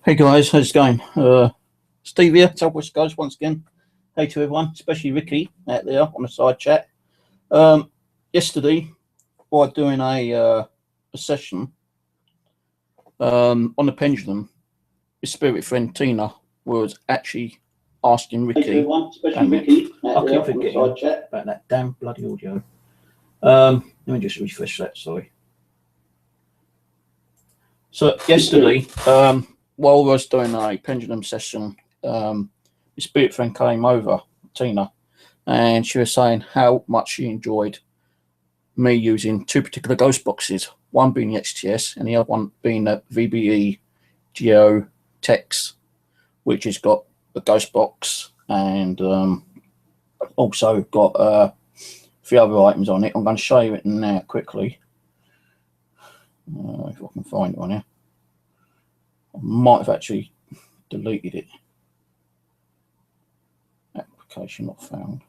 Hey guys, how's it going? Steve here, Southwest guys, once again. Hey to everyone, especially Ricky out there on the side chat. Yesterday, while doing a session on the pendulum, his spirit friend Tina was actually asking Ricky. Hey to everyone, especially Ricky out there on the side chat. About that damn bloody audio. Let me just refresh that, sorry. So yesterday, while I was doing a pendulum session, the spirit friend came over, Tina, and she was saying how much she enjoyed me using two particular ghost boxes, one being the XTS and the other one being the VBE Geo Tex, which has got a ghost box and also got a few other items on it. I'm going to show you it now quickly. If I can find it on here. I might have actually deleted it. Application not found.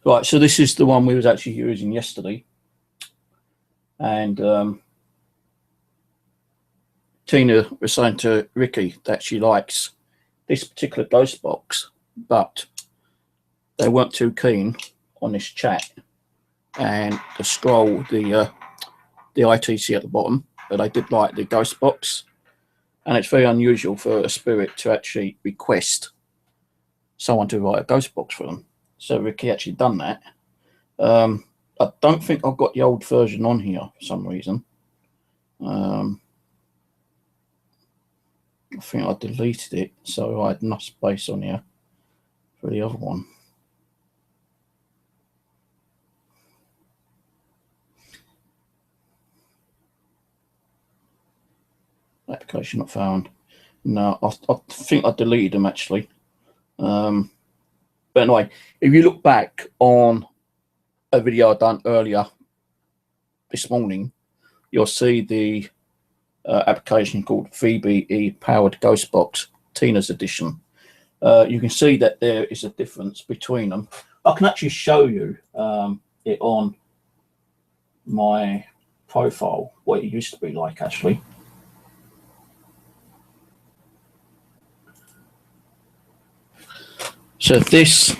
Right, so this is the one we was actually using yesterday. And Tina was saying to Ricky that she likes this particular ghost box, but they weren't too keen on this chat and the scroll, the ITC at the bottom, but they did like the ghost box. And it's very unusual for a spirit to actually request someone to write a ghost box for them. So Ricky actually done that. I don't think I've got the old version on here for some reason. I think I deleted it, so I had enough space on here for the other one. Application not found. No, I think I deleted them actually. But anyway, if you look back on a video I done earlier this morning, you'll see the application called VBE Powered Ghost Box Tina's Edition. You can see that there is a difference between them. I can actually show you it on my profile, what it used to be like actually. So this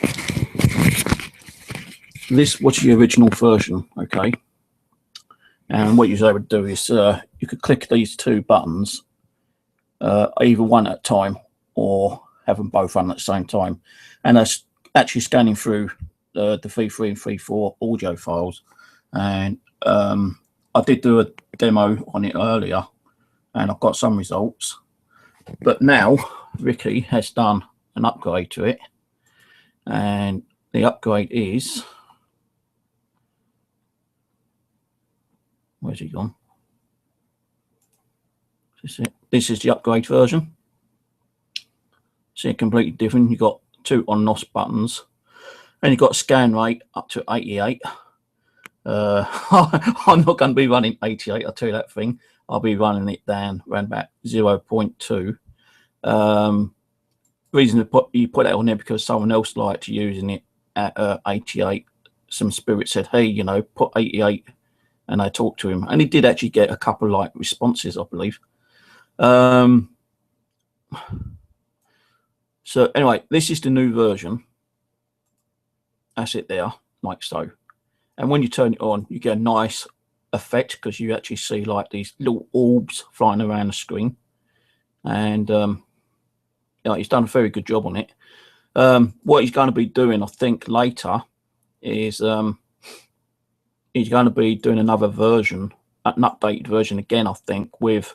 was the original version, okay? And what you're able to do is you could click these two buttons, either one at a time or have them both run at the same time. And that's actually scanning through the 3.3 and 3.4 audio files. And I did do a demo on it earlier and I've got some results. But now Ricky has done an upgrade to it. And the upgrade is, where's he gone? This is the upgrade version. See, completely different. You've got two on-NOS buttons, and you've got a scan rate up to 88. I'm not going to be running 88, I'll tell you that thing. I'll be running it down around about 0.2. Reason you put that on there because someone else liked using it at 88. Some spirit said, hey, you know, put 88, and I talked to him, and he did actually get a couple like responses, I believe. So anyway, this is the new version. That's it there, like so. And when you turn it on, you get a nice effect because you actually see like these little orbs flying around the screen. And you know, he's done a very good job on it. What he's going to be doing, I think, later is he's going to be doing another version, an updated version again, I think, with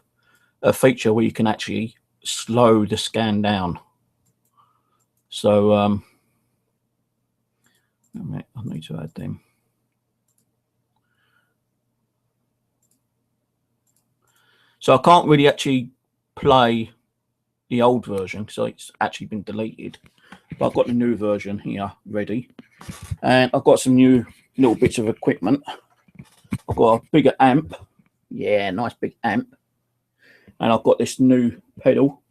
a feature where you can actually slow the scan down. So I need to add them. So I can't really actually play the old version because it's actually been deleted, but I've got the new version here ready, and I've got some new little bits of equipment. I've got a bigger amp, yeah, nice big amp, and I've got this new pedal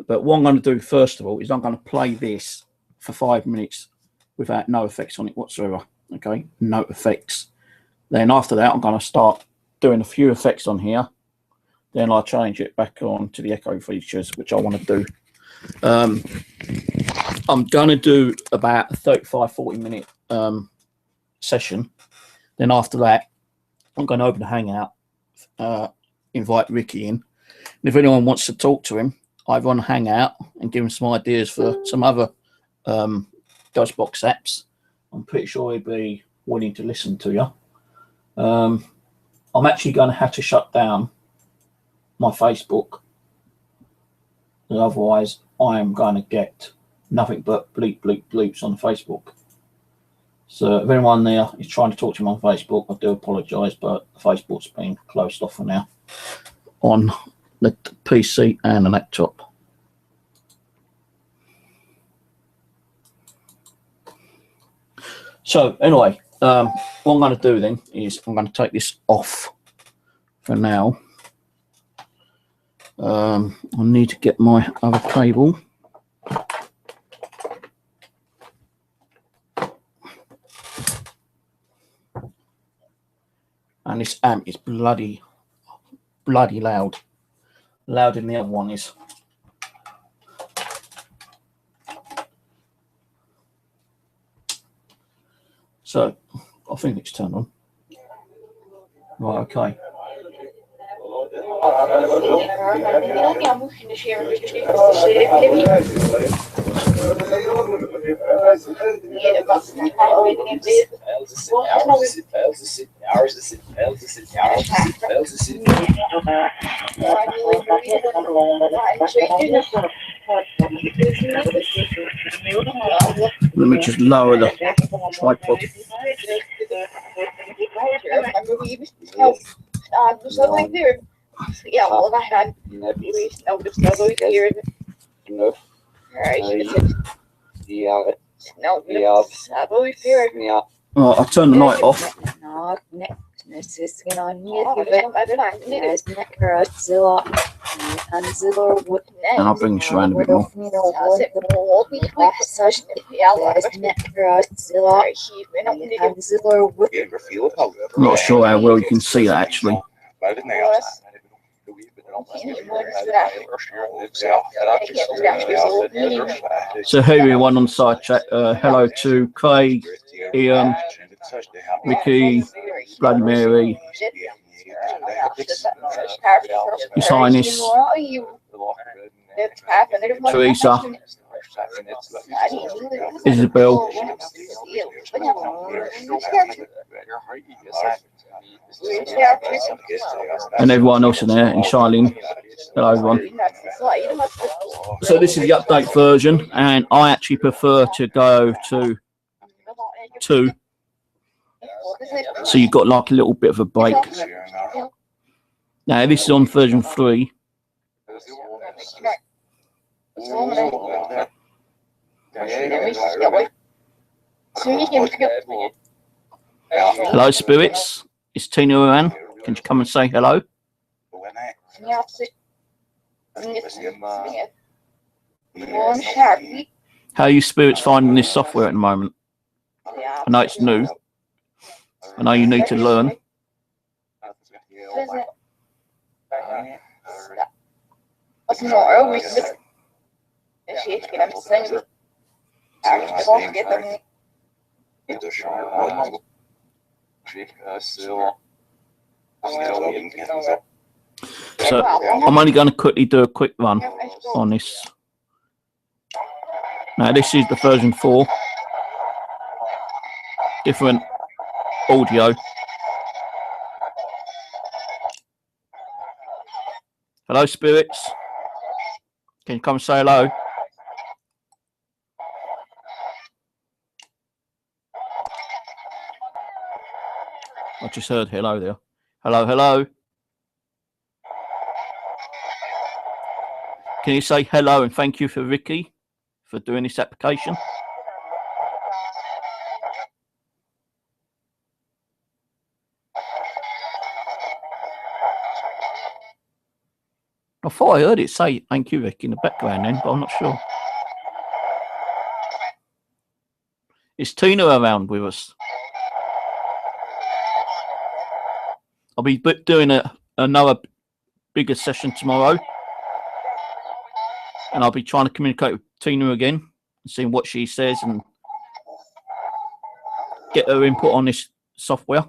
But what I'm going to do first of all is I'm going to play this for 5 minutes without no effects on it whatsoever. Okay, no effects. Then after that, I'm going to start doing a few effects on here. Then I'll change it back on to the echo features, which I want to do. I'm going to do about a 35-40 minute session. Then after that, I'm going to open a Hangout, invite Ricky in. And if anyone wants to talk to him, either on Hangout and give him some ideas for some other Ghostbox apps, I'm pretty sure he'd be willing to listen to you. I'm actually going to have to shut down my Facebook, otherwise I am going to get nothing but bleep bleep bleeps on Facebook. So if anyone there is trying to talk to me on Facebook, I do apologise, but Facebook's been closed off for now on the PC and the laptop. So anyway, what I'm going to do then is I'm going to take this off for now. I need to get my other cable. And this amp is bloody loud. Louder than the other one is. So I think it's turned on. Right, okay. Let me just lower the tripod. Ja, wel gaan. Nou, dus dat wil ik hier. Ja, nou, dat wil ik hier. Ja. Oh, I'll turn the light off. And I'll bring this around a bit more. I'm not sure how well you can see that actually. So here everyone on the side chat. Hello to Craig, Ian, Ricky, Bloody Mary, His Highness, Teresa, Isabel, and everyone else in there, and Charlene. Hello everyone. So this is the update version, and I actually prefer to go to 2. So you've got like a little bit of a break. Now this is on version 3. Hello spirits, it's Tina Moran. Can you come and say hello? How are you spirits finding this software at the moment? I know it's new. I know you need to learn. So I'm only going to quickly do a quick run on this. Now this is the version 4. Different audio. Hello spirits. Can you come and say hello? I just heard hello there. Hello, hello. Can you say hello and thank you for Ricky for doing this application? I thought I heard it say thank you, Rick, in the background then, but I'm not sure. Is Tina around with us? I'll be doing another bigger session tomorrow. And I'll be trying to communicate with Tina again and seeing what she says and get her input on this software.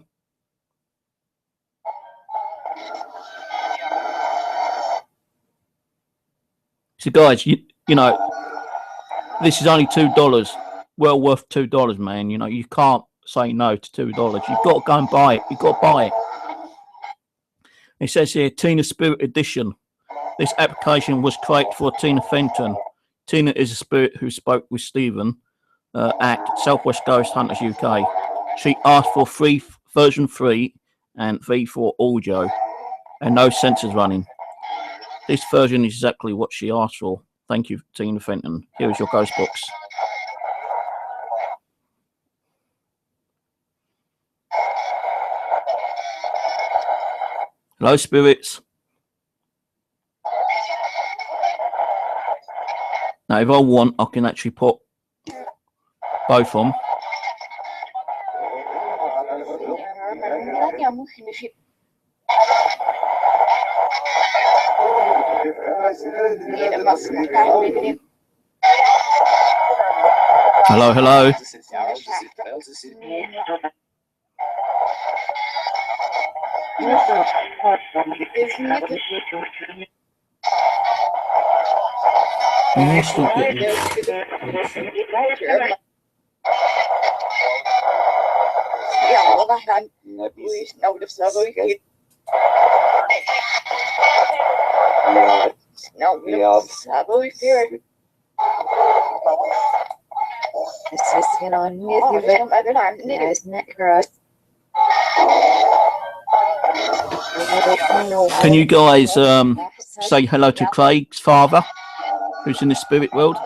So guys, you know, this is only $2. Well worth $2, man. You know, you can't say no to $2. You've got to go and buy it. You've got to buy it. It says here, Tina Spirit Edition. This application was created for Tina Fenton. Tina is a spirit who spoke with Stephen at Southwest Ghost Hunters UK. She asked for version 3 and V for audio and no sensors running. This version is exactly what she asked for. Thank you, Tina Fenton. Here is your ghost box. Hello, spirits. Now, if I want, I can actually put both on. Hello, hello. Can you guys say hello to Craig's father, who's in the spirit world?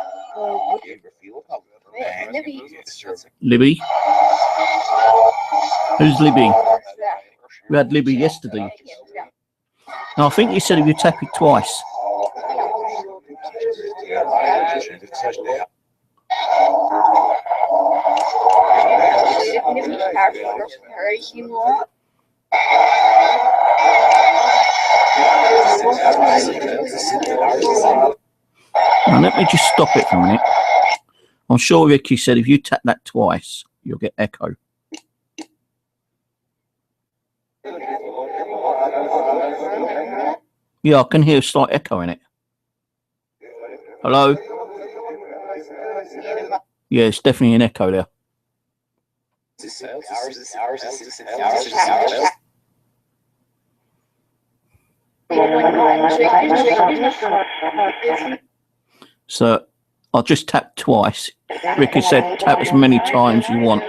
Libby. Who's Libby? We had Libby yesterday. No, I think you said if you tap it twice. Now, let me just stop it for a minute. I'm sure Ricky said if you tap that twice, you'll get echo. Yeah, I can hear a slight echo in it. Hello? Yeah, it's definitely an echo there. So I'll just tap twice. Ricky said tap as many times you want.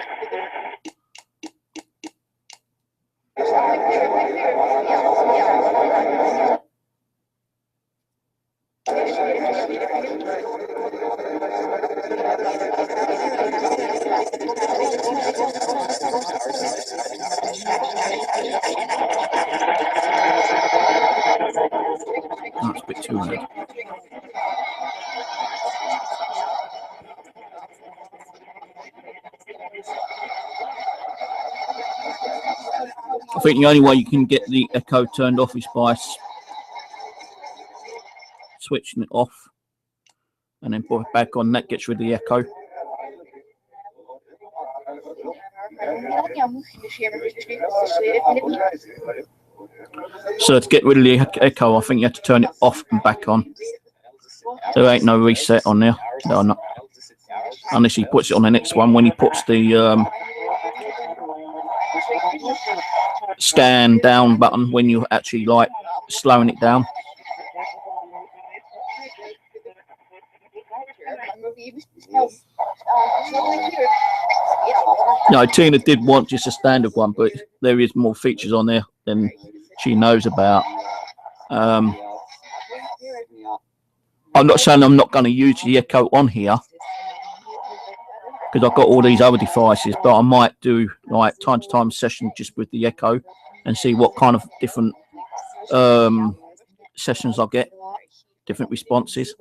That's a bit too loud. I think the only way you can get the echo turned off is by switching it off and then put it back on. That gets rid of the echo. So to get rid of the echo, I think you have to turn it off and back on. There ain't no reset on there. No, not. Unless he puts it on the next one. When he puts the scan down button, when you're actually like slowing it down. No, Tina did want just a standard one, but there is more features on there than she knows about. I'm not saying I'm not going to use the echo on here because I've got all these other devices, but I might do like time to time session just with the echo and see what kind of different sessions I get, different responses.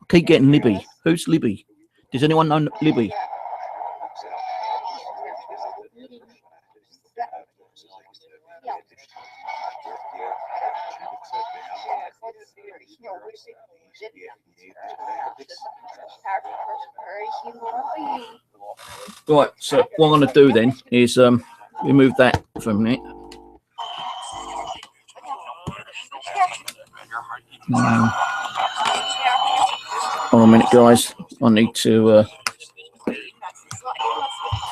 I keep getting Libby. Who's Libby? Does anyone know Libby? Right, so what I'm going to do then is remove that for a minute. Hold on a minute, guys. I need to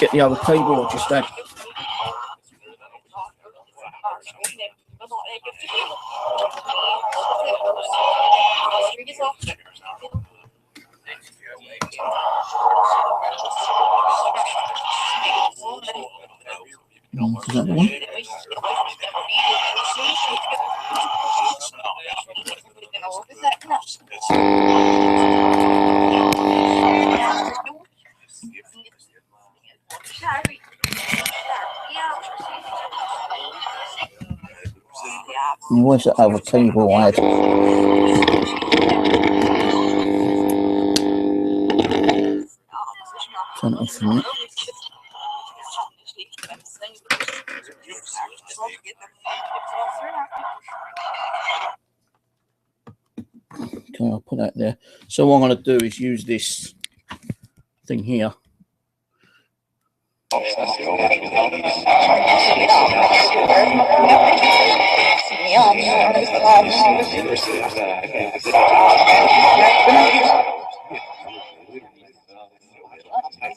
get the other keyboard just out. Is that the one? Where's that other keyboard I had? Turn it off for a minute. Okay, I'll put that there. So what I'm going to do is use this thing here.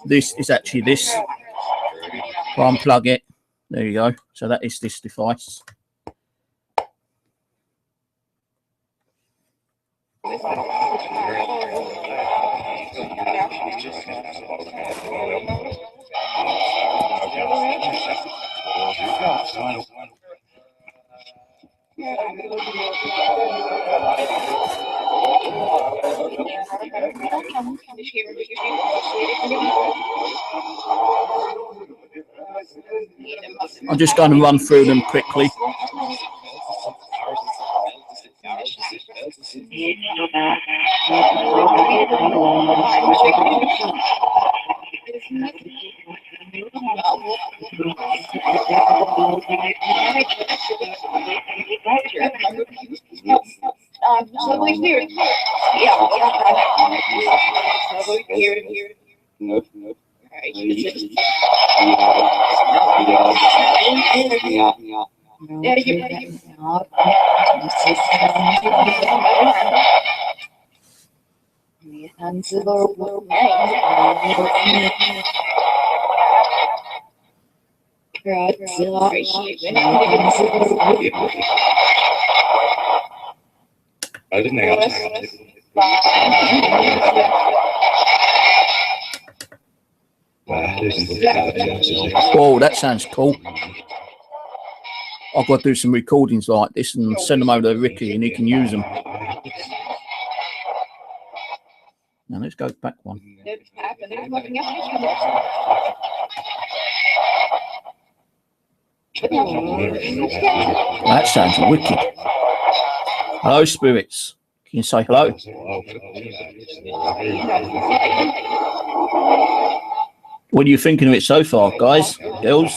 This is actually this. I'll unplug it. There you go. So that is this device. I'm just going to run through them quickly. Oh, that sounds cool. I've got to do some recordings like this and send them over to Ricky and he can use them. Now let's go back one. That sounds wicked. Hello, spirits. Can you say hello? What are you thinking of it so far, guys, girls?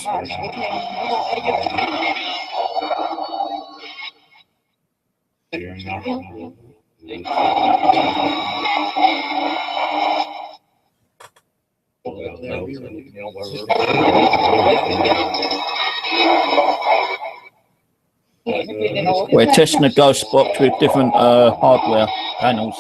We're testing a ghost box with different hardware panels.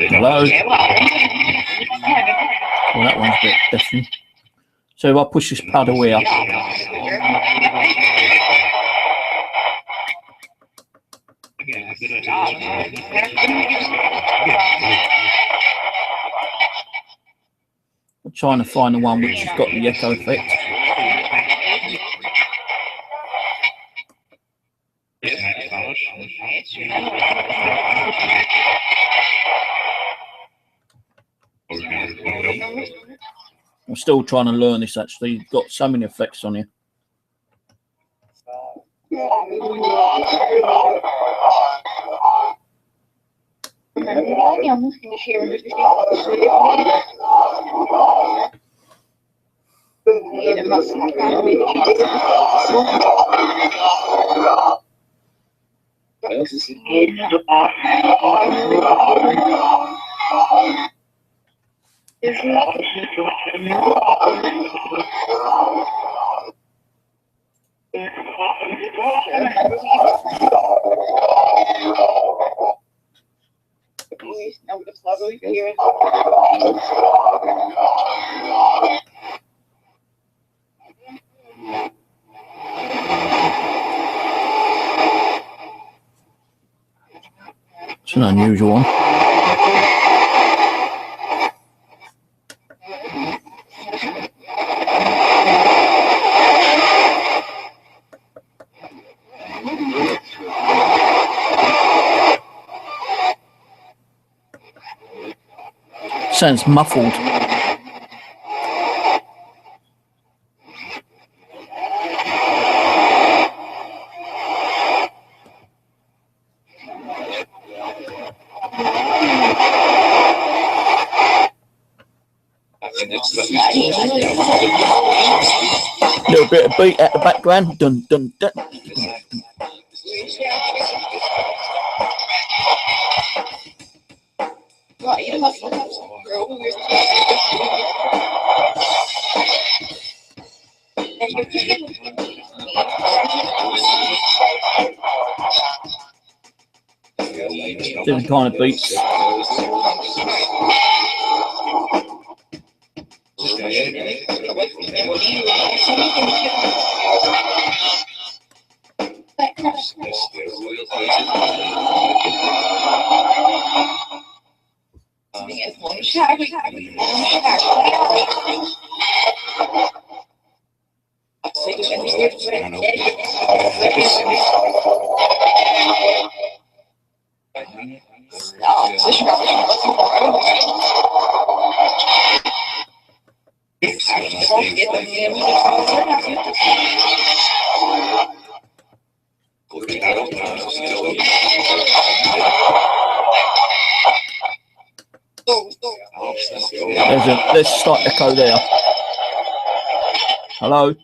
Hello. Well, that one's a bit different. So if I push this pad away, I'm trying to find the one which has got the echo effect. I'm still trying to learn this actually. You've got so many effects on here. It's an unusual one. Sounds muffled. Little bit of beat at the background. Dun dun dun. Different kind of beats. There's a slight echo there. Hello?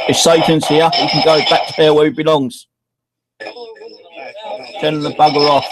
If Satan's here, he can go back to hell where he belongs. Tell him to bugger off.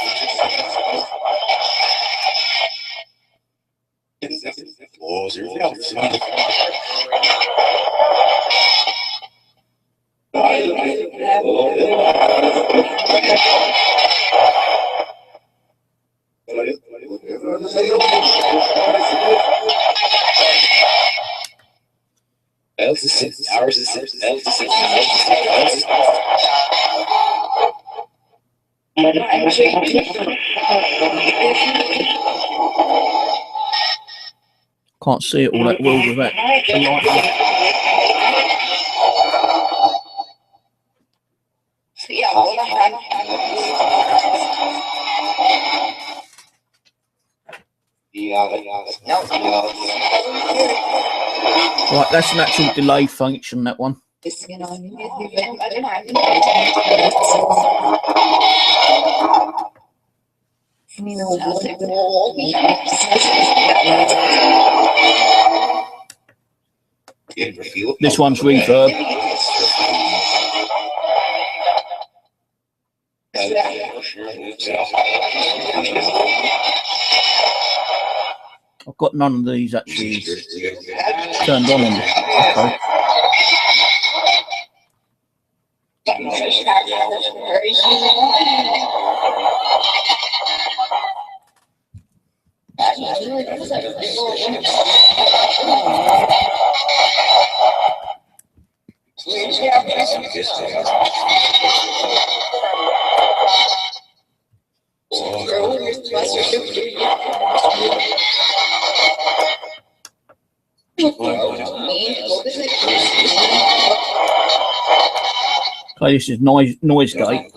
Can't see it all that well with that. Right, that's an actual delay function, that one. This one's reverb. I've got none of these actually turned on. Okay. Okay, this is noise gate.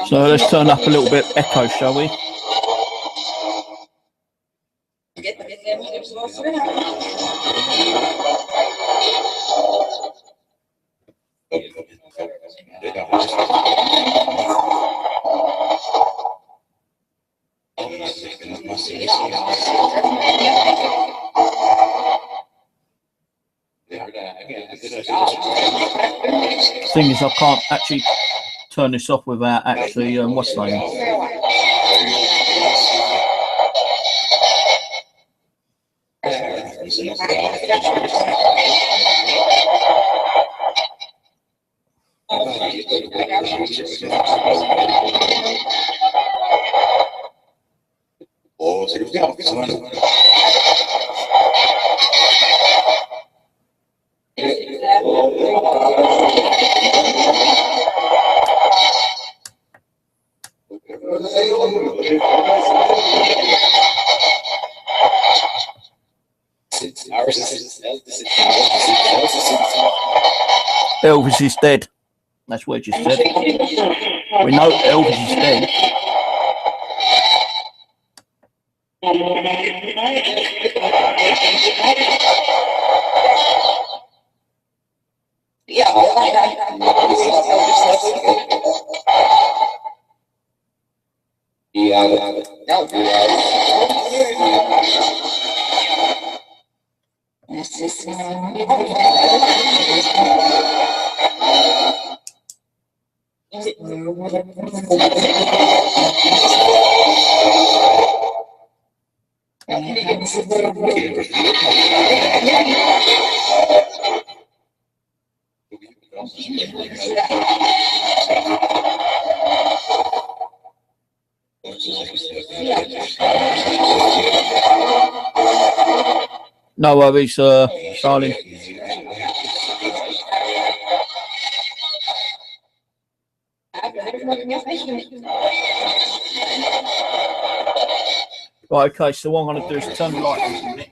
So let's turn up a little bit echo, shall we? Thing is, I can't actually turn this off without actually what's the name? Elvis is dead. That's what you said. We know Elvis is dead. No worries, Charlie. Right, okay, so what I'm going to do is turn the light on a minute.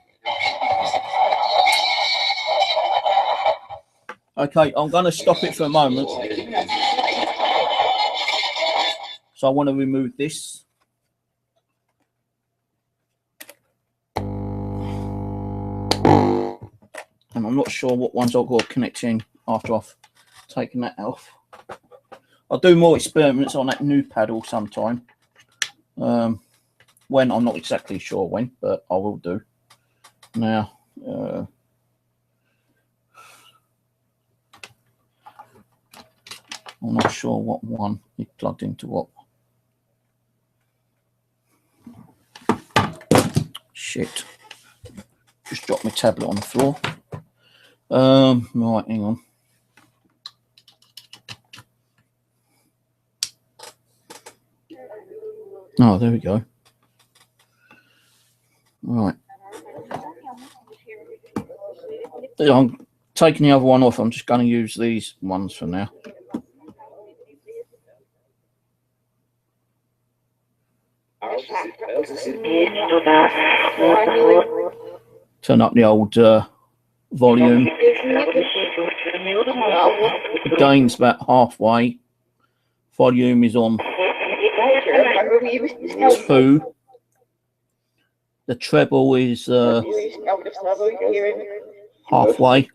Okay, I'm going to stop it for a moment. So I want to remove this. And I'm not sure what ones I've got to connect in after I've taken that off. I'll do more experiments on that new paddle sometime. When, I'm not exactly sure when, but I will do. Now, I'm not sure what one is plugged into what. Shit. Just dropped my tablet on the floor. Right, hang on. Oh, there we go. Right. I'm taking the other one off. I'm just going to use these ones for now. Turn up the old volume. The gain's about halfway. Volume is on 2. The treble is halfway.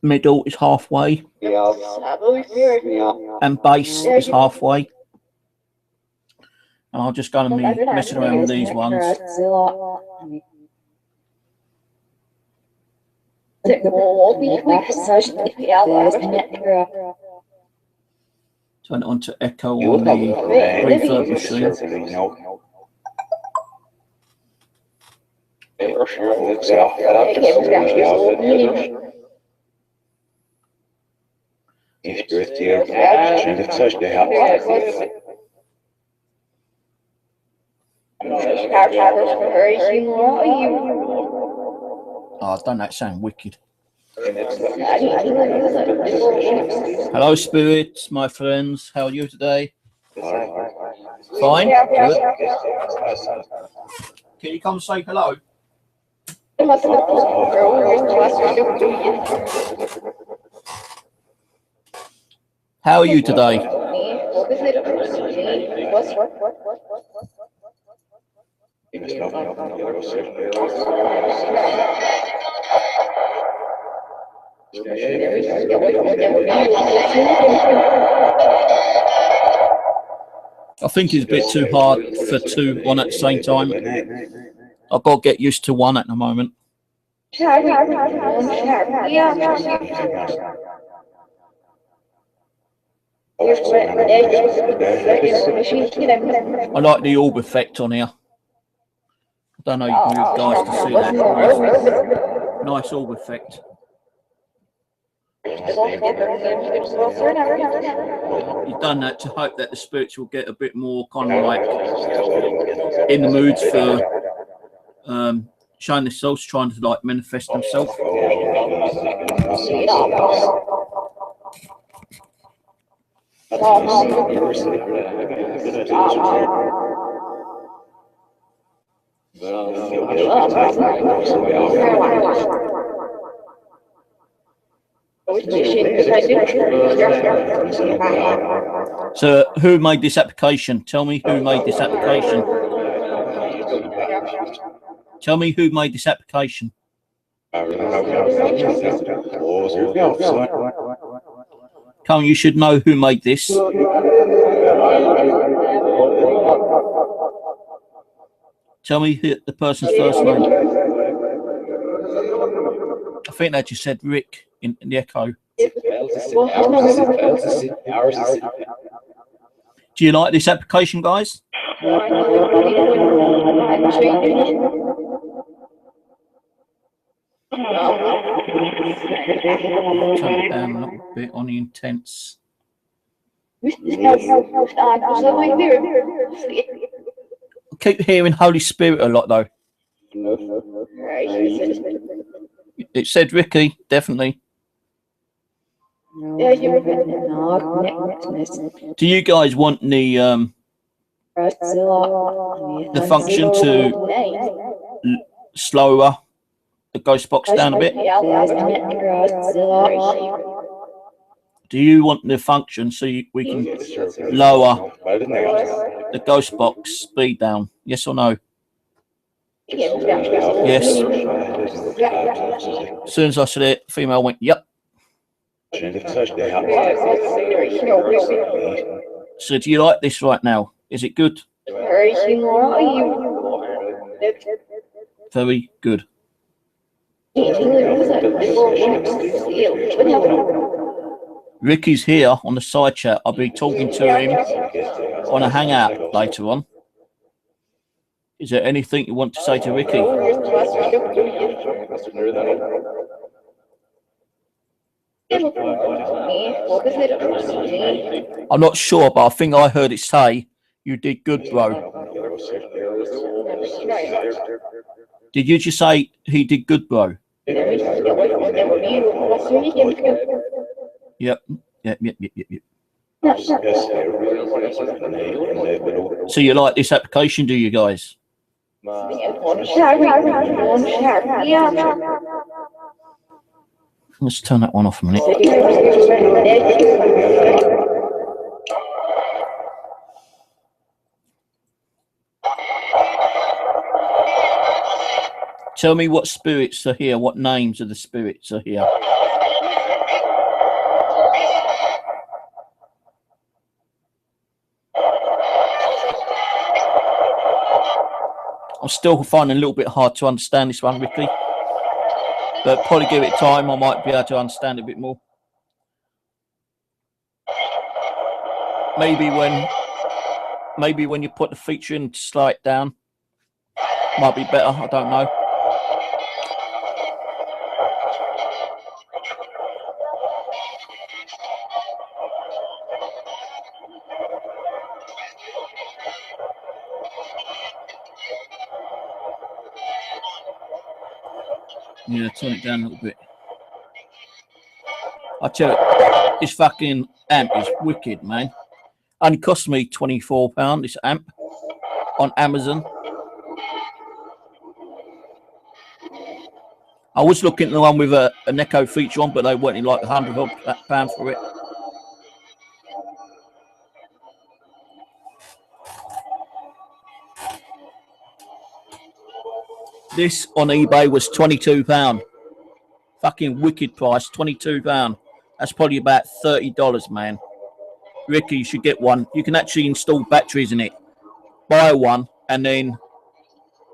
middle is halfway, and base is halfway. And I'm just going to be messing around with these ones. Turn it on to echo on the reverb machine. Oh, don't that sound wicked? Hello, spirits, my friends. How are you today? Fine? Good. Can you come say hello? How are you today? I think it's a bit too hard for two on at the same time. I've got to get used to one at the moment. I like the orb effect on here. I don't know if you guys can see that. Nice orb effect. You've done that to hope that the spirits will get a bit more kind of like in the mood for showing themselves, trying to like manifest themselves. So who made this application? Tell me who made this application. Tell me who made this application. Come, you should know who made this. Tell me who, the person's first name. I think that just said Rick in the echo. Do you like this application, guys? Turn it down a little bit on the intense. I keep hearing Holy Spirit a lot, though. It said Ricky, definitely. Do you guys want the function to slower the ghost box down a bit? Do you want the function so we can lower the ghost box speed down? Yes or no? Yes. As soon as I said it, female went, yep. So do you like this right now? Is it good? Very good. Ricky's here on the side chat. I'll be talking to him on a hangout later on. Is there anything you want to say to Ricky? I'm not sure, but I think I heard it say you did good, bro. Did you just say he did good, bro? Yep. So you like this application, do you guys? Let's turn that one off a minute. Tell me what spirits are here, what names of the spirits are here. I'm still finding it a little bit hard to understand this one, Ricky. But probably give it time, I might be able to understand it a bit more. Maybe when you put the feature in to slow it down, might be better. I don't know. Yeah, turn it down a little bit. I tell you, this fucking amp is wicked, man. Only cost me £24, this amp, on Amazon. I was looking at the one with an echo feature on, but they weren't like £100 for it. This on eBay was £22. Fucking wicked price, £22. That's probably about $30, man. Ricky, you should get one. You can actually install batteries in it. Buy one and then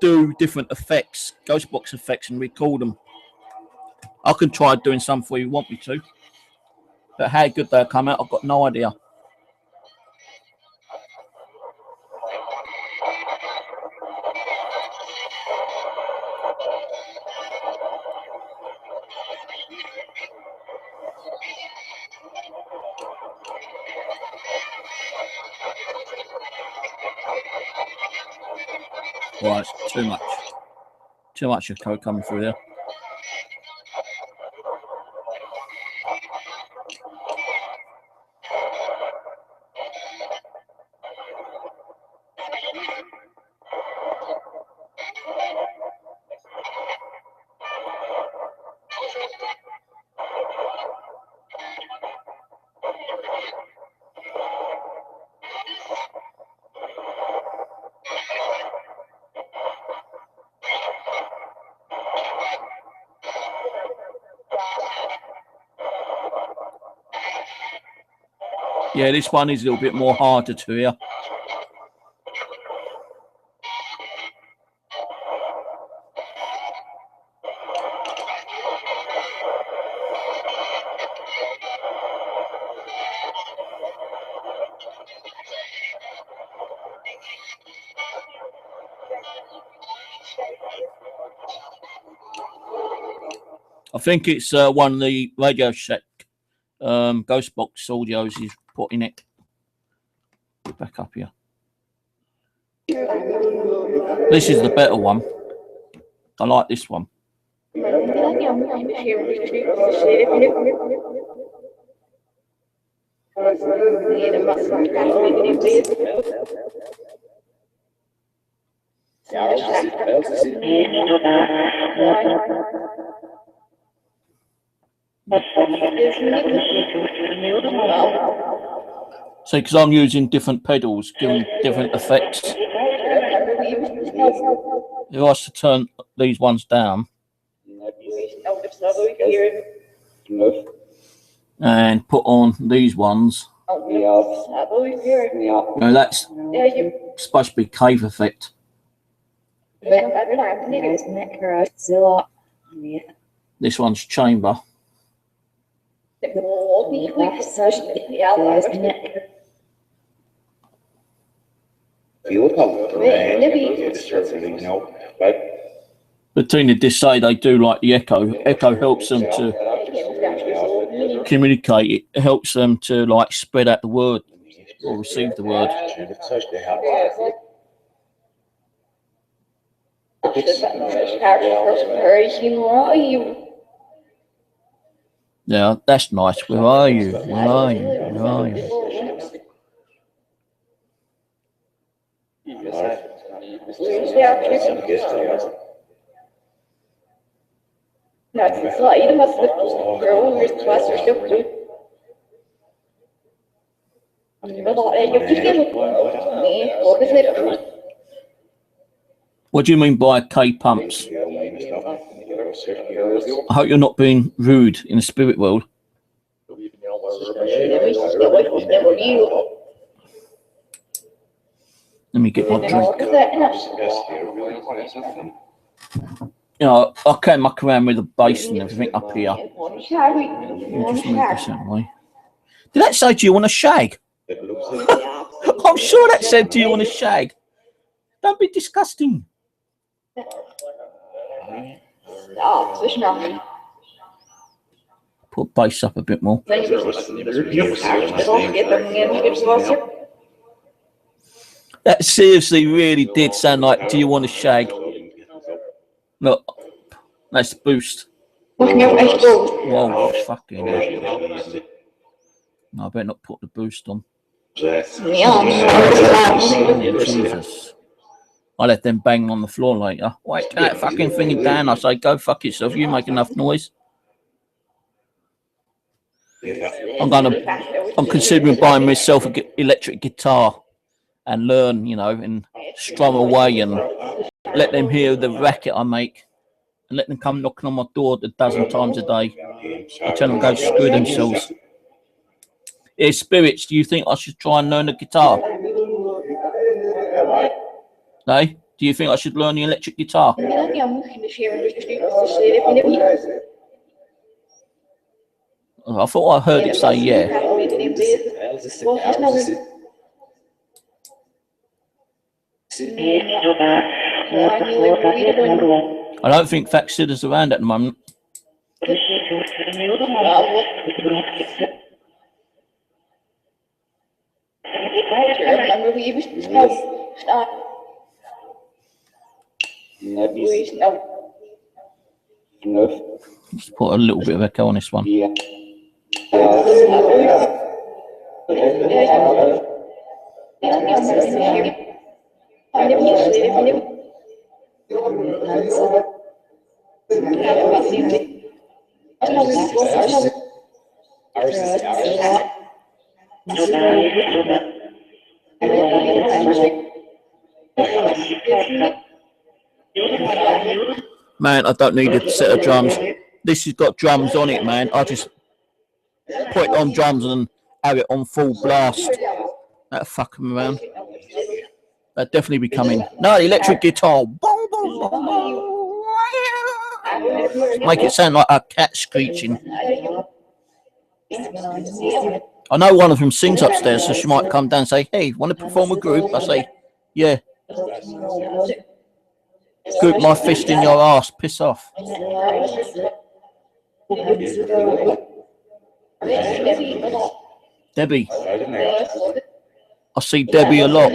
do different effects, Ghostbox effects, and record them. I can try doing some for you if you want me to. But how good they'll come out, I've got no idea. Right, it's too much. Too much echo coming through there. Yeah, this one is a little bit more harder to hear. I think it's one of the Radio Shack Ghostbox audios he's put in it. Get back up here. This is the better one. I like this one. So, because I'm using different pedals, giving different effects. If I was to turn these ones down and put on these ones, you know, that's supposed to be cave effect. This one's chamber. Between the disc, they do like the echo. Echo helps them to communicate. It helps them to like spread out the word or receive the word. Yeah, that's nice. Where are you? Where are you? Where are you? What do you mean by K pumps? I hope you're not being rude in the spirit world. The Let me get my drink. You know, I can't muck around with the bass and everything up here. Just move this out of the way. Did that say, do you want a shag? I'm sure that said, do you want a shag? Don't be disgusting. Put bass up a bit more. That seriously really did sound like, do you want a shag? Look, that's the boost. Whoa, fucking hell. No, I better not put the boost on. Jesus. I let them bang on the floor later. Wait, turn that fucking thing down. I say, go fuck yourself. You make enough noise. I'm considering buying myself an electric guitar and learn, you know, and strum away and let them hear the racket I make and let them come knocking on my door a dozen times a day. I tell them to go screw themselves. Hey, Spirits, do you think I should try and learn the guitar? No? Do you think I should learn the electric guitar? I thought I heard it say yeah. I don't think Faxidder's around at the moment. Just put a little bit of echo on this one. Man, I don't need a set of drums. This has got drums on it, man. I just put it on drums and have it on full blast. That'll fuck them around. That'll definitely be coming. No, the electric guitar. Make it sound like a cat screeching. I know one of them sings upstairs, so she might come down and say, hey, want to perform a group? I say, yeah. Group my fist in your ass, piss off. Debbie. I see Debbie a lot.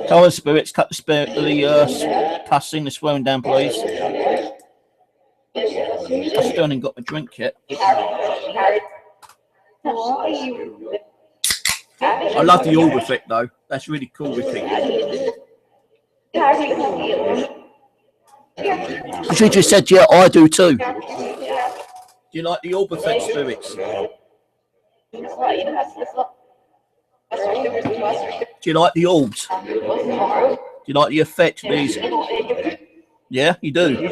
Come on, Spirits, cut the cussing, the swearing down, please. I still haven't got my drink yet. I love the orb effect though. That's really cool, Ricky. She just said, yeah, I do too. Do you like the orb effect, Spirits? Do you like the orbs? Do you like the effect of these? Yeah, you do.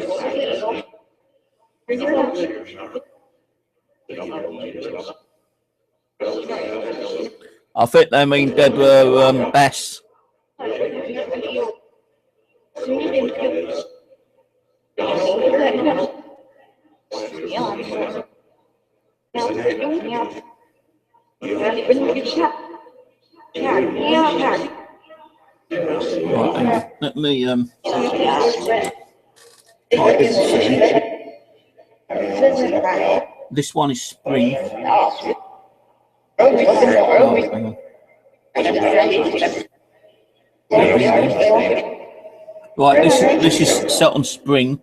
I think they mean Deborah Bass. Right, let me this one is spring. Right, this is set on spring.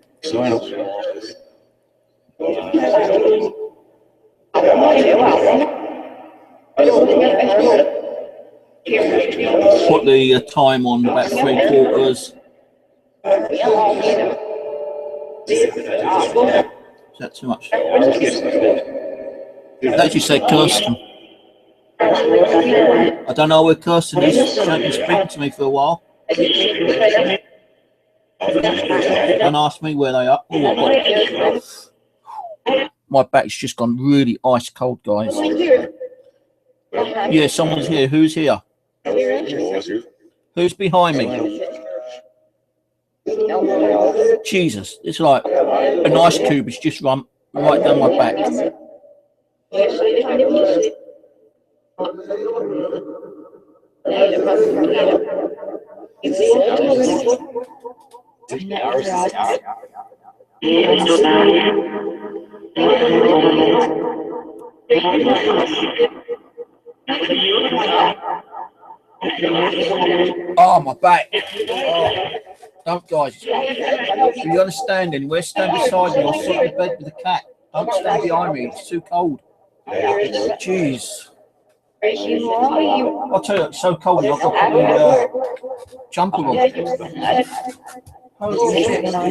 Put the time on about 3/4. Is that too much? That you said Kirsten. I don't know where Kirsten is. She hasn't been speaking to me for a while. Don't ask me where they are. Oh, my back's just gone really ice cold, guys. Yeah, someone's here. Who's here? Who's behind me? Jesus, it's like an ice cube has just run right down my back. Oh, my back. Oh. Don't, guys. Are you understanding? We're standing beside me. I'll sit in the bed with the cat. Don't stand behind me. It's too cold. Jeez. I'll tell you, it's so cold. I've got to put the jumper on. Holy shit. Got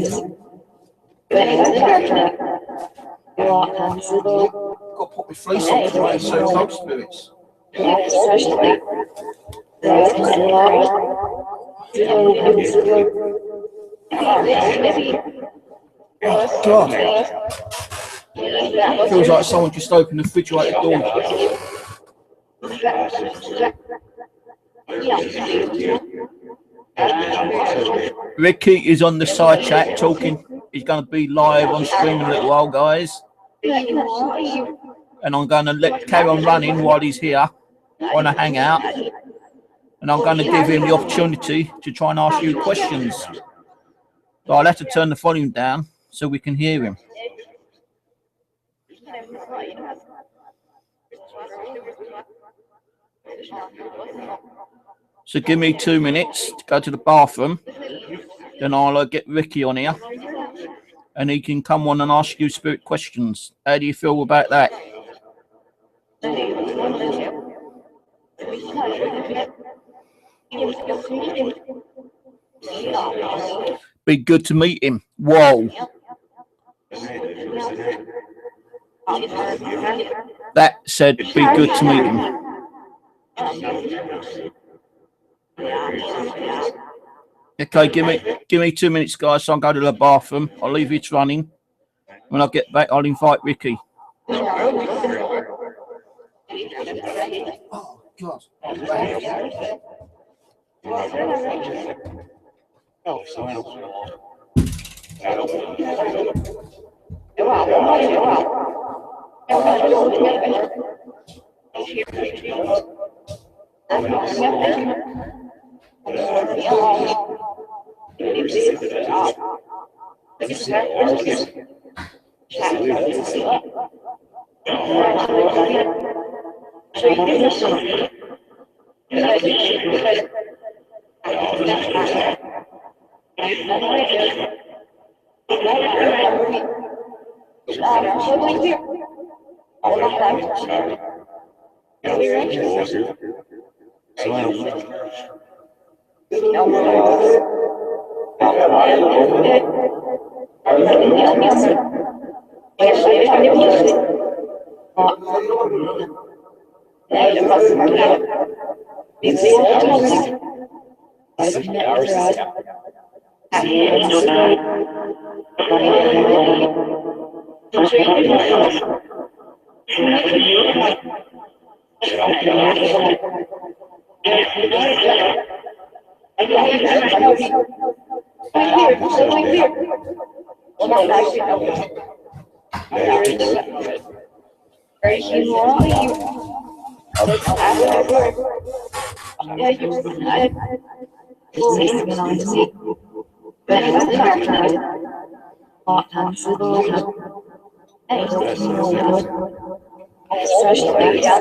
to put my fleece on tonight. It's so cold, spirits. Oh, God. Feels like someone just opened the refrigerator door. Ricky is on the side chat talking. He's going to be live on stream in a little while, guys. And I'm going to carry on running while he's here on a hangout. And I'm going to give him the opportunity to try and ask you questions. So I'll have to turn the volume down so we can hear him. So give me 2 minutes to go to the bathroom. Then I'll get Ricky on here. And he can come on and ask you spirit questions. How do you feel about that? Be good to meet him. Whoa. That said, be good to meet him. Okay, give me 2 minutes, guys. So I'll go to the bathroom. I'll leave it running. When I get back, I'll invite Ricky. Oh, God.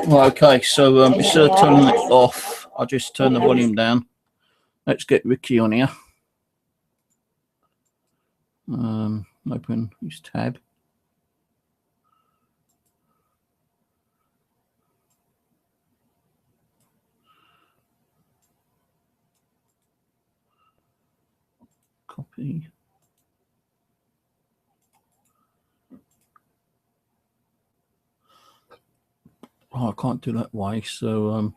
Okay, so instead of turning it off, I'll just turn the volume down. Let's get Ricky on here. Open his tab. Copy. Oh, I can't do that way, so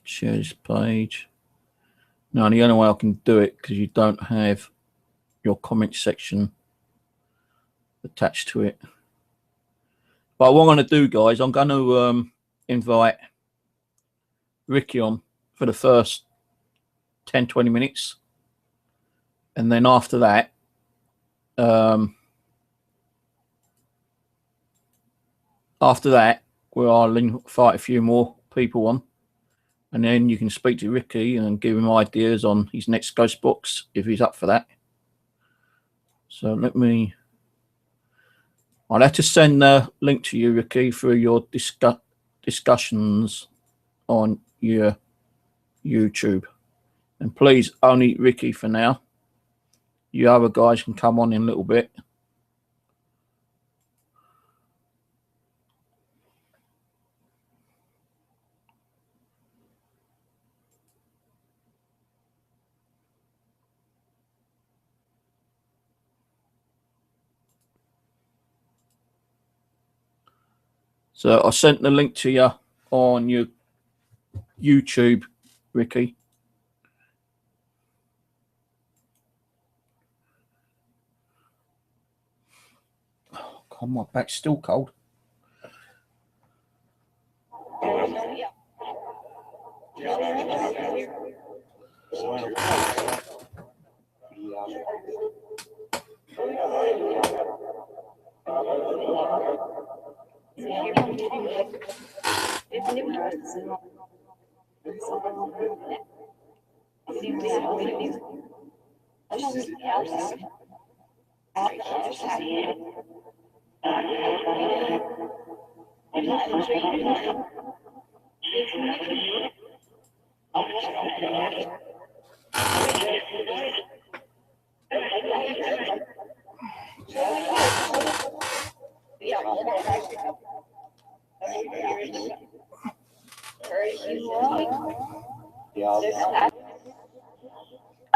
share this page. Now, the only way I can do it, because you don't have your comment section attached to it. But what I'm going to do, guys, I'm going to invite Ricky on for the first 10-20 minutes. And then after that, we'll invite a few more people on. And then you can speak to Ricky and give him ideas on his next ghost box if he's up for that. So I'll have to send the link to you, Ricky, for your discussions on your YouTube. And please, only Ricky for now. You other guys can come on in a little bit. So I sent the link to you on your YouTube, Ricky. Oh, God, my back's still cold.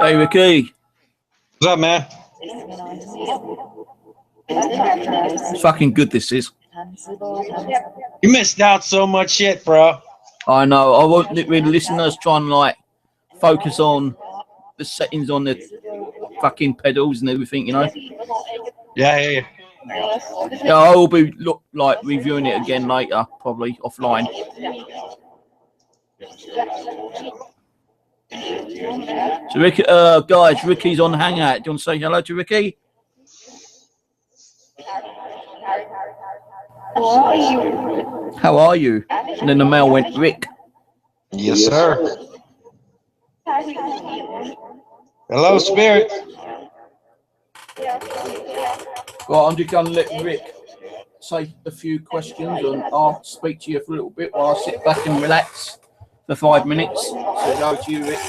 Hey, Ricky. What's up, man? It's fucking good, this is. You missed out so much shit, bro. I know. I want the listeners trying to like focus on the settings on the fucking pedals and everything, you know. Yeah. Yeah, I will be reviewing it again later, probably offline. So, Ricky, guys, Ricky's on Hangout. Do you want to say hello to Ricky? How are you? And then the mail went, Rick. Yes, sir. Hello, Spirit. Well, I'm just going to let Rick say a few questions and I'll speak to you for a little bit while I sit back and relax for 5 minutes. So, go to you, Rick.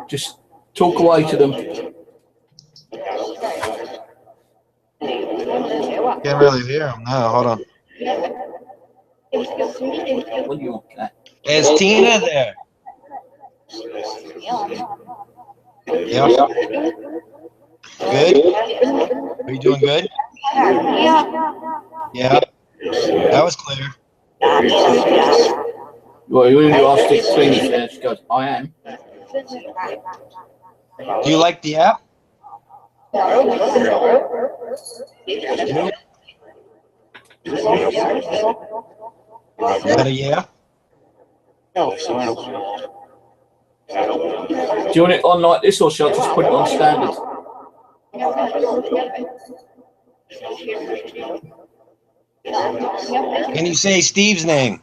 Just talk away to them. Can't really hear him. No, hold on. What do you want, Kat? Is Tina there? Yeah. Good? Are you doing good? Yeah. That was clear. Well, you asked it Tina there. She goes, I am. Do you like the app? Is that a yeah? Do you want it on like this or shall I just put it on standard? Can you say Steve's name?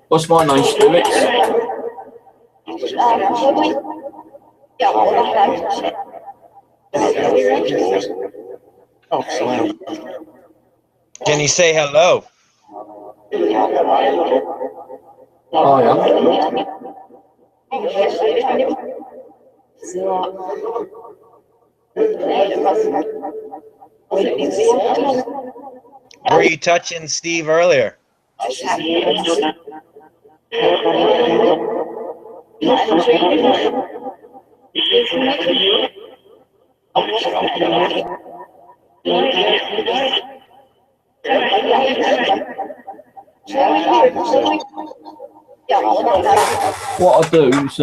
What's my name, Spirit? Can you say hello? Oh, yeah. were you touching Steve earlier? What I do is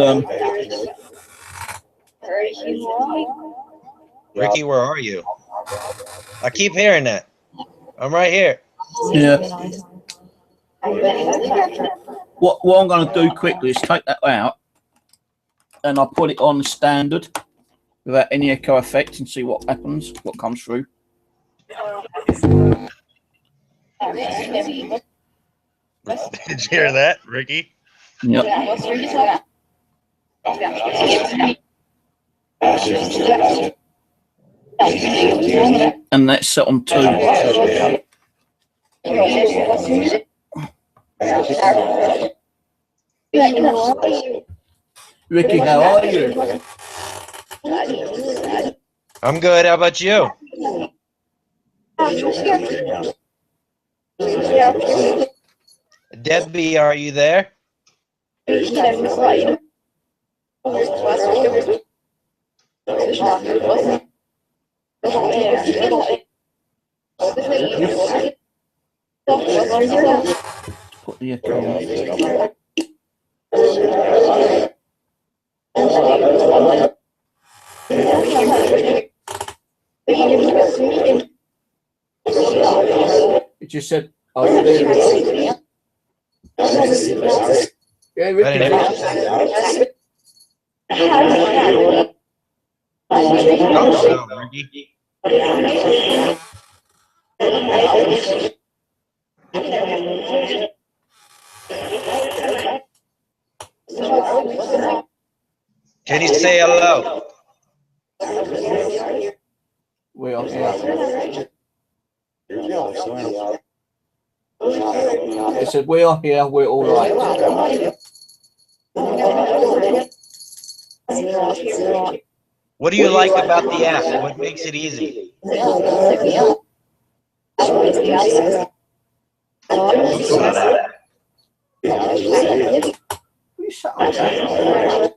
Ricky, where are you? I keep hearing that. I'm right here. yeah. What I'm going to do quickly is take that out, and I'll put it on standard without any echo effect and see what happens, what comes through. Did you hear that, Ricky? Yep. And that's set on 2. Ricky, how are you? I'm good. How about you? Debbie, are you there? Put the echo on. It just said, "Are you there, Ricky?" Yeah, Ricky. Oh, no, Ricky. Can you say hello? We are here. It said, "We are here. We're all right." What do you like about the app? What makes it easy? You shut up.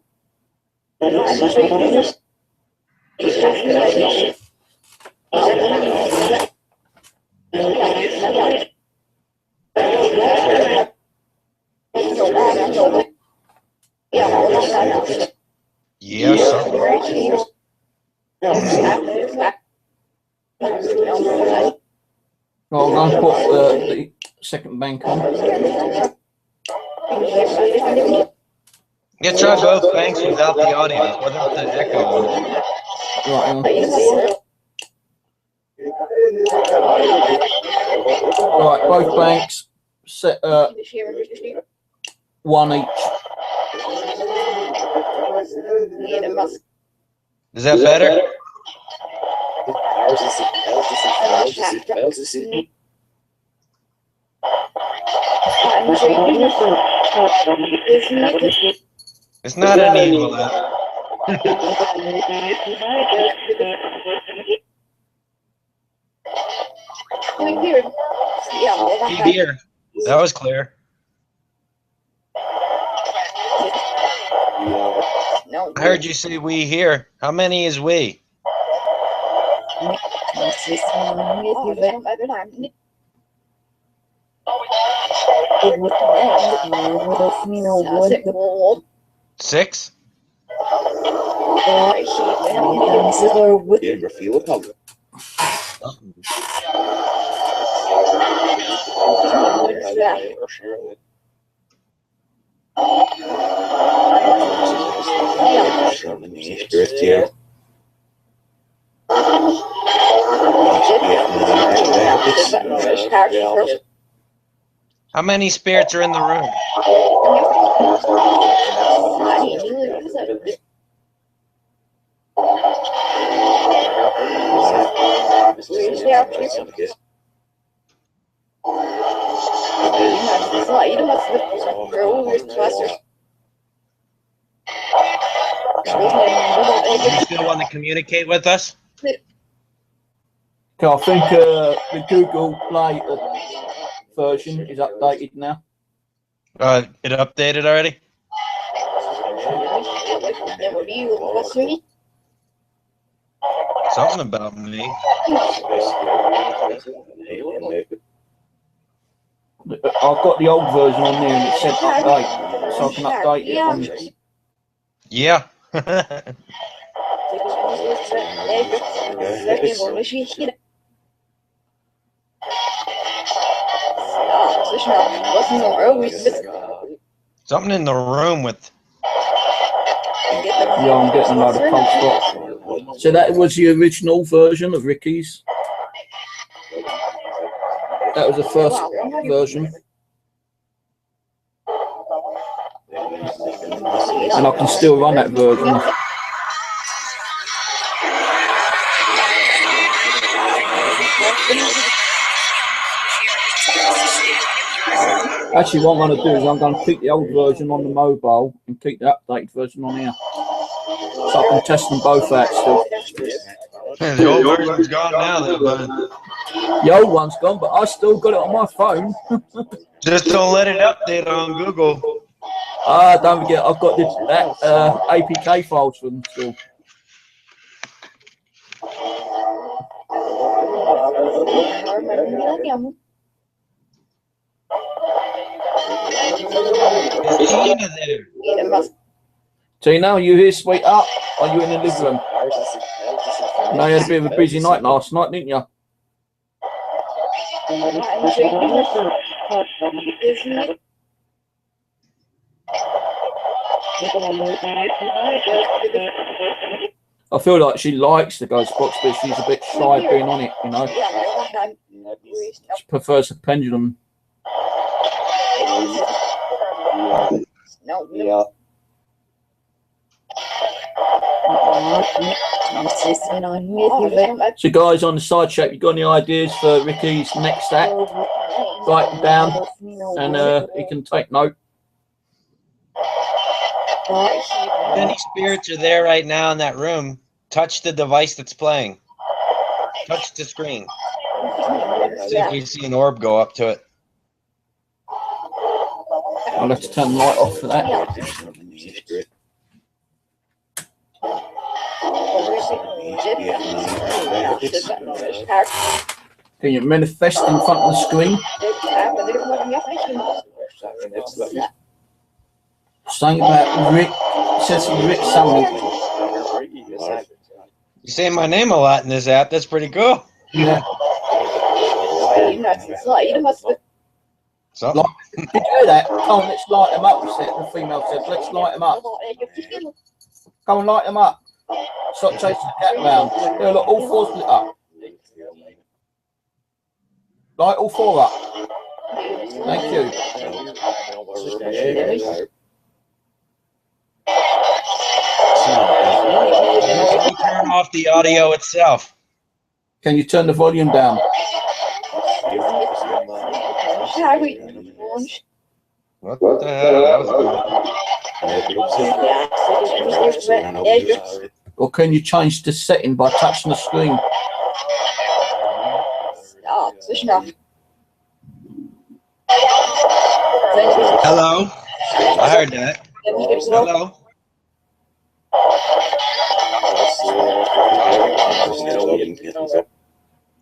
Yes, sir. Well, I'm going to put the second bank on. Yeah, try both banks without the audio, without the echo on. Right, both banks set 1 each. Is that better? It's not an evil app. Here. That was clear. I heard you say we here. How many is we? Six? How many spirits are in the room? You still want to communicate with us? Okay, I think the Google Play version is updated now. It updated already? Something about me. I've got the old version on there and it said update, so I can update it on. Yeah. Something in the room with. Yeah, I'm getting another cold spot. So that was the original version of Ricky's. That was the first version. And I can still run that version. Actually, what I'm going to do is I'm going to keep the old version on the mobile and keep the updated version on here. So I can test them both out still. The old version's gone now, though, bud. The old one's gone, but I still got it on my phone. Just don't let it update on Google. Don't forget, I've got the APK files for them still. Is Tina there? Tina, are you here, sweetheart? Are you in the living room? No, you had a bit of a busy night last night, didn't you? I feel like she likes the ghost box, but she's a bit shy of being on it, you know. She prefers the pendulum. Yeah. So guys on the side chat, you got any ideas for Ricky's next act? Write them down and he can take note. If any spirits are there right now in that room, touch the device that's playing. Touch the screen. See if we see an orb go up to it. I'll have to turn the light off for that. Can you manifest in front of the screen? Something about Rick. It says Rick something. You say my name a lot in this app. That's pretty cool. Yeah. Something. Did you hear that? Come on, let's light them up, said the female said. Let's light them up. Come and light them up. Stop chasing the cat around. Yeah, look, all four split up. Light all four up. Thank you. Turn off the audio itself. Can you turn the volume down? What the hell? That was good. Or can you change the setting by touching the screen? Hello? I heard that. Hello?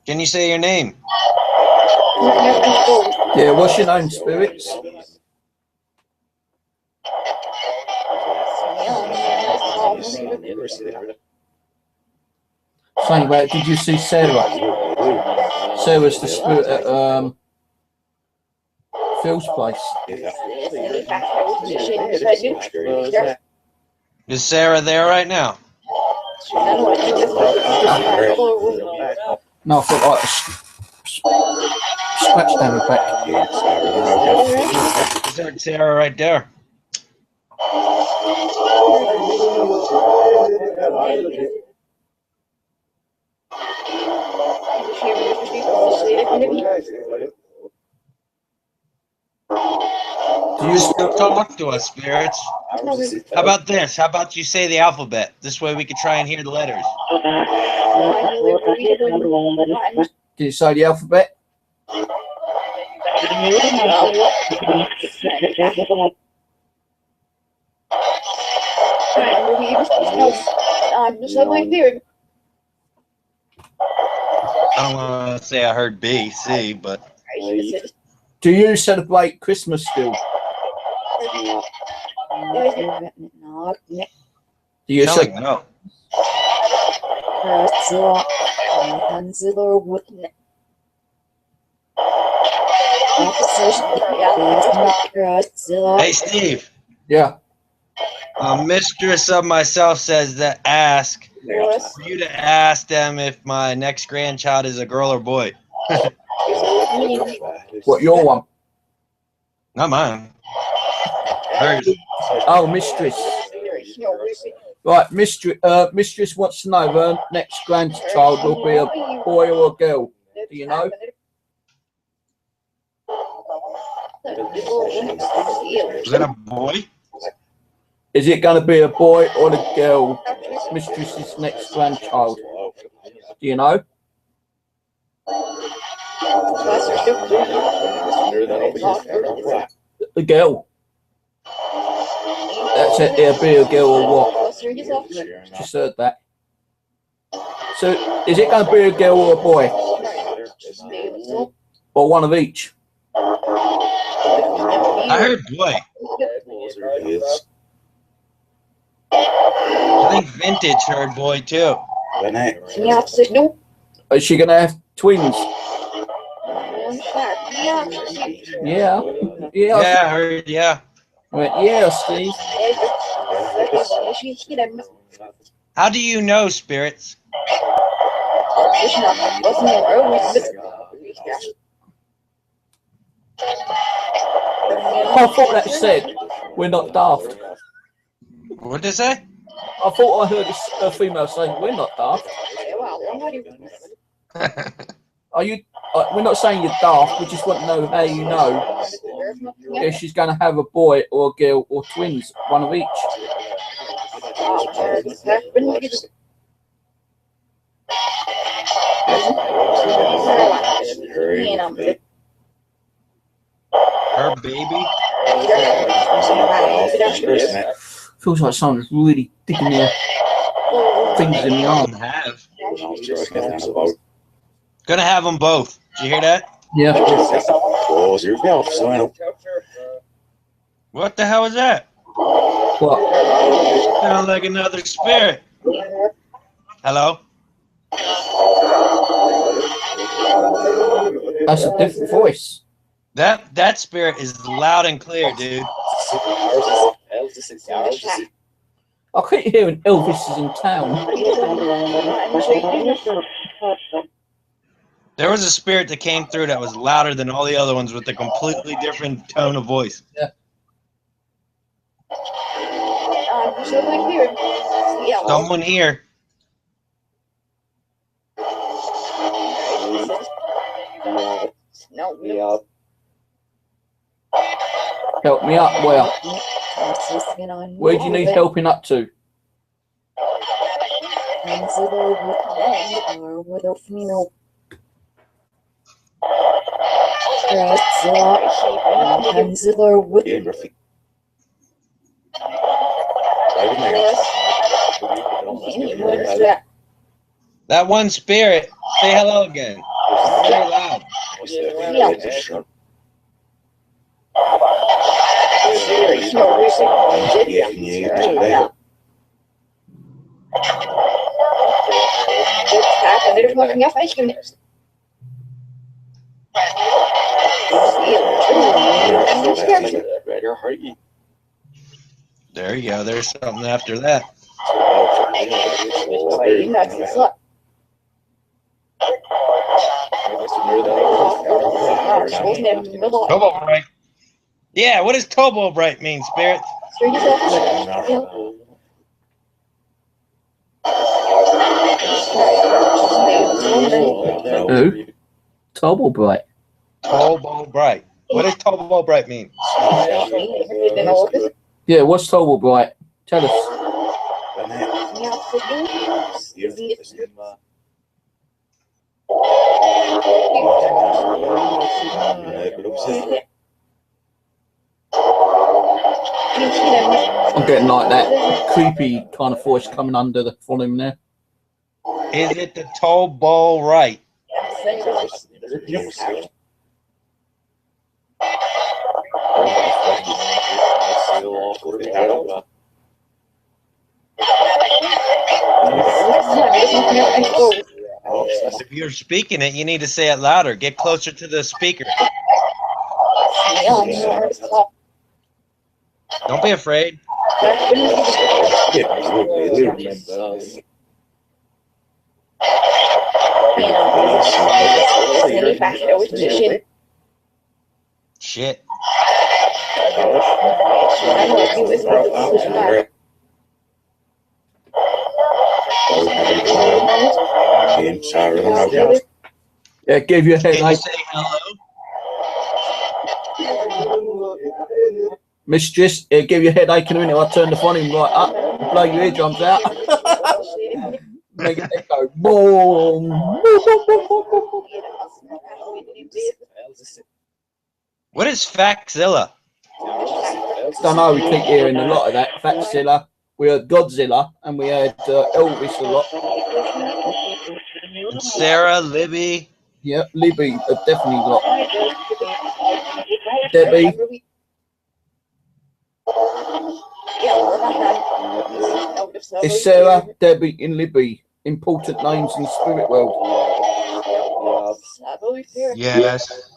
Can you say your name? Yeah, what's your name, spirits? Saying about, did you see Sarah? Sarah's the spirit at Phil's place. Is Sarah there right now? No, I felt like a scratch down her back. Is there Sarah right there? Do you still Talk to us, spirits. How about this? How about you say the alphabet? This way we could try and hear the letters. Did you say the alphabet? I don't want to say I heard B, C, but Do you celebrate Christmas still? Do you sound like no. Hey, Steve. Yeah. A mistress of myself says that ask for you to ask them if my next grandchild is a girl or boy. What, your one? Not mine. Hers. Oh, mistress. Right, mistress wants to know if her next grandchild will be a boy or a girl. Do you know? Is that a boy? Is it going to be a boy or a girl? Mistress's next grandchild. Do you know? A girl. That's it. It'll be a girl or what? Just heard that. So, is it going to be a girl or a boy? Or one of each? I heard boy. I think Vintage heard boy too. Is she going to have twins? Yeah. Yeah, I heard, yeah. I went, yeah, Steve. How do you know, spirits? I thought that said we're not daft. What did it say? I thought I heard a female say we're not daft. Are you? We're not saying you're daft. We just want to know how you know if she's going to have a boy or a girl or twins, one of each. Her baby? Feels like someone's really digging their fingers in the arm. Gonna have them both. Did you hear that? Yeah. What the hell is that? What? Sounds like another spirit. Hello? That's a different voice. That spirit is loud and clear, dude. I keep hearing Elvis is in town. There was a spirit that came through that was louder than all the other ones with a completely different tone of voice. Yeah. Someone here. Help me up, where? Where do you need helping up to? That one spirit. Say hello again. Very loud. There you go. There's something after that. Tobo Bright. Yeah, what does Tobo Bright mean, spirit? Who? Tobo Bright. Tobo Bright. What does Tobo Bright mean? Yeah, what's Tobo Bright? Tell us. I'm getting like that creepy kind of voice coming under the volume there. Is it the toe bowl right? If you're speaking it, you need to say it louder. Get closer to the speaker. Don't be afraid. Shit. Yeah, give you a Can you headache. say hello? Mistress, it'll give you a headache in a minute. I turn the volume right up, blow your eardrums out. Make it echo. Boom. What is Faxzilla? Don't know, we keep hearing a lot of that. Fatzilla, we heard Godzilla, and we heard Elvis a lot. And Sarah, Libby. Yeah, Libby, definitely a lot. Debbie. It's Sarah, Debbie, and Libby. Important names in the spirit world. Yes.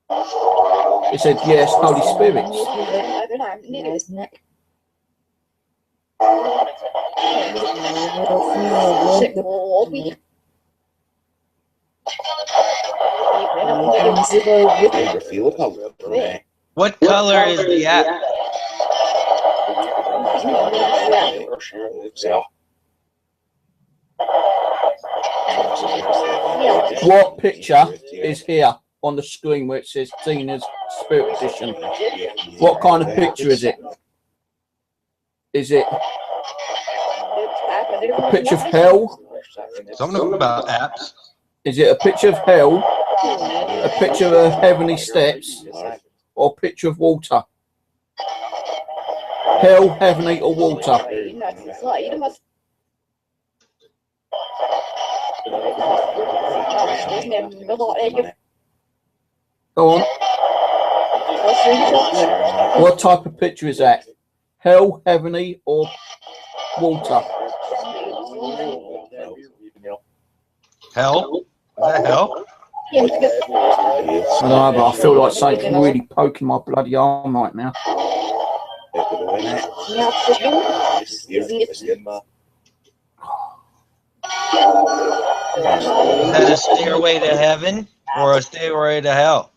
It said, yes, Holy Spirits. What color is the app? What picture is here on the screen where it says Tina's Spirit Edition? What kind of picture is it? Is it a picture of hell? Something about apps. Is it a picture of hell, a picture of heavenly steps, or a picture of water? Hell, heavenly, or water? Go on. What type of picture is that? Hell, heavenly, or water? Hell? Is that hell? I don't know, but I feel like something's really poking my bloody arm right now. Is that a stairway to heaven or a stairway to hell?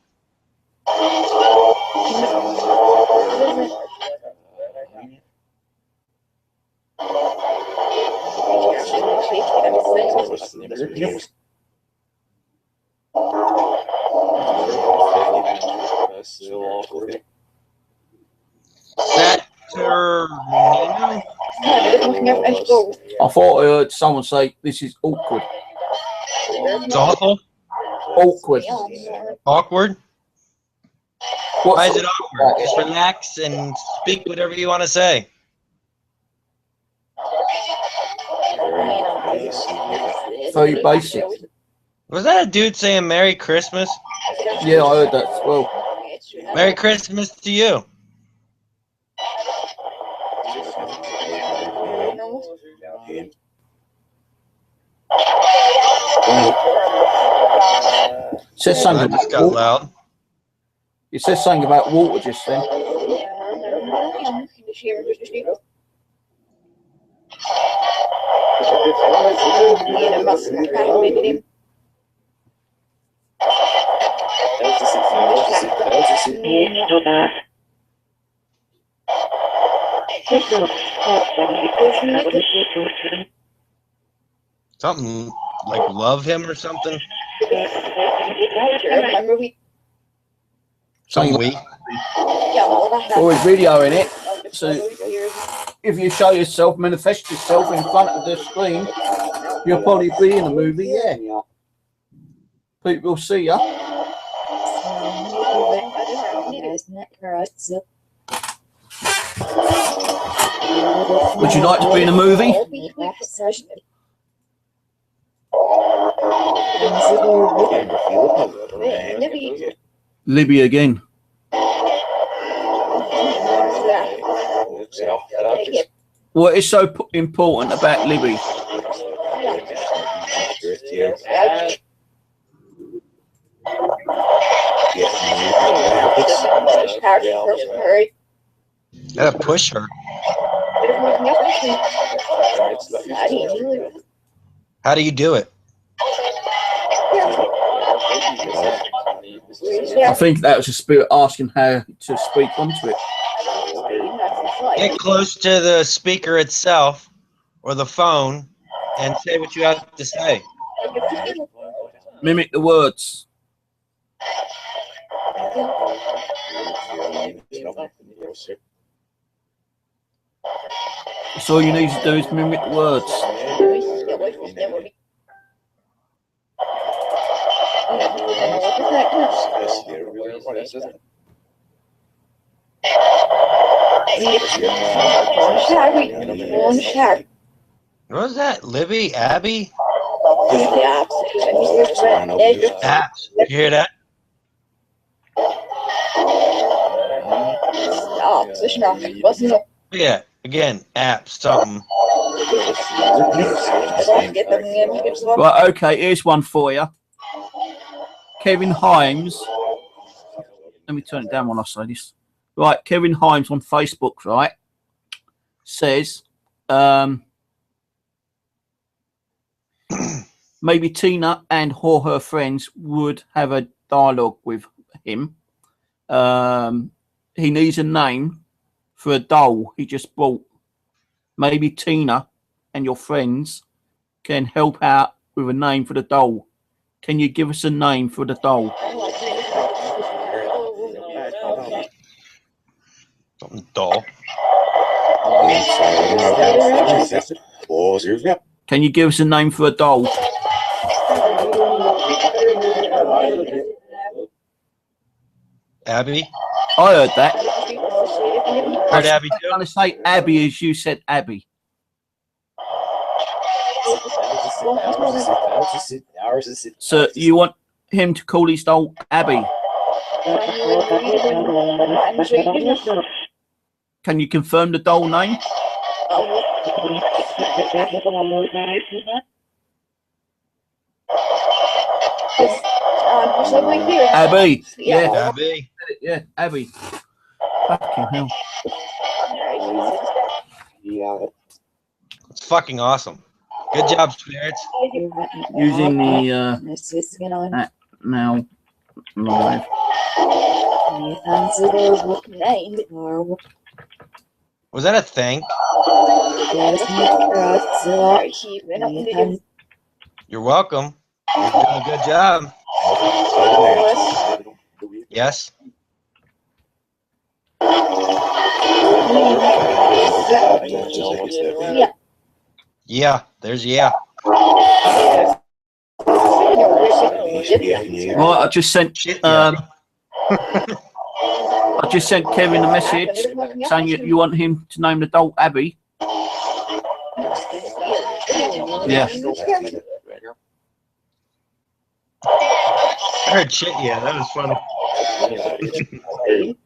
Saturnino? I thought I heard someone say this is awkward. It's awful. Awkward. Awkward? What's Why is it awkward? Just relax and speak whatever you want to say. very basic? Was that a dude saying Merry Christmas? Yeah, I heard that as well. Merry Christmas to you. It says something That just about got water. loud. It says something about water just then. Something like love him or something. Some Something week. always videoing it. So if you show yourself, manifest yourself in front of the screen, you'll probably be in a movie. Yeah, people will see you. Would you like to be in a movie? Libby again. What is so important about Libby? Gotta push her. How do you do it? I think that was a spirit asking how to speak onto it. Get close to the speaker itself or the phone and say what you have to say. Mimic the words. So all you need to do is mimic the words. What was that? Libby? Abby? Apps. You hear that? Yeah. Again, apps. Something. Right, okay, here's one for you. Kevin Himes. Let me turn it down when I say this. Right, Kevin Himes on Facebook, right, says maybe Tina and or her friends would have a dialogue with him. He needs a name for a doll he just bought. Maybe Tina and your friends can help out with a name for the doll. Can you give us a name for the doll? Something dull. Can you give us a name for a doll? Abby? I heard that. Heard Abby I'm too? going to say Abby as you said Abby. So you want him to call his doll Abby? Can you confirm the doll name? Abby. Yeah. Abby. Yeah, Abby. Fucking hell. It's fucking awesome. Good job, spirits. Using the app now live. Was that a thing? You're welcome. You're doing a good job. Yes? Yeah, there's yeah. Right, I just sent I just sent Kevin a message saying you want him to name the doll Abby. Yeah. I heard shit, yeah, that was funny.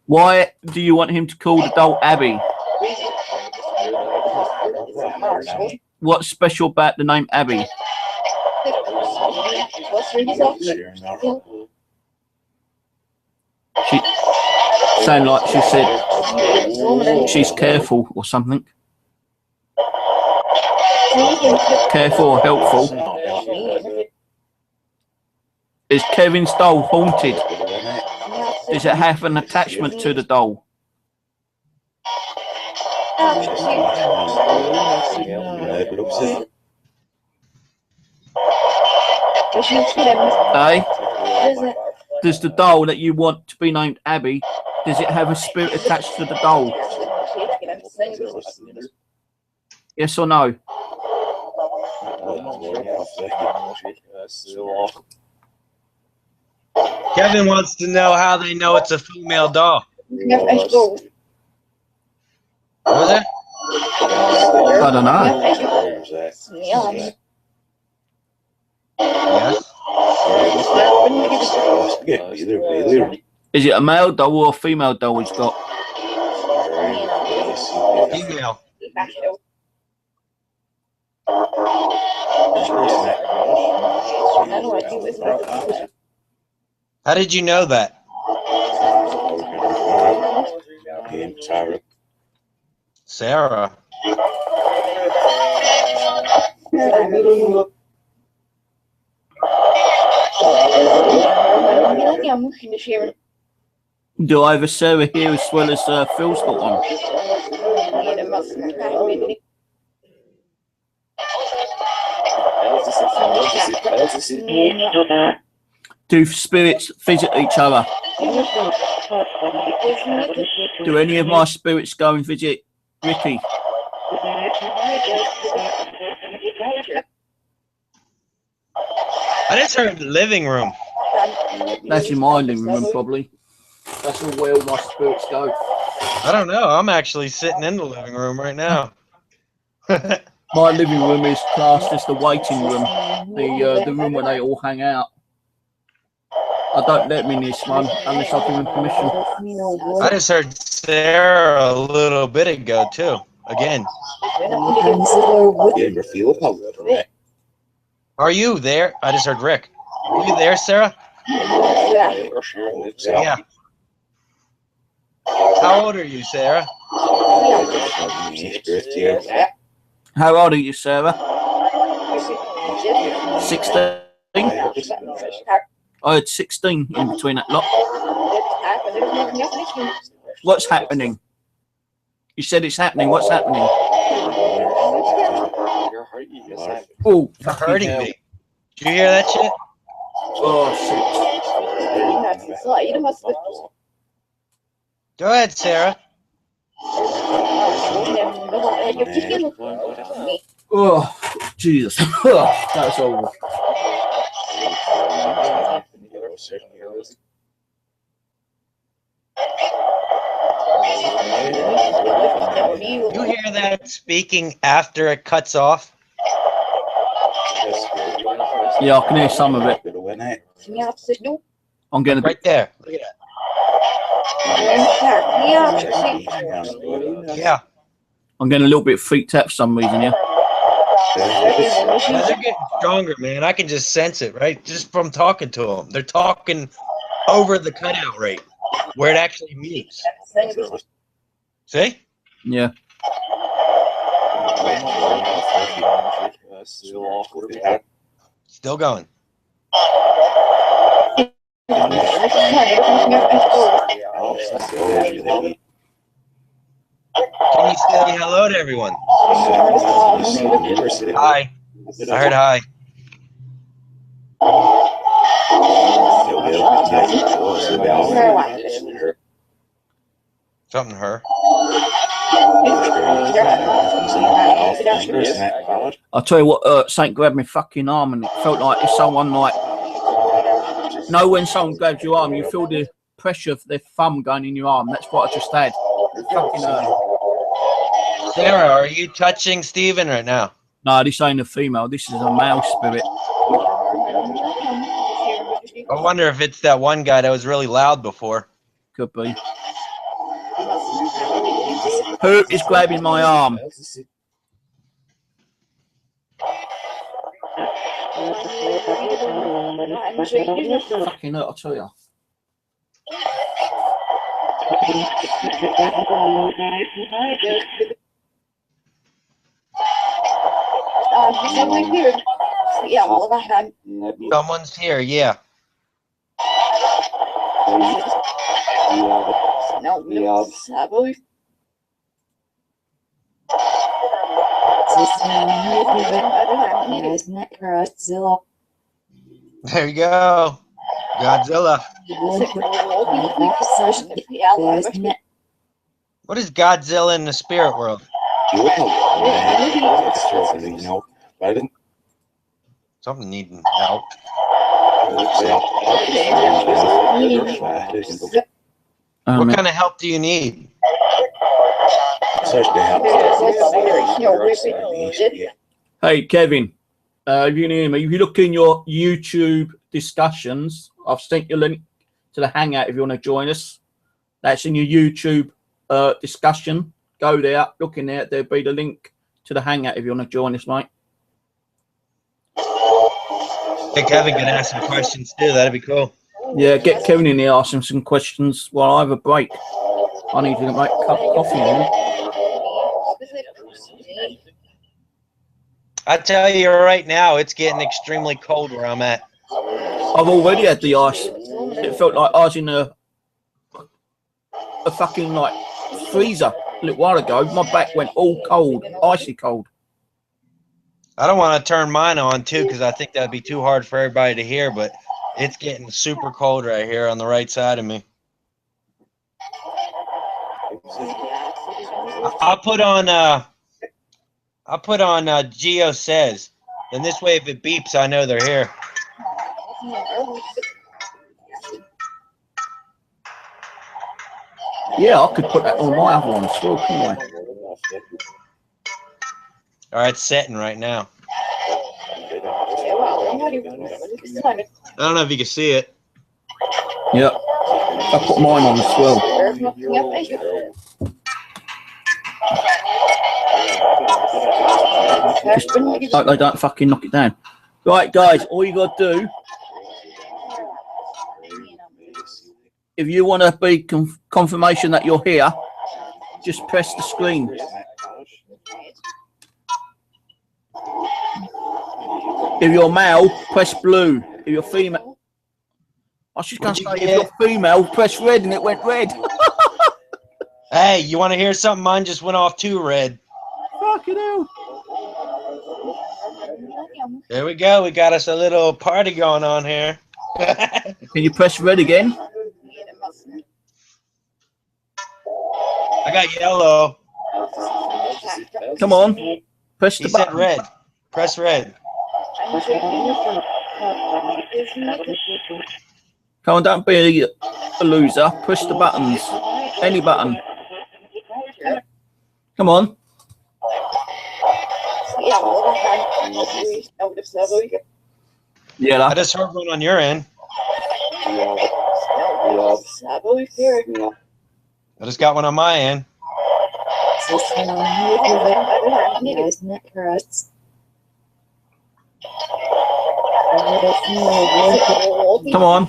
Why do you want him to call the doll Abby? What's special about the name Abby? She sound like she said she's careful or something. Careful or helpful. Is Kevin's doll haunted? Does it have an attachment to the doll? Hey? Does the doll that you want to be named Abby, does it have a spirit attached to the doll? Yes or no? Kevin wants to know how they know it's a female doll. Oh, What was it? I don't know. Yeah. Yes. Is it a male doll or a female doll he's got? Female. How did you know that? Sarah. Do I have a Sarah here as well as Phil's got one? Do spirits visit each other? Do any of my spirits go and visit Ricky? I just heard the living room. That's in my living room, probably. That's where all my spirits go. I don't know. I'm actually sitting in the living room right now. My living room is classed as the waiting room, the room where they all hang out. I don't let them in this one unless I've given permission. I just heard Sarah a little bit ago too. Again. Are you there? I just heard Rick. Are you there, Sarah? Yeah. How old are you, Sarah? How old are you, Sarah? 16? I had 16 in between that lot. What's happening? You said it's happening. What's happening? Oh, You're hurting me. Did you hear that shit? Oh, shit. Go ahead, Sarah. Oh, Jesus. Oh, that's over. You hear that speaking after it cuts off? Yeah, I can hear some of it. I'm getting a bit. Right there. Look at that. Yeah. I'm getting a little bit freaked out for some reason, yeah. Yeah, they're getting stronger, man. I can just sense it, right? Just from talking to them. They're talking over the cutout rate, where it actually mutes. See? Yeah. Still going. Can you say hello to everyone? Hi. I heard hi. Something her. I'll tell you what, Saint grabbed my fucking arm and it felt like if someone when someone grabs your arm, you feel the pressure of their thumb going in your arm. That's what I just had. Fucking Sarah, are you touching Steven right now? No, this ain't a female. This is a male spirit. I wonder if it's that one guy that was really loud before. Could be. Who is grabbing my arm? Fucking hell, I'll tell you. Someone's here, yeah. There you go. Godzilla. What is Godzilla in the spirit world? Something needing help. What kind of help do you need? Hey, Kevin, if you can hear me, if you look in your YouTube discussions, I've sent you a link to the Hangout if you want to join us. That's in your YouTube discussion. Go there, look in there. There'll be the link to the Hangout if you want to join us, mate. Hey, Kevin can ask some questions too. That'd be cool. Yeah, get Kevin in there, ask him some questions while I have a break. I need to make a cup of coffee. I tell you right now, it's getting extremely cold where I'm at. I've already had the ice. It felt like I was in a fucking like freezer a little while ago. My back went all cold, icy cold. I don't want to turn mine on too because I think that'd be too hard for everybody to hear, but it's getting super cold right here on the right side of me. I'll put on Geo Says. Then this way if it beeps, I know they're here. Yeah, I could put that on my other one as well, couldn't I? All right, it's setting right now. I don't know if you can see it. Yeah, I put mine on as well. Just like they don't fucking knock it down. Right, guys, all you got to do, if you want to be confirmation that you're here, just press the screen. If you're male, press blue. If you're female, I was just going to say, if you're female, press red, and it went red. Hey, you want to hear something? Mine just went off too red. Fucking hell. There we go. We got us a little party going on here. Can you press red again? I got yellow. Come on. Press the He said button. red. Press red. Come on, don't be a loser. Push the buttons. Any button. Come on. Yeah, I just heard one on your end. I just got one on my end. come on.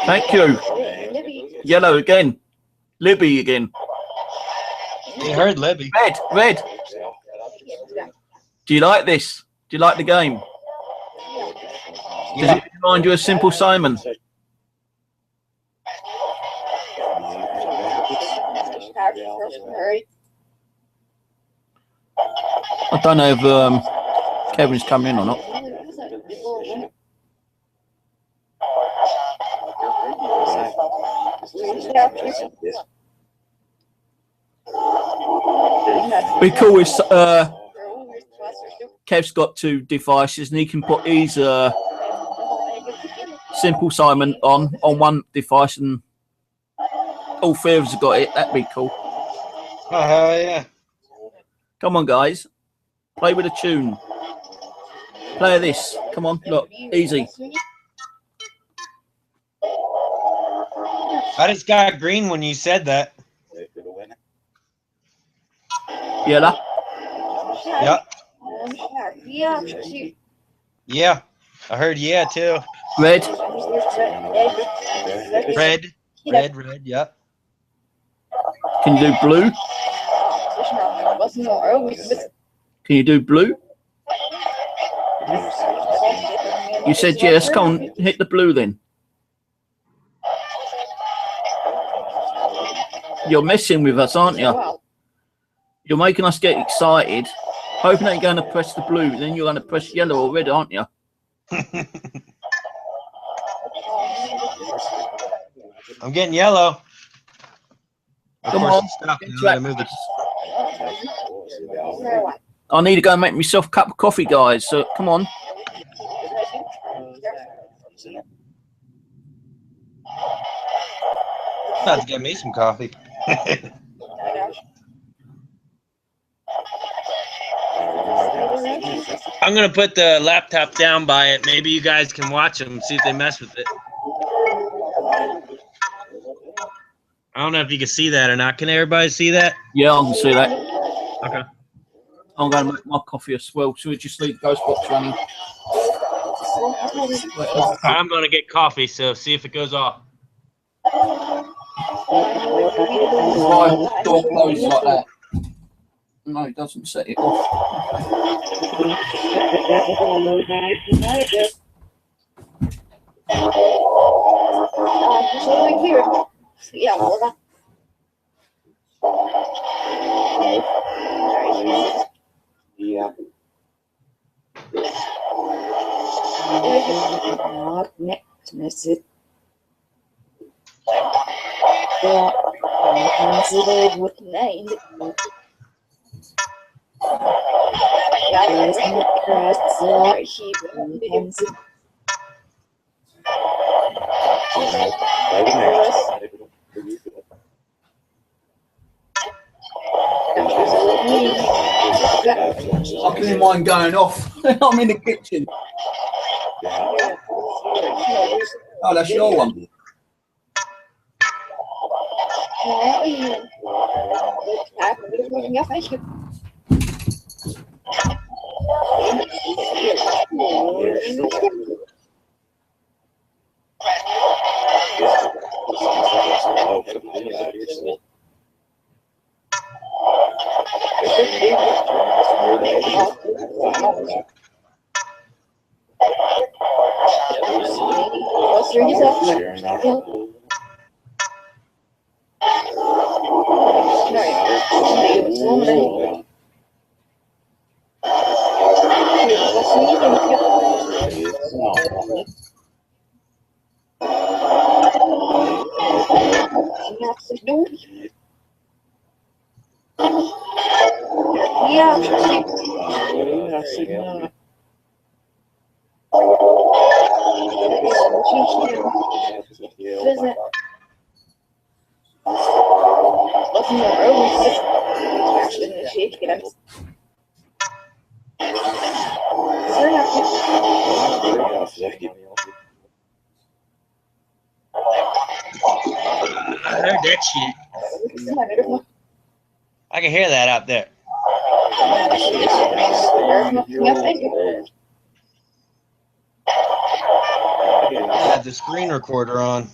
Thank you. Yellow again. Libby again. You heard Libby. Red, red. Do you like this? Do you like the game? Does it remind you of Simple Simon? I don't know if Kevin's coming in or not. Be cool if Kev's got two devices and he can put his Simple Simon on one device and all three of us have got it. That'd be cool. Oh, hell yeah. Come on, guys. Play with a tune. Play this. Come on, look. Easy. I just got green when you said that. Yellow. Yep. Yeah. I heard yeah too. Red. Red. Red, red, yep. Can you do blue? Can you do blue? You said yes. Come on, hit the blue then. You're messing with us, aren't you? You're making us get excited. Hoping that you're going to press the blue, then you're going to press yellow or red, aren't you? I'm getting yellow. Of Come course, on. it stopped. Now I move it. I need to go and make myself a cup of coffee, guys. So come on. About to get me some coffee. I'm gonna put the laptop down by it. Maybe you guys can watch them, see if they mess with it. I don't know if you can see that or not. Can everybody see that? Yeah, I can see that. Okay. I'm going to make my coffee as well. So we just leave the ghost box running. I'm gonna get coffee, so see if it goes off. Why door closed like that? No, it doesn't set it off. I can hear mine going off. I'm in the kitchen. Oh, that's your one. I heard that shit. I can hear that out there. I had the screen recorder on.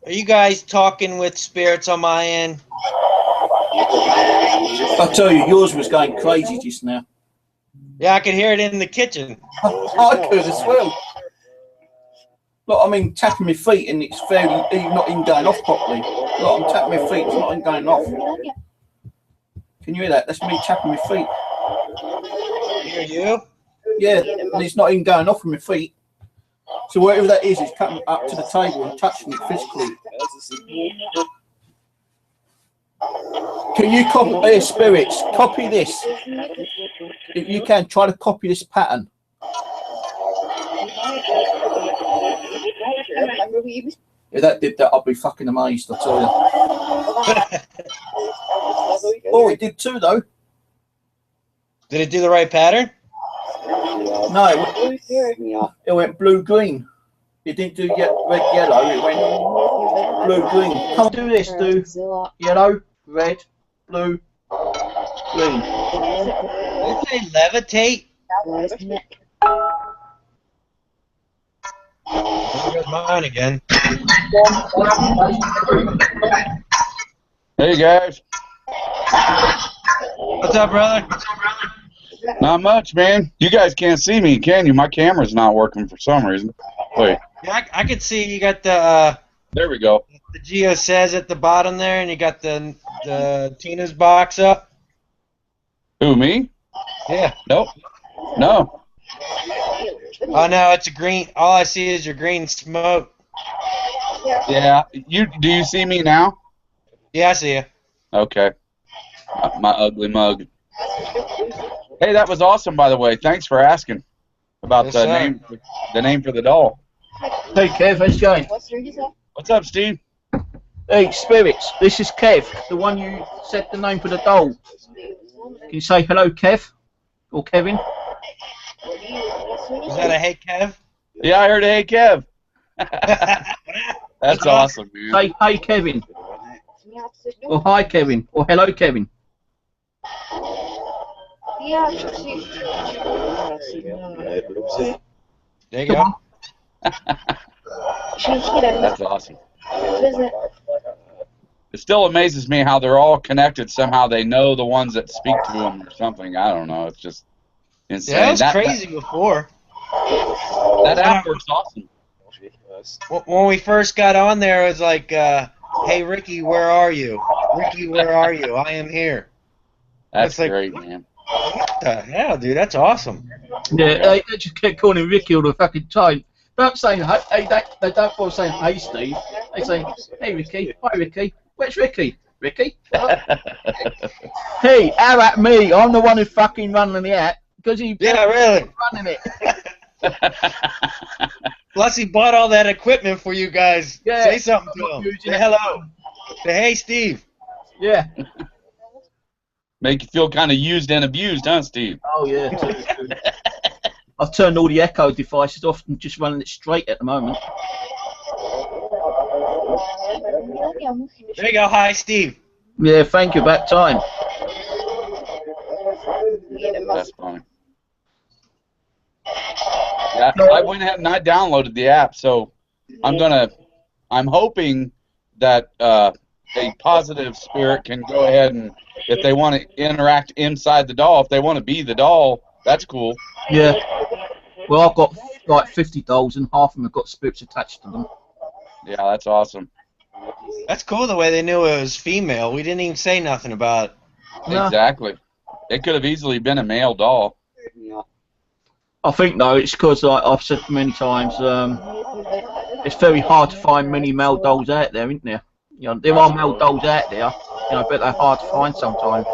Are you guys talking with spirits on my end? I tell you, yours was going crazy just now. Yeah, I could hear it in the kitchen. I could as well. Look, I mean, tapping my feet and it's fairly not even going off properly. Look, I'm tapping my feet, it's not even going off. Can you hear that? That's me tapping my feet. Hear you? Yeah, and it's not even going off with my feet. So whatever that is coming up to the table and touching it physically. Can you copy spirits? Copy this. If you can, try to copy this pattern. If that did that, I'd be fucking amazed, I tell you. Oh, it did too, though. Did it do the right pattern? No, it went blue-green. It didn't do red-yellow. It went blue-green. Come on, do this, do yellow, red, blue, green. Did it say levitate? There goes mine again. Hey guys. What's up, brother? Not much, man. You guys can't see me, can you? My camera's not working for some reason. Wait. Yeah, I could see you got the There we go. the Geo says at the bottom there, and you got the Tina's box up. Who, me? Yeah. Nope. No. Oh no, it's a green. All I see is your green smoke. Yeah. Do you see me now? Yeah, I see you. Okay. My ugly mug. Hey, that was awesome, by the way. Thanks for asking about Yes, the sir. name for the doll. Hey Kev, how's it going? What's up, Steve? Hey Spirits, this is Kev, the one you said the name for the doll. Can you say hello, Kev? Or Kevin? Is that a hey Kev? Yeah, I heard. Hey, Kev. That's awesome, man. Say hey Kevin. Or hi Kevin. Or hello Kevin. There you go. That's awesome. It still amazes me how they're all connected. Somehow they know the ones that speak to them or something. I don't know. It's just insane. Yeah, that was crazy before. That app works awesome. When we first got on there, it was like, hey, Ricky, where are you? Ricky, where are you? I am here. That's like, great, man. What the hell, dude? That's awesome. Yeah, they just kept calling him Ricky all the fucking time. Don't say hey, they don't bother saying hey Steve. They say, hey Ricky, hi Ricky. Where's Ricky? Ricky? Hey, how about me? I'm the one who's fucking running the app because he really running it. Plus, he bought all that equipment for you guys. Yeah, say something to him. Say hello. Say hey, Steve. Yeah. Make you feel kind of used and abused, huh, Steve? Oh yeah. I've turned all the Echo devices off and just running it straight at the moment. There you go. Hi, Steve. Yeah, thank you. About time. That's funny. Yeah, I went ahead and I downloaded the app, so I'm hoping that a positive spirit can go ahead and, if they want to interact inside the doll, if they want to be the doll, that's cool. Yeah. Well, I've got like 50 dolls and half of them have got spirits attached to them. Yeah, that's awesome. That's cool the way they knew it was female. We didn't even say nothing about it. No. Exactly. It could have easily been a male doll. I think though it's because, like I've said many times, it's very hard to find many male dolls out there, isn't there? You know, there are male dolls out there, but they're hard to find sometimes.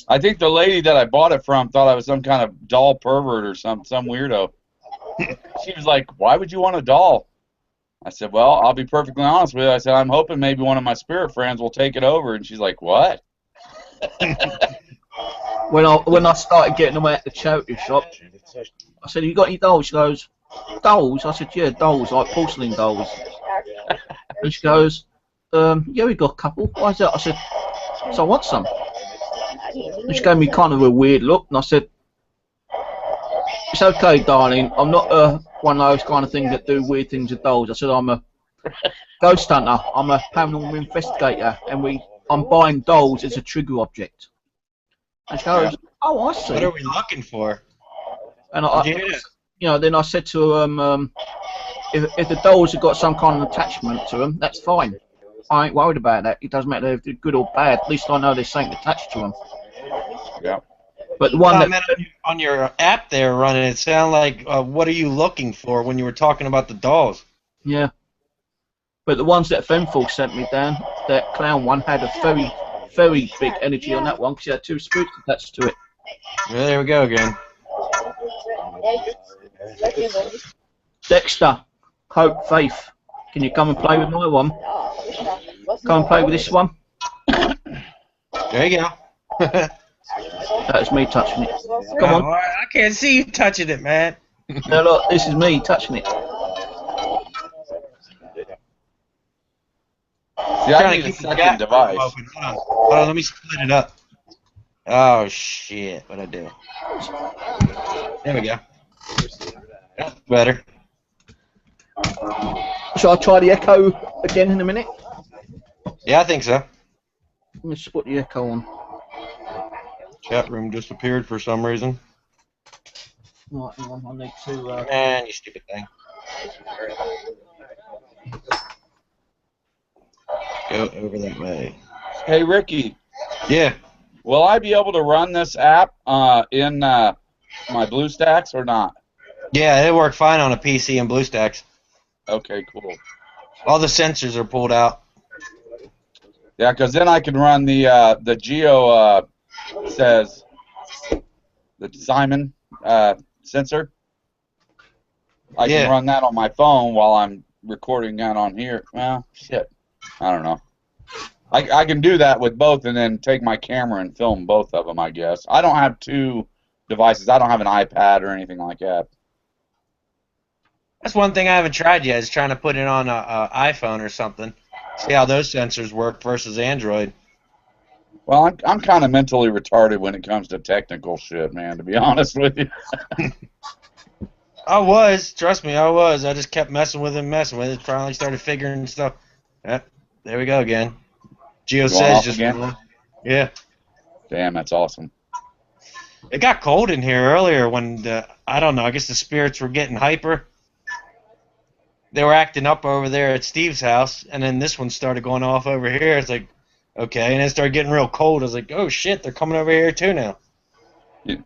I think the lady that I bought it from thought I was some kind of doll pervert or some weirdo. She was like, "Why would you want a doll?" I said, "Well, I'll be perfectly honest with you." I said, "I'm hoping maybe one of my spirit friends will take it over." And she's like, "What?" When I started getting them at the charity shop, I said, "Have you got any dolls?" She goes, "Dolls?" I said, "Yeah, dolls, like porcelain dolls." And she goes, "Yeah, we got a couple. Why is that?" I said, "So I want some." And she gave me kind of a weird look, and I said, "It's okay, darling. I'm not one of those kind of things that do weird things with dolls." I said, "I'm a ghost hunter. I'm a paranormal investigator, and I'm buying dolls as a trigger object." And she goes, "Oh, I see." What are we looking for? And then I said to her, if the dolls have got some kind of attachment to them, that's fine. I ain't worried about that. It doesn't matter if they're good or bad. At least I know there's something attached to them. Yeah. But the one on your app there running, it sounded like, what are you looking for when you were talking about the dolls? Yeah. But the ones that Femful sent me down, that clown one had a very, very big energy on that one because he had 2 spirits attached to it. Well, there we go again. Dexter, Hope, Faith, can you come and play with my one? Come and play with this one. There you go. That was me touching it. Come on. I can't see you touching it, man. Now look, this is me touching it. See, I need a second device. Hold on, let me split it up. Oh shit, what'd I do? There we go. That's better. Shall I try the echo again in a minute? Yeah, I think so. Let me just put the echo on. Chat room disappeared for some reason. Right, hang on, I need to... Man, you stupid thing. Go over that way. Hey, Ricky. Yeah. Will I be able to run this app in my BlueStacks or not? Yeah, it worked fine on a PC and BlueStacks. Okay, cool. All the sensors are pulled out. Yeah, because then I can run the Geo says the Simon sensor. I can run that on my phone while I'm recording that on here. Well, shit. I don't know. I can do that with both and then take my camera and film both of them, I guess. I don't have two devices. I don't have an iPad or anything like that. That's one thing I haven't tried yet, is trying to put it on a iPhone or something. See how those sensors work versus Android. Well, I'm kind of mentally retarded when it comes to technical shit, man, to be honest with you. I was. Trust me, I was. I just kept messing with it. Finally started figuring stuff. Yep, there we go again. Geo says just again? Yeah. Damn, that's awesome. It got cold in here earlier when, I don't know, I guess the spirits were getting hyper. They were acting up over there at Steve's house, and then this one started going off over here. It's like, okay, and it started getting real cold. I was like, oh shit, they're coming over here too now.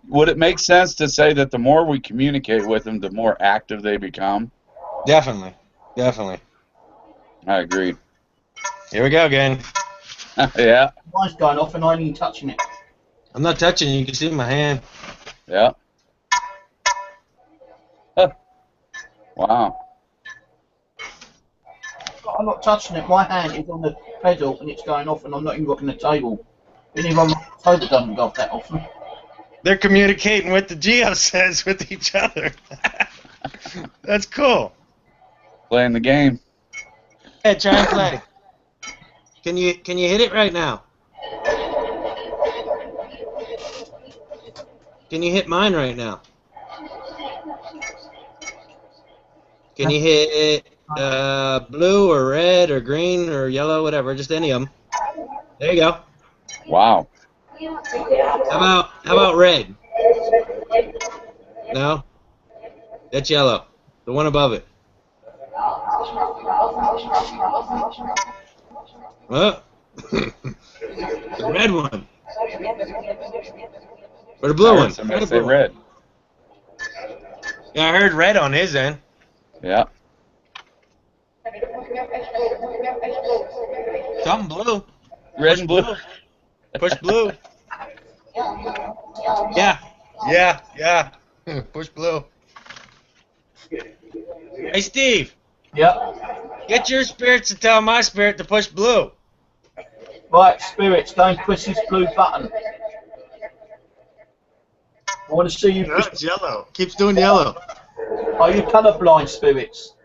Would it make sense to say that the more we communicate with them, the more active they become? Definitely. Definitely. I agree. Here we go again. Yeah. Mine's going off and I ain't even touching it. I'm not touching it. You can see my hand. Yeah. Huh. Wow. I'm not touching it. My hand is on the pedal and it's going off and I'm not even rocking the table. Even on the table doesn't go off that often. They're communicating with the Geo says with each other. That's cool. Playing the game. Hey, try and play. Can you hit it right now? Can you hit mine right now? Can you hit blue or red or green or yellow, whatever, just any of them? There you go. Wow. How about red? No? That's yellow. The one above it. Oh. The red one. Or the blue one. Somebody say red. Yeah, I heard red on his end. Yeah. Something blue. Red and blue. Push blue. Yeah. Yeah. Push blue. Hey, Steve. Yep. Get your spirits to tell my spirit to push blue. Right, spirits, go and press this blue button. I want to see you push. It's yellow. Keeps doing yellow. Are you colourblind, spirits?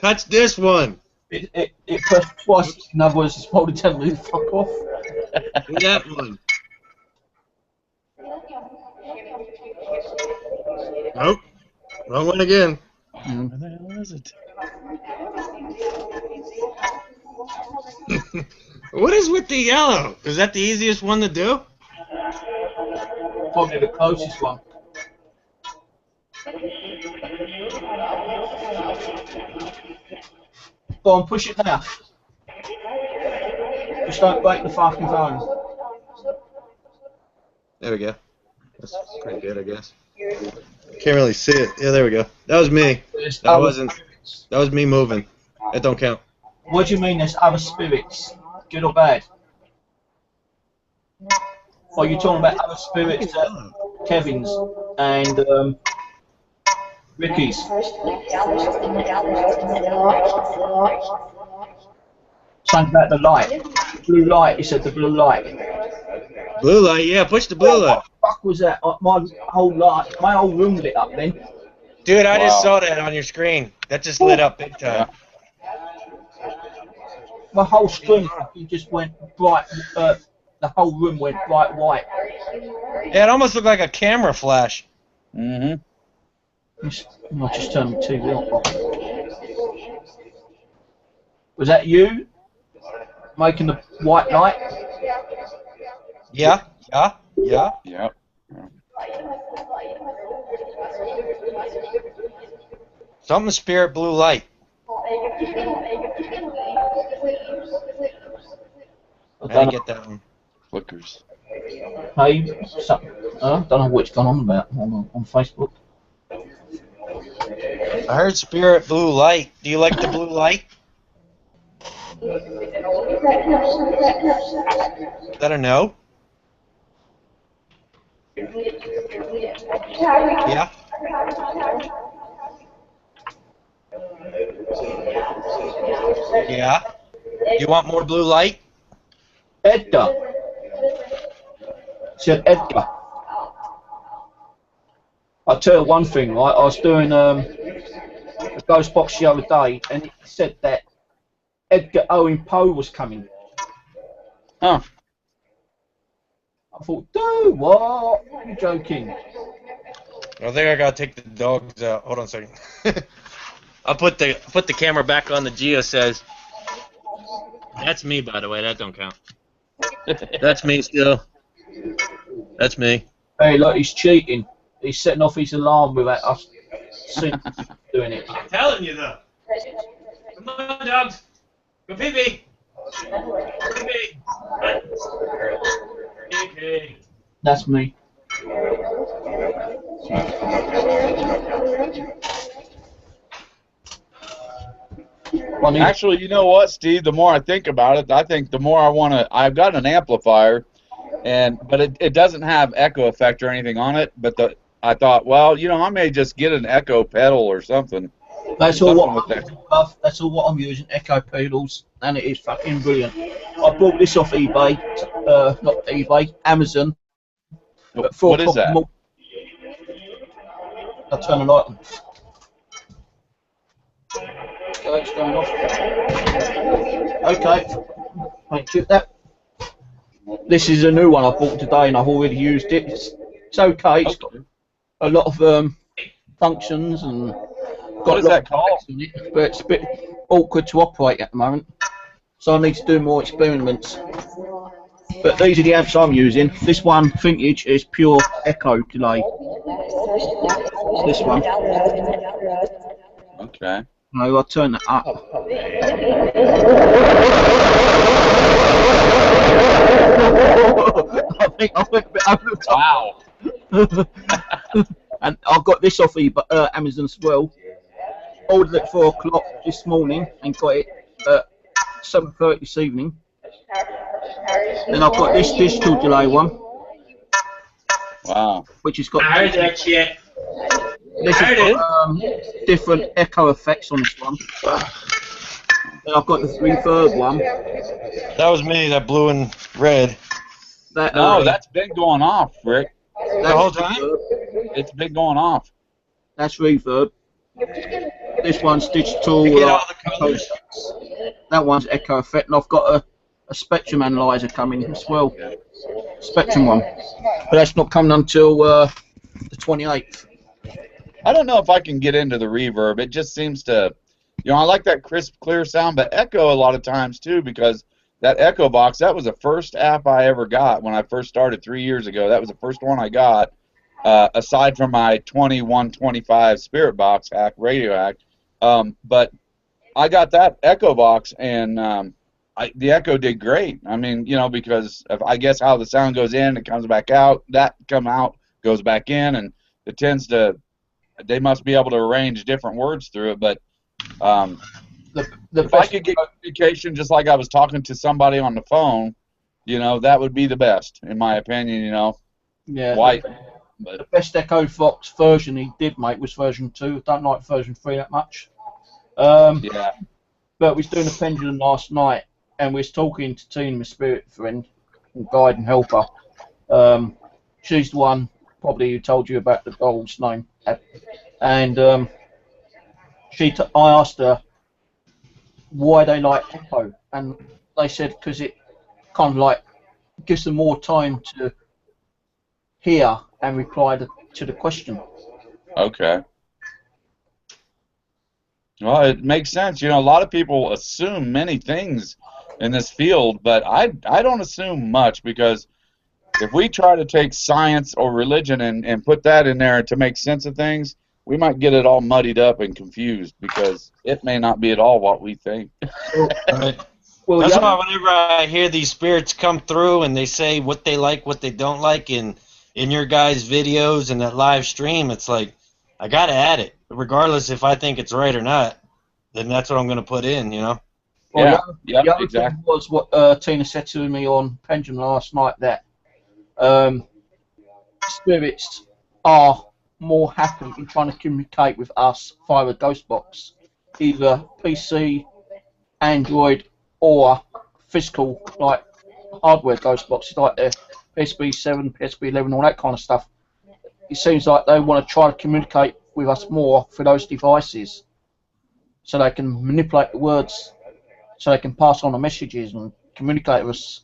Touch this one. It pressed twice, in other words, it's probably telling me to fuck off. Do that one. Nope. Wrong one again. Where the hell is it? What is with the yellow? Is that the easiest one to do? Probably the closest one. Go on, push it now. Just don't break the fucking phone. There we go. That's pretty good, I guess. Can't really see it. Yeah, there we go. That was me. That was me moving. That don't count. What do you mean there's other spirits? Good or bad? Or are you talking about other spirits at Kevin's and Ricky's? Something about the light. Blue light, he said the blue light. Blue light, yeah, push the blue light. What the fuck was that? My whole room lit up then. Dude, I just saw that on your screen. That just lit up big time. My whole screen just went bright, the whole room went bright white. Yeah, it almost looked like a camera flash. Mm-hmm. I just turned my TV off. Was that you making the white light? Yeah. Yep. Something spirit blue light. trying to get that one. Flickers. Hey, don't know what's going on about on Facebook. I heard Spirit Blue Light. Do you like the blue light? Is that a no? Yeah? Yeah? You want more blue light? Edgar. Said Edgar. I'll tell you one thing, right? I was doing a Ghost Box the other day, and it said that Edgar Allan Poe was coming. Huh. I thought, dude, what? You joking? I think I gotta take the dogs out. Hold on a second. I'll put the camera back on. The Geo says. That's me, by the way. That don't count. That's me still. That's me. Hey, look, he's cheating. He's setting off his alarm without us seeing doing it. I'm telling you though. Come on, dogs. Go pee pee. Pee pee. That's me. Actually, you know what, Steve? The more I think about it, I think the more I want to. I've got an amplifier, but it doesn't have echo effect or anything on it. But I thought, well, you know, I may just get an echo pedal or something. That's all that's all what I'm using, echo pedals, and it is fucking brilliant. I bought this off eBay, not eBay, Amazon. What is that? I'll turn the light on. Okay, it's going off. Okay, thank you. This is a new one I bought today, and I've already used it. It's okay. It's got a lot of functions and got a lot of effects on it, but it's a bit awkward to operate at the moment. So I need to do more experiments. But these are the amps I'm using. This one, Vintage, is pure echo delay. This one. Okay. No, I'll turn that up. I went a bit over the top. Wow. And I got this off Amazon as well. Ordered it at 4 o'clock this morning and got it at 7:30 this evening. Then I've got this digital delay one. Wow. Which has got. I heard that shit. This has got different echo effects on this one. Then I've got the reverb one. That was me, that blue and red. That's been going off, Rick. The whole time? It's been going off. That's reverb. This one's digital. You get all the colors? That one's echo effect, and I've got a spectrum analyzer coming as well. Spectrum one. But that's not coming until the 28th. I don't know if I can get into the reverb. It just seems to, you know, I like that crisp, clear sound, but echo a lot of times too, because that Echo Box, that was the first app I ever got when I first started 3 years ago. That was the first one I got, aside from my 2125 Spirit Box hack, radio hack. But I got that Echo Box, and the Echo did great. I mean, you know, because of, I guess, how the sound goes in, it comes back out, that come out, goes back in, and it tends to, they must be able to arrange different words through it, but if I could get communication just like I was talking to somebody on the phone, you know, that would be the best, in my opinion, you know. Yeah. But the best Echo Fox version he did make was version 2. I don't like version 3 that much. Yeah. But we was doing a pendulum last night, and we was talking to Tina, my spirit friend, and guide and helper. She's the one probably who told you about the doll's name. And I asked her why they like echo, and they said because it kind of like gives them more time to hear and reply to the question. Okay. Well, it makes sense. You know, a lot of people assume many things in this field, but I don't assume much, because if we try to take science or religion and put that in there to make sense of things, we might get it all muddied up and confused, because it may not be at all what we think. Well, That's yeah, why whenever I hear these spirits come through and they say what they like, what they don't like in your guys' videos and that live stream, it's like I gotta add it, regardless if I think it's right or not. Then that's what I'm gonna put in, you know. well, Yeah, yeah, the other exactly. thing was what Tina said to me on Pendulum last night, that spirits are more happy in trying to communicate with us via a ghost box, either PC, Android, or physical, like hardware ghost boxes, like the PSP 7, PSP 11, all that kind of stuff. It seems like they want to try to communicate with us more through those devices, so they can manipulate the words, so they can pass on the messages and communicate with us.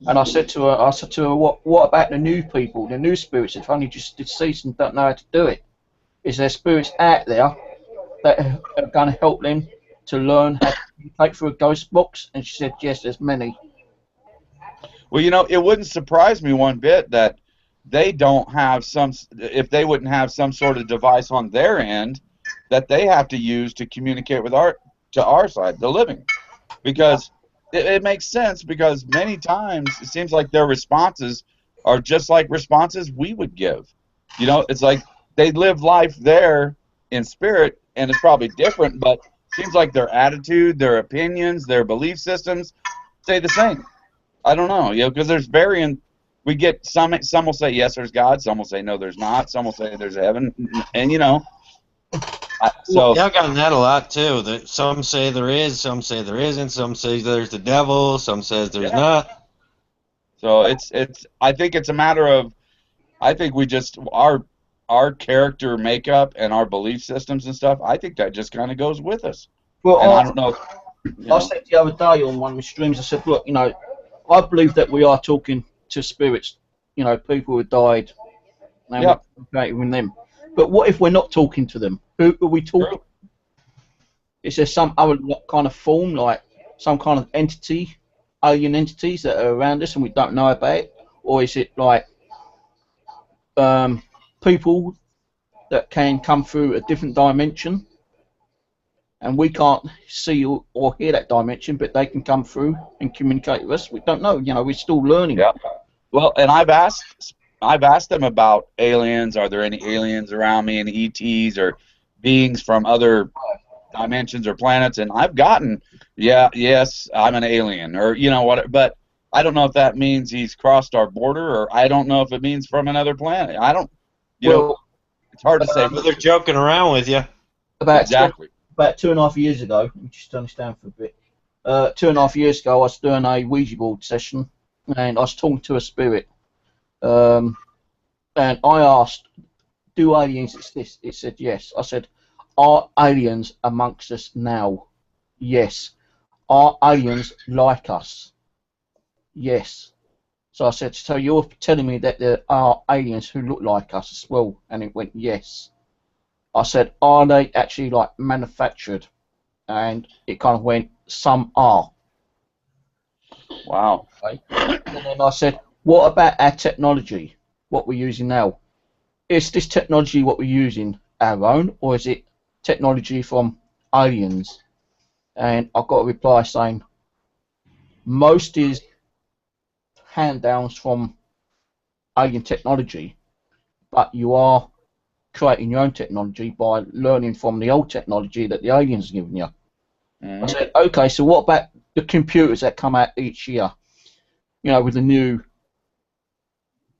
And I said to her, what about the new people, the new spirits that only just deceased and don't know how to do it? Is there spirits out there that are going to help them to learn how to communicate through a ghost box? And she said, yes, there's many. Well, it wouldn't surprise me one bit that they don't have if they wouldn't have some sort of device on their end that they have to use to communicate with our side, the living, because it makes sense, because many times it seems like their responses are just like responses we would give. It's like they live life there in spirit, and it's probably different, but it seems like their attitude, their opinions, their belief systems stay the same. I don't know, because there's varying. We get some will say yes, there's God. Some will say no, there's not. Some will say there's heaven, and so Yeah, I've gotten that a lot too. That some say there is, some say there isn't, some say there's the devil, some says there's not. So it's. I think it's a matter of. I think we just our character makeup and our belief systems and stuff. I think that just kind of goes with us. Well, And I don't know. I said the other day on one of my streams, I said, look, I believe that we are talking to spirits, people who died, and we're communicating with them. But what if we're not talking to them? Who are we talking to? Is there some other kind of form, like some kind of entity, alien entities that are around us and we don't know about it? Or is it like people that can come through a different dimension and we can't see or hear that dimension, but they can come through and communicate with us? We don't know. We're still learning. Yeah. Well, and I've asked them about aliens. Are there any aliens around me, any ETs or beings from other dimensions or planets? And I've gotten, yes, I'm an alien, or what. But I don't know if that means he's crossed our border, or I don't know if it means from another planet. I don't. It's hard to say. But they're joking around with you. Exactly. About 2.5 years ago, let me just turn this down for a bit. 2.5 years ago, I was doing a Ouija board session, and I was talking to a spirit. And I asked, do aliens exist? It said yes. I said, are aliens amongst us now? Yes. Are aliens like us? Yes. So I said, so you're telling me that there are aliens who look like us as well? And it went, yes. I said, are they actually like manufactured? And it kind of went, some are. Wow. Okay. And then I said, what about our technology, what we're using now? Is this technology what we're using our own, or is it technology from aliens? And I got a reply saying, most is hand-downs from alien technology, but you are creating your own technology by learning from the old technology that the aliens are giving you. I said, okay, so what about the computers that come out each year? With the new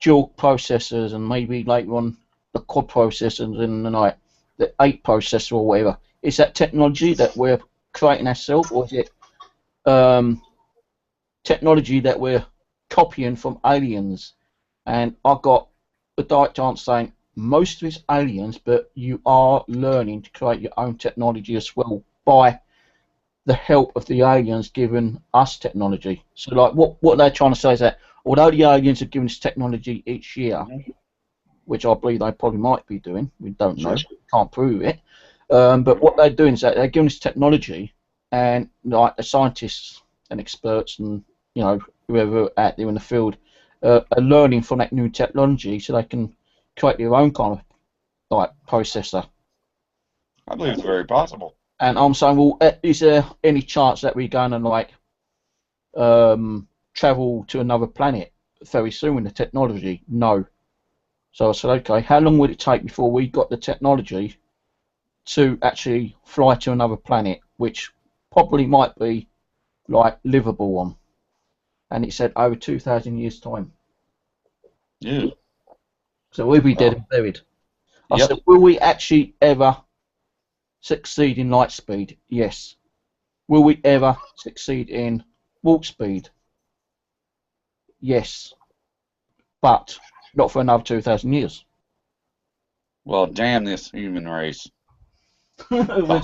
dual processors and maybe later on the quad processors and the 8 processor or whatever. Is that technology that we're creating ourselves, or is it technology that we're copying from aliens? And I got the direct answer saying, most of it's aliens, but you are learning to create your own technology as well by the help of the aliens giving us technology. So like what they're trying to say is that although the aliens are giving us technology each year, which I believe they probably might be doing, we don't know, can't prove it, but what they're doing is that they're giving us technology, and like the scientists and experts and whoever out there in the field are learning from that new technology so they can create their own kind of like processor. I believe it's very possible. And I'm saying, well, is there any chance that we're going to like travel to another planet very soon with the technology? No. So I said, okay, how long would it take before we got the technology to actually fly to another planet, which probably might be like livable on? And it said over 2,000 years time. Yeah. So we'll be dead and buried. I Yep. said, will we actually ever succeed in light speed? Yes. Will we ever succeed in warp speed? Yes. But not for another 2,000 years. Well, damn this human race. No.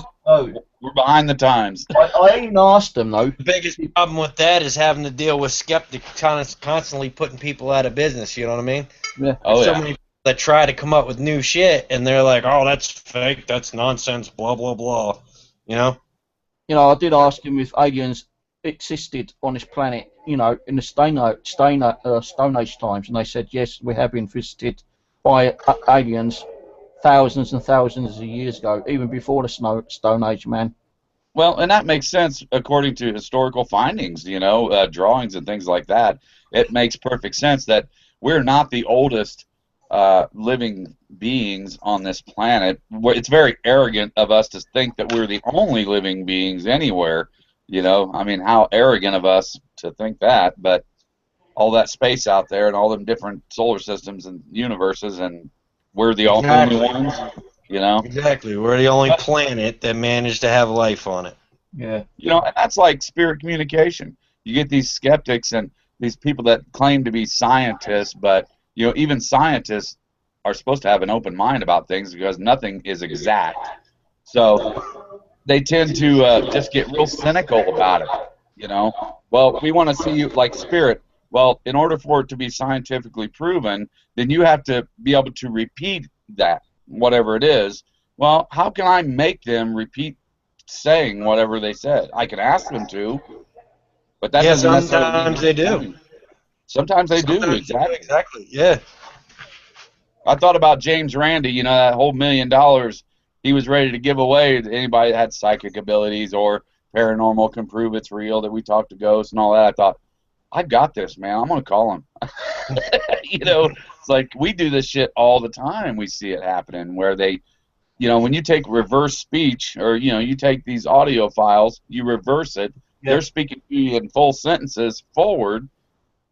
We're behind the times. I even asked them though. The biggest problem with that is having to deal with skeptics constantly putting people out of business. You know what I mean? Yeah. Oh, so yeah. many people that try to come up with new shit, and they're like, "Oh, that's fake. That's nonsense. Blah blah blah." You know? You know, I did ask him if aliens existed on this planet, you know, in the Stone Age times, and they said yes, we have been visited by aliens thousands and thousands of years ago, even before the Stone Age, man. Well, and that makes sense according to historical findings, you know, drawings and things like that. It makes perfect sense that we're not the oldest living beings on this planet. It's very arrogant of us to think that we're the only living beings anywhere, you know. I mean, how arrogant of us to think that, but all that space out there and all them different solar systems and universes, and we're the Exactly. only ones, you know. Exactly. We're the only planet that managed to have life on it. Yeah. You know, and that's like spirit communication. You get these skeptics and these people that claim to be scientists, but, you know, even scientists are supposed to have an open mind about things because nothing is exact. So they tend to just get real cynical about it, you know. Well, we want to see you like spirit. Well, in order for it to be scientifically proven, then you have to be able to repeat that, whatever it is. Well, how can I make them repeat saying whatever they said? I can ask them to, but that doesn't necessarily mean sometimes they do. Sometimes they do, Sometimes exactly. Exactly. Yeah. I thought about James Randi, you know, that whole $1 million he was ready to give away to anybody that had psychic abilities or paranormal can prove it's real, that we talk to ghosts and all that. I thought, I got this, man. I'm going to call him. You know, it's like we do this shit all the time. We see it happening where they, you know, when you take reverse speech or, you know, you take these audio files, you reverse it, they're speaking to you in full sentences forward.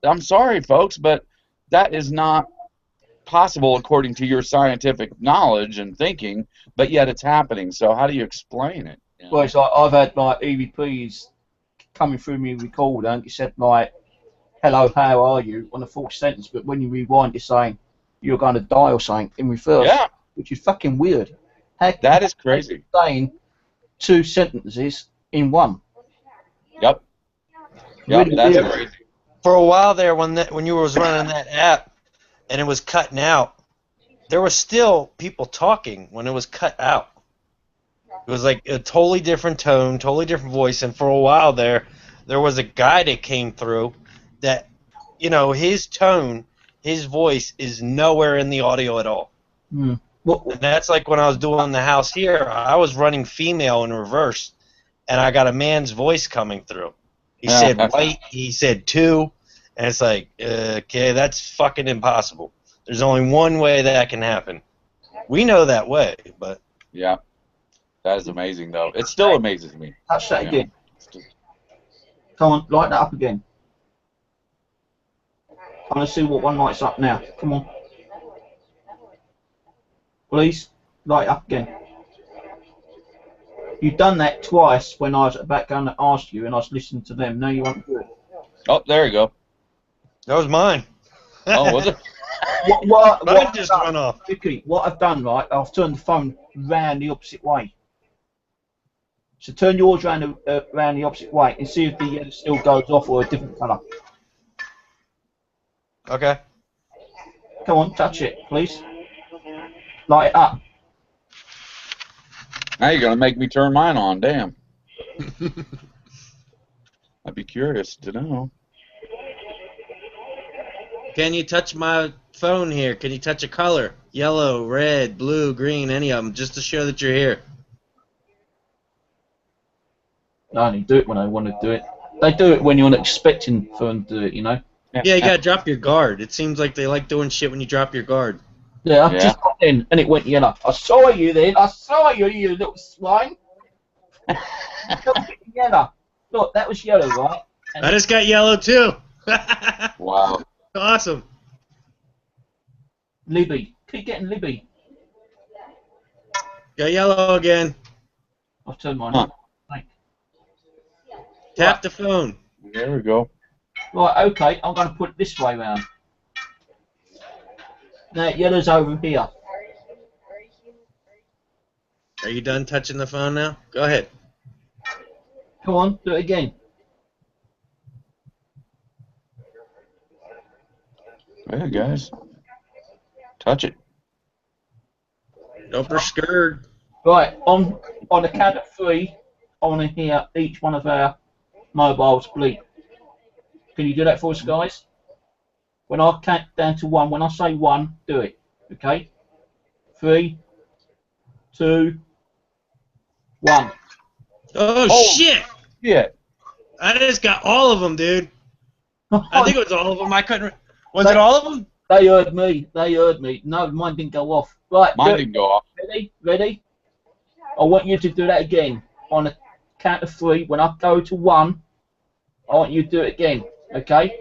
I'm sorry, folks, but that is not possible according to your scientific knowledge and thinking, but yet it's happening. So how do you explain it? You know? Well, it's like I've had like EVPs coming through me recorder, and it said like, "Hello, how are you?" on the fourth sentence, but when you rewind, it's saying you're going to die or something in reverse. Yeah, which is fucking weird. that is crazy. Saying two sentences in one. Yep. Yep, Really that's weird. crazy. For a while there, when you was running that app and it was cutting out, there was still people talking when it was cut out. It was like a totally different tone, totally different voice, and for a while there was a guy that came through that, you know, his tone, his voice is nowhere in the audio at all. And that's like when I was doing the house here, I was running female in reverse, and I got a man's voice coming through. He said white, he said two, and it's like, okay, that's fucking impossible. There's only one way that can happen. We know that way, but... Yeah. That is amazing, though. It still amazes me. Touch that again. Come on, light that up again. I want to see what one lights up now. Come on. Please, light it up again. You've done that twice when I was about going to ask you and I was listening to them. Now you want to do it. Oh, there you go. That was mine. Oh, was it? Mine just went off. Vicky, what I've done, right, I've turned the phone round the opposite way. So turn yours round the opposite way and see if the yellow still goes off or a different colour. Okay. Come on, touch it, please. Light it up. Now you're going to make me turn mine on, damn. I'd be curious to know. Can you touch my phone here? Can you touch a color? Yellow, red, blue, green, any of them, just to show that you're here. I only do it when I want to do it. They do it when you're not expecting for them to do it, you know. Yeah, you gotta drop your guard. It seems like they like doing shit when you drop your guard. Yeah, I Yeah. just got in and it went yellow. I saw you then. I saw you, you little swine. Yellow. Look, that was yellow, right? And I just got yellow too. Wow. Awesome. Libby. Keep getting Libby. Got yellow again. I've turned mine Huh. on. Right. Tap the phone. There we go. Right, okay, I'm going to put it this way round. Now, yellow's over here. Are you done touching the phone now? Go ahead. Come on, do it again. Hey guys, touch it. Don't be scared. Right, on the count of 3, I want to hear each one of our mobiles bleep. Can you do that for us, guys? When I count down to 1, when I say 1, do it. Okay? 3, 2, 1. Oh, shit! Yeah. I just got all of them, dude. I think it was all of them. I couldn't. Was They- it all of them? They heard me. They heard me. No, mine didn't go off. Right, Mine do it. didn't go off. Ready? Ready? I want you to do that again. On a count of 3, when I go to 1, I want you to do it again. Okay?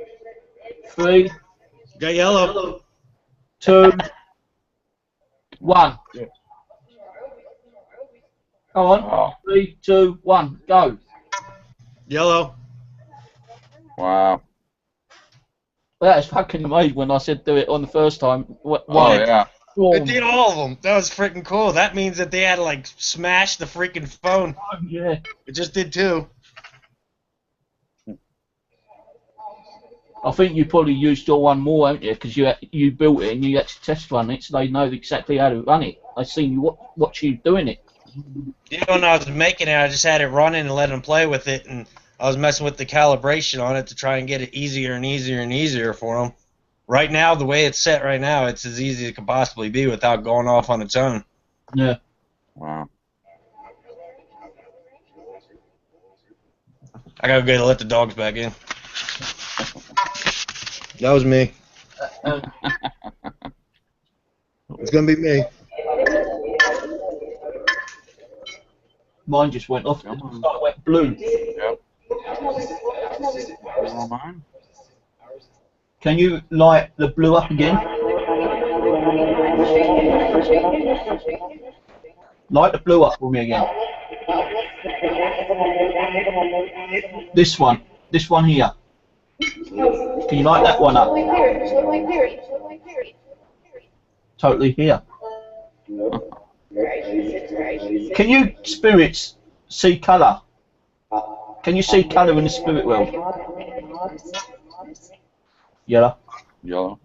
3, Got yellow. 2, 1. Yeah. Go on. Oh, 3, 2, 1. Go. Yellow. wow. That was fucking amazing when I said do it on the first time. Oh One. yeah. It did all of them. That was freaking cool. That means that they had to like smash the freaking phone. Yeah. It just did too. I think you probably used your one more, haven't you? Because you built it and you actually test run it, so they know exactly how to run it. They've seen you watch you doing it. You know, when I was making it, I just had it running and let them play with it, and I was messing with the calibration on it to try and get it easier and easier and easier for them. Right now, the way it's set right now, it's as easy as it could possibly be without going off on its own. Yeah. Wow. I gotta go let the dogs back in. That was me. It's gonna be me. Mine just went off. It went blue. Yep. Mine? Can you light the blue up again? Light the blue up for me again. This one here. Can you light that one up? Totally here. Can you spirits see colour? Can you see colour in the spirit world? Yellow. Yellow.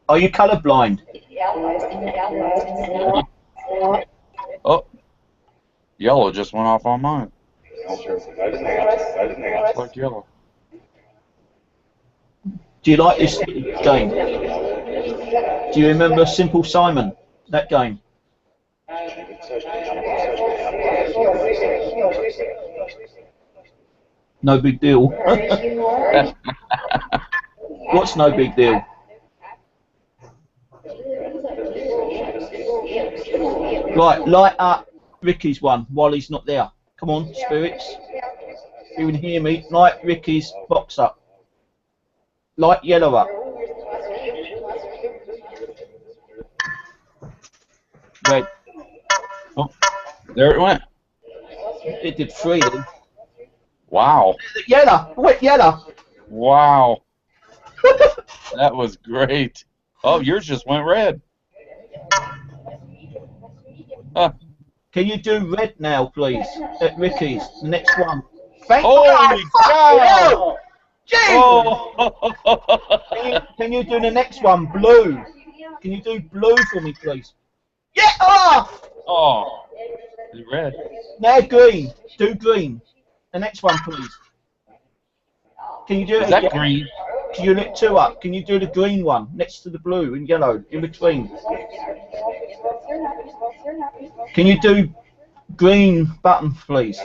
Are you colour blind? Oh. Yellow just went off on mine. It's like yellow. Do you like this game? Do you remember Simple Simon? That game? No big deal. What's no big deal? Right, light up Ricky's one while he's not there. Come on, spirits. You can hear me. Light Ricky's box up. Light yellow up. Red. Oh, there it went. It did 3 then. Wow. Yellow. Wait, yellow. Wow. That was great. Oh, yours just went red. Can you do red now, please? At Ricky's. The next one. Thank Holy God. cow! Jesus! Can you do the next one? Blue. Can you do blue for me, please? Yeah! Oh! Oh, it's red. Now green. Do green. The next one, please. Can you do it Is that again? green? Can you lit 2 up? Can you do the green one next to the blue and yellow in between? Can you do green button, please.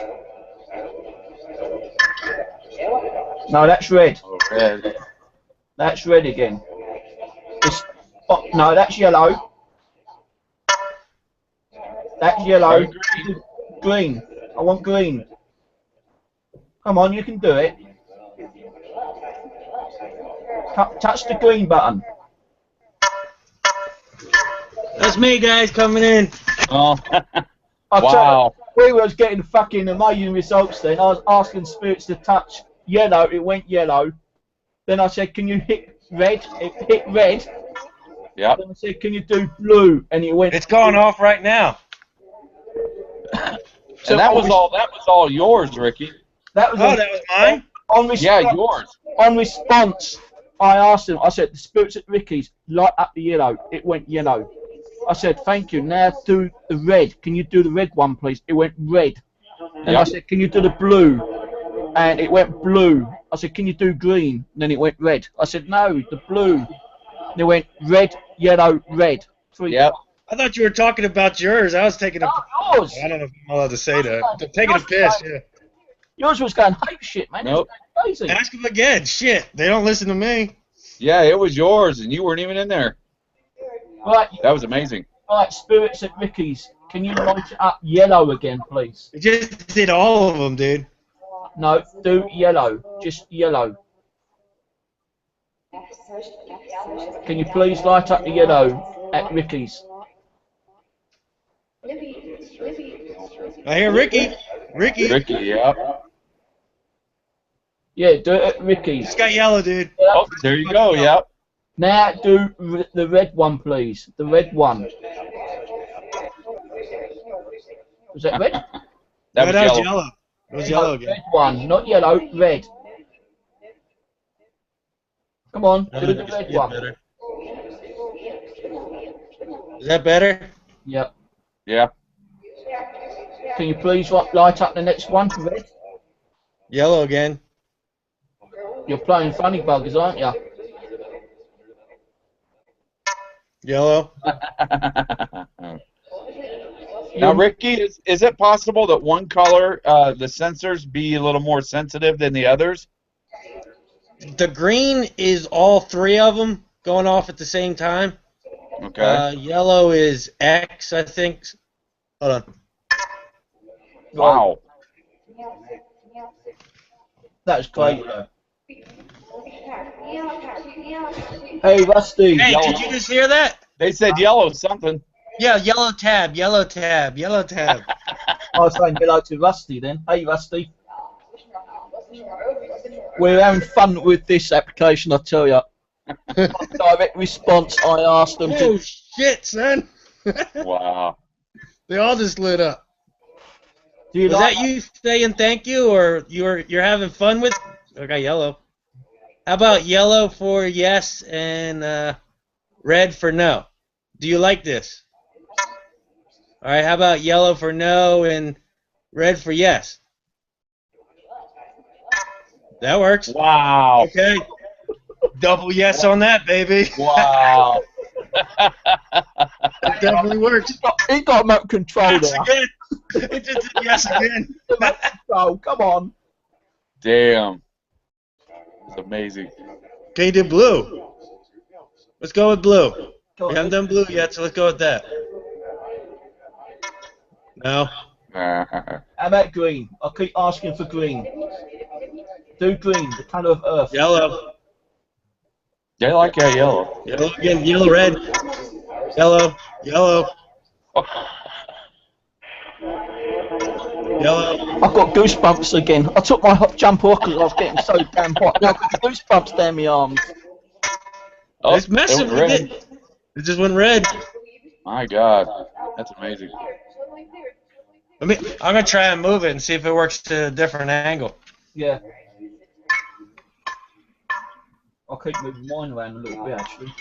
No, that's red. Oh, red. That's red again. Oh, no, that's yellow. That's yellow. Green. Green. I want green. Come on, you can do it. Touch the green button. That's me, guys, coming in. Oh, I wow. We was getting fucking amazing results then. I was asking spirits to touch yellow. It went yellow. Then I said, can you hit red? It hit red. Yep. Then I said, can you do blue? And it went. It's going off right now. So And that was all yours, Ricky. That was Oh, that was mine? on response. Yeah, yours. On response, I asked him. I said, the spirits at Ricky's light up the yellow. It went yellow. I said, thank you. Now do the red. Can you do the red one, please? It went red. And I said, can you do the blue? And it went blue. I said, can you do green? And then it went red. I said, no, the blue. And it went red, yellow, red. Three. Yep. I thought you were talking about yours. I was taking a... Oh, yours. I don't know if I'm allowed to say that. I'm taking a piss, yeah. Yours was going hate shit, man. Nope. It was crazy. Ask them again. Shit, they don't listen to me. Yeah, it was yours, and you weren't even in there. Right, That was amazing. right, spirits at Ricky's. Can you light it up yellow again, please? It just did all of them, dude. No, do yellow. Just yellow. Can you please light up the yellow at Ricky's? I hear Ricky. Ricky. Ricky, yep. Yeah, do it at Ricky's. It's got yellow, dude. Oh, there you go, yep. Now do the red one, please. The red one. Was that red? That No, was that was yellow. yellow. It was yellow again. Red one, not yellow, red. Come on, do the red one. Better. Is that better? Yep. Yeah. Can you please light up the next one, red? Yellow again. You're playing funny buggers, aren't you? Yellow. Now, Ricky, is it possible that one color, the sensors, be a little more sensitive than the others? The green is all three of them going off at the same time. Okay. Yellow is X, I think. Hold on. Wow. That's great. Hey, Rusty. Hey, Yellow. did you just hear that? They said yellow something. Yeah, yellow tab, yellow tab, yellow tab. I was saying hello to Rusty then. Hey, Rusty. We're having fun with this application, I tell you. Direct response, I asked them Oh, to... shit, son. Wow. They all just lit up. Do you Was like that you saying thank you, or you're having fun with? Okay, yellow. How about yellow for yes and red for no? Do you like this? All right. How about yellow for no and red for yes? That works. Wow. Okay. Double yes on that, baby. Wow. It definitely works. He got remote control Yes there. again. It just did yes again. Remote control, come on. Damn. It's amazing. Can you do blue? Let's go with blue. Go We on. haven't done blue yet, so let's go with that. No. How about green? I keep asking for green. Do green, the colour of Earth. Yellow. They like that yellow. Yellow again. Yellow, red. Yellow. Yellow. Yellow. I've got goosebumps again. I took my hot jumper off because I was getting so damn hot. Now I've got goosebumps down my arms. Oh, It's messing it with went red. it. It just went red. My God. That's amazing. I'm gonna try and move it and see if it works to a different angle. Yeah. I'll keep moving mine around a little bit actually.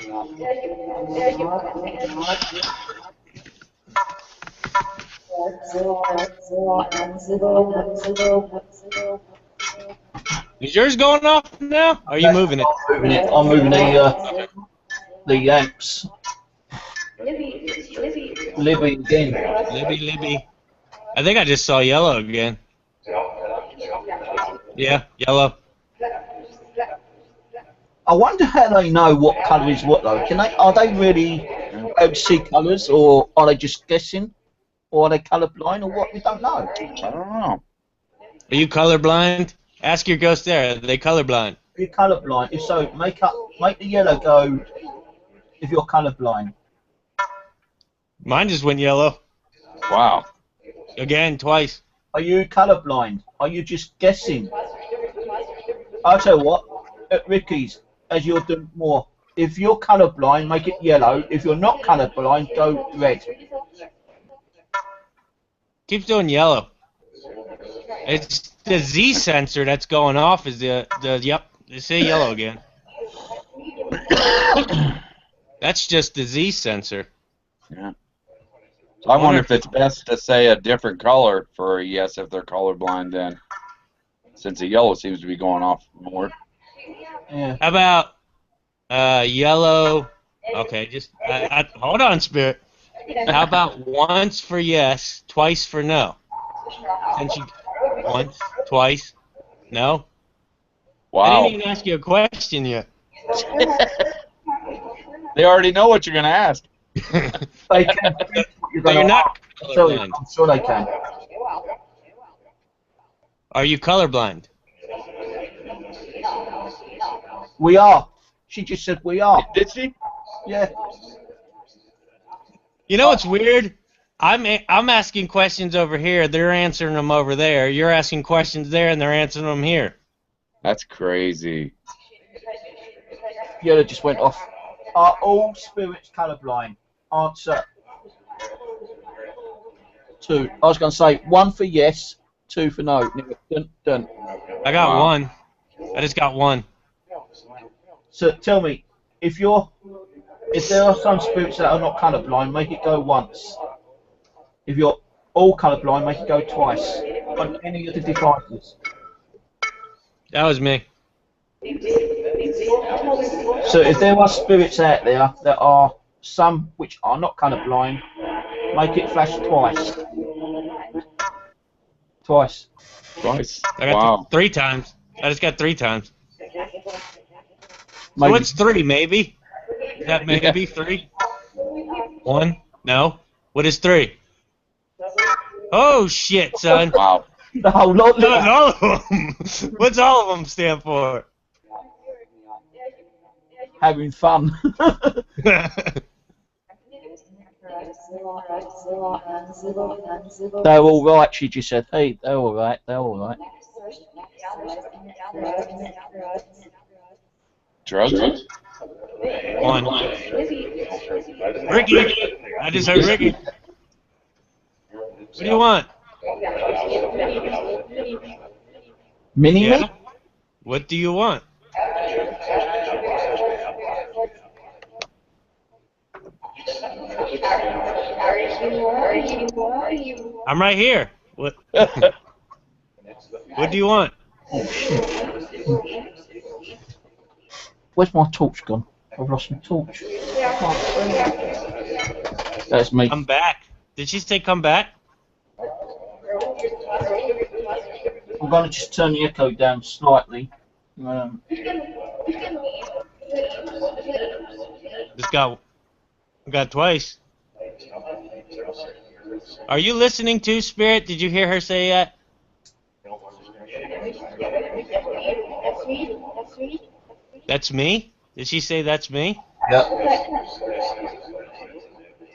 Is yours going off now? Or are you moving it? I'm moving it. I'm moving the amps. Libby again. Libby. I think I just saw yellow again. Yeah, yellow. I wonder how they know what colour is what though. Are they really able to see colours, or are they just guessing, or are they colourblind, or what? We don't know. I don't know. Are you colorblind? Ask your ghost there. Are they colorblind? If you're colourblind, if so, make the yellow go. If you're colourblind, Mine just went yellow. Wow. Again, twice. are you colourblind? Are you just guessing? I'll tell you what, at Ricky's, as you're doing more, if you're colourblind, make it yellow. If you're not colourblind, go red. Keeps doing yellow. It's the Z sensor that's going off. Is the yep? They say yellow again. That's just the Z sensor. Yeah. So I wonder if it's best to say a different color for a yes if they're colorblind then, since the yellow seems to be going off more. Yeah. How about yellow? Okay, just hold on, Spirit. How about once for yes, twice for no? Since you once, twice, no. I Wow. didn't even ask you a question yet. They already know what you're going to ask. They can. So you're not colorblind. I'm sure they can. Are you colorblind? We are. She just said we are. Did she? Yeah. You know what's weird? I'm asking questions over here. They're answering them over there. You're asking questions there, and they're answering them here. That's crazy. Yeah, they just went off. Are all spirits colourblind? Answer. 2. I was going to say 1 for yes, 2 for no. Dun, dun. I got Wow. 1. I just got 1. So tell me, if there are some spirits that are not colourblind, make it go once. If you're all colourblind, make it go twice. On any of the devices. That was me. So if there are spirits out there that are some which are not colourblind, make it flash twice. Twice. Twice. I got Wow. 3 times. I just got 3 times. So Maybe. what's 3? Maybe? Is that maybe 3? 1? No. What is 3? Oh shit, son. Wow. The whole lot. No, it's all of them. What's all of them stand for? Having fun. They're all right, she just said. Hey, they're all right. They're all right. Drugs? 1. Ricky. I just heard Ricky. What do you want? Mini Yeah? me? What do you want? I'm right here. What? What do you want? Oh shit. Where's my torch gone? I've lost my torch. That's me. I'm back. Did she say come back? I'm going to just turn the echo down slightly. Just got twice. Are you listening to Spirit? Did you hear her say that? That's me? Did she say that's me? Yep.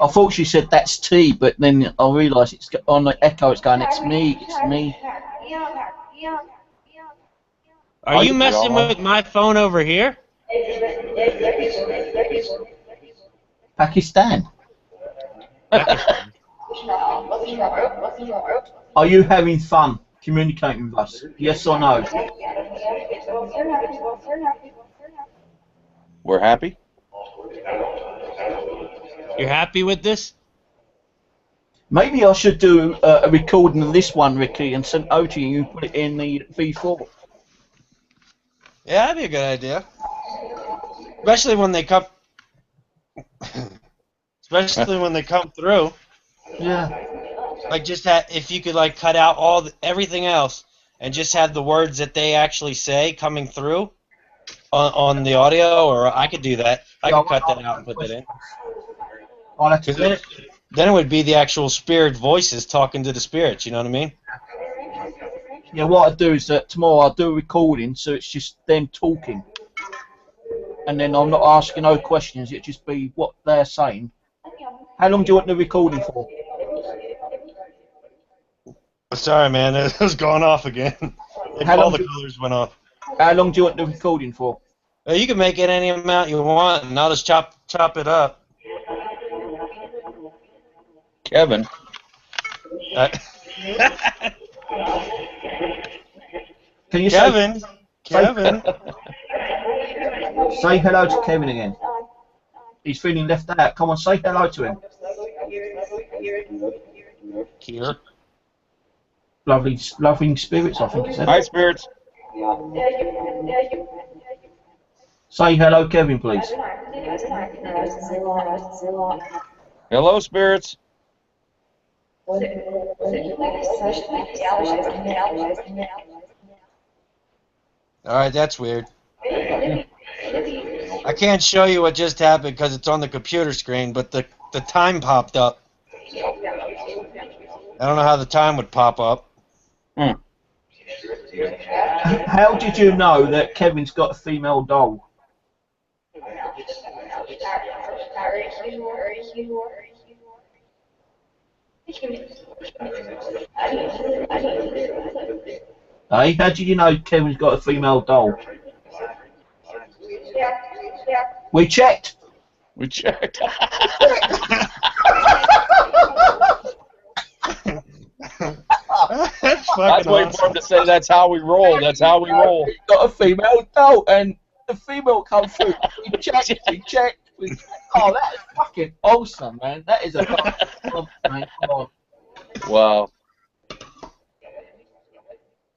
I thought she said that's T, but then I realised it's on the echo. It's going. It's me. It's me. Are you messing with my phone over here? Pakistan. Are you having fun communicating with us? Yes or no? We're happy? You're happy with this? Maybe I should do a recording of this one, Ricky, and send it over to you and put it in the V4. Yeah, that'd be a good idea. Especially when they come. Especially when they come through. Yeah. Like just if you could like cut out everything else and just have the words that they actually say coming through on the audio, or I could do that. I could cut that out and put that in. Because then it would be the actual spirit voices talking to the spirits. You know what I mean? Yeah, what I do is that tomorrow I'll do a recording, so it's just them talking. And then I'm not asking no questions, it'll just be what they're saying. How long do you want the recording for? Sorry, man, it was going off again. All the colors went off. How long do you want the recording for? You can make it any amount you want, and I'll just chop it up. Kevin. Can you Kevin? Say hello to Kevin again. He's feeling left out. Come on, say hello to him. Here. Lovely spirits, I think he said. Hi, spirits. Say hello, Kevin, please. Hello, spirits. Alright, that's weird. I can't show you what just happened because it's on the computer screen, but the time popped up. I don't know how the time would pop up. How did you know that Kevin's got a female doll? Hey, how did you know Kevin's got a female doll? We checked. We checked. That's I'd wait for him to say that's how we roll. That's how we roll. He's got a female doll, and the female come through. We checked. Oh, that is fucking awesome, man. That is a fucking man. Come on. Wow.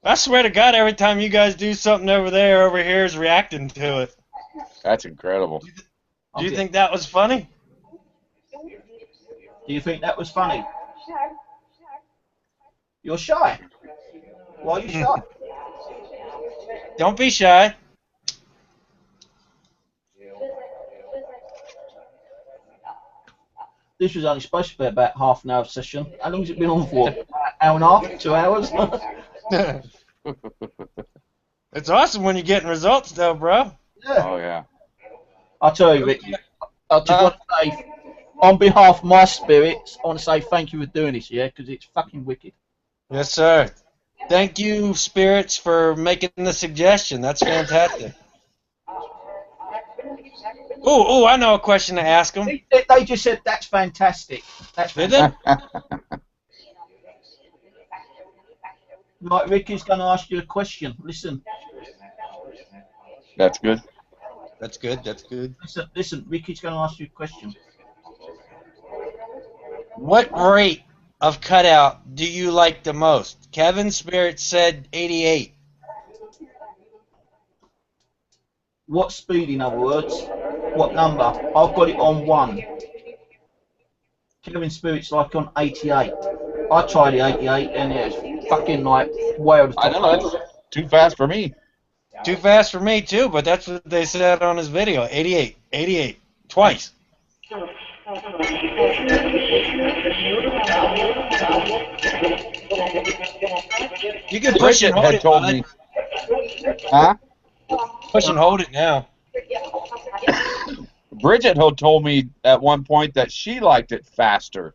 I swear to God, every time you guys do something over there, over here is reacting to it. That's incredible. Do you think that was funny? Do you think that was funny? You're shy. Why are you shy? Don't be shy. This was only supposed to be about half an hour session. How long has it been on for? An hour and a half? 2 hours? It's awesome when you're getting results, though, bro. Yeah. Oh, yeah. I'll tell you, Rick. I just want to say, on behalf of my spirits, I want to say thank you for doing this, yeah, because it's fucking wicked. Yes, sir. Thank you, spirits, for making the suggestion. That's fantastic. Oh, I know a question to ask them. They just said that's fantastic. That's fantastic. Did they? Right, Ricky's going to ask you a question. Listen. That's good. That's good. That's good. Listen. Ricky's going to ask you a question. What rate of cutout do you like the most? Kevin Spirit said 88. What speed, in other words? What number? I've got it on 1. Kevin Spirit's like on 88. I tried the 88 and it's fucking like way over the top. I know, that's too fast for me. Too fast for me too, but that's what they said on his video. 88. 88. Twice. You can push Bridget and hold had it, told bud. me. Huh? Push and hold it now. Bridget had told me at one point that she liked it faster.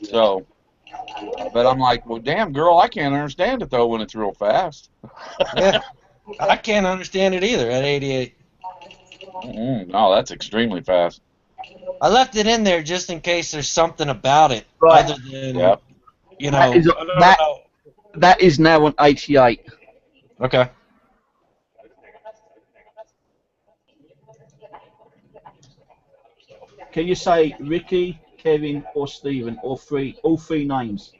So, but I'm like, well, damn, girl, I can't understand it, though, when it's real fast. Yeah, I can't understand it either at 88. No, that's extremely fast. I left it in there just in case there's something about it, Right. other than, Yep. you know. That is now on 88. Okay. Can you say Ricky, Kevin, or Stephen, or all three names?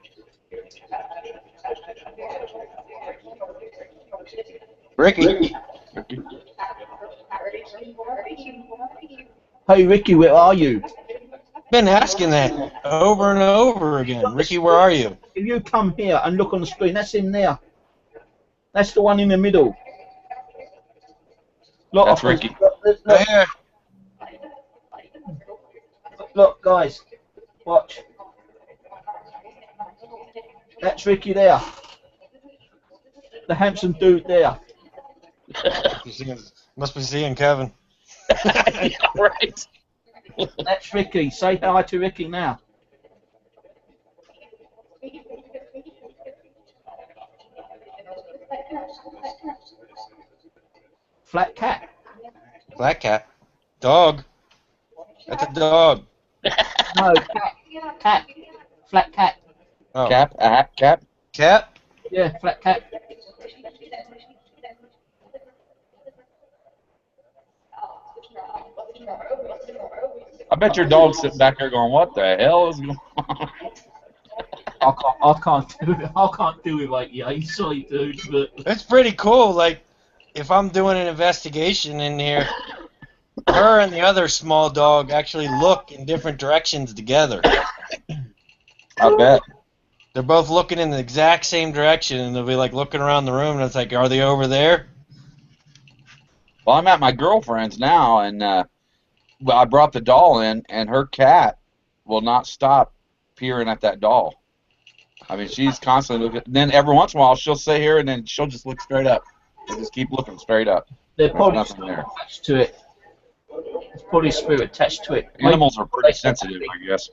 Ricky. Hey Ricky, where are you? Been asking that over and over again. Ricky, where are you? If you come here and look on the screen, that's him there. That's the one in the middle. Look, That's Ricky. Right here. Look, guys, watch. That's Ricky there. The handsome dude there. Must be seeing Kevin. Yeah, right. That's Ricky. Say hi to Ricky now. Flat cat. Black cat. Dog. That's a dog. No, cat. Cat. Flat cat. Oh. Cap, a hat cap. Cat? Yeah, flat cat. I bet your dog's sitting back there going, "What the hell is going on?" I can't do it. I can't do it like you. He's silly dude, but It's pretty cool. Like, if I'm doing an investigation in here, her and the other small dog actually look in different directions together. I bet. They're both looking in the exact same direction, and they'll be like looking around the room, and it's like, are they over there? Well, I'm at my girlfriend's now, and well, I brought the doll in, and her cat will not stop peering at that doll. I mean, she's constantly looking. Then every once in a while, she'll sit here, and then she'll just look straight up. She'll just keep looking straight up. they're There's probably nothing still there. attached to it. There's probably a spirit attached to it. Animals are pretty sensitive, I guess.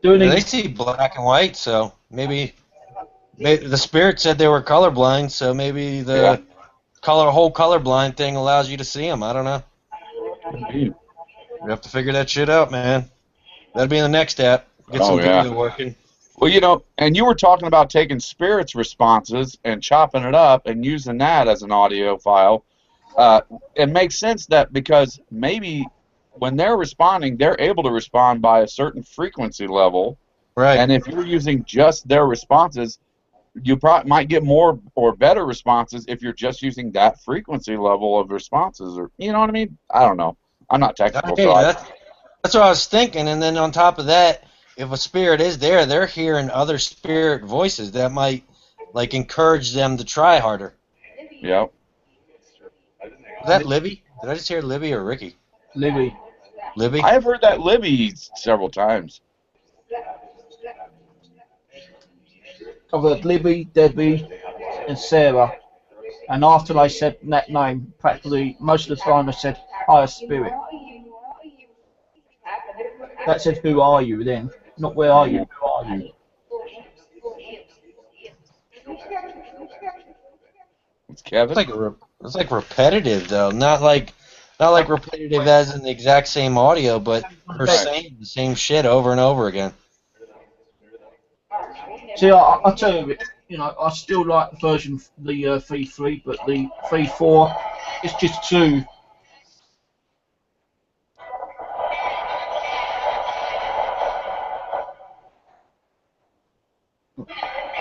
Doing They it. see black and white, so maybe the spirit said they were colorblind, so maybe the whole colorblind thing allows you to see them. I don't know. Indeed. We have to figure that shit out, man. That'll be in the next step. Get Oh, some yeah. video working. Well, you know, and you were talking about taking spirits responses and chopping it up and using that as an audio file. It makes sense that because maybe when they're responding, they're able to respond by a certain frequency level. Right. And if you're using just their responses, you might get more or better responses if you're just using that frequency level of responses. Or you know what I mean? I don't know. I'm not technical, Hey, so that's what I was thinking. And then on top of that, if a spirit is there, they're hearing other spirit voices that might like encourage them to try harder. yeah. Is that Libby? Did I just hear Libby or Ricky? Libby. Libby? I have heard that Libby several times. I've heard Libby, Debbie, and Sarah. And after I said that name, practically most of the time I said higher spirit. That said, who are you then? Not where are you? Who are you? It's Kevin. It's like repetitive though, not like repetitive as in the exact same audio, but her saying the same shit over and over again. See, I tell you, I still like the version, the V3, but the V4, it's just too.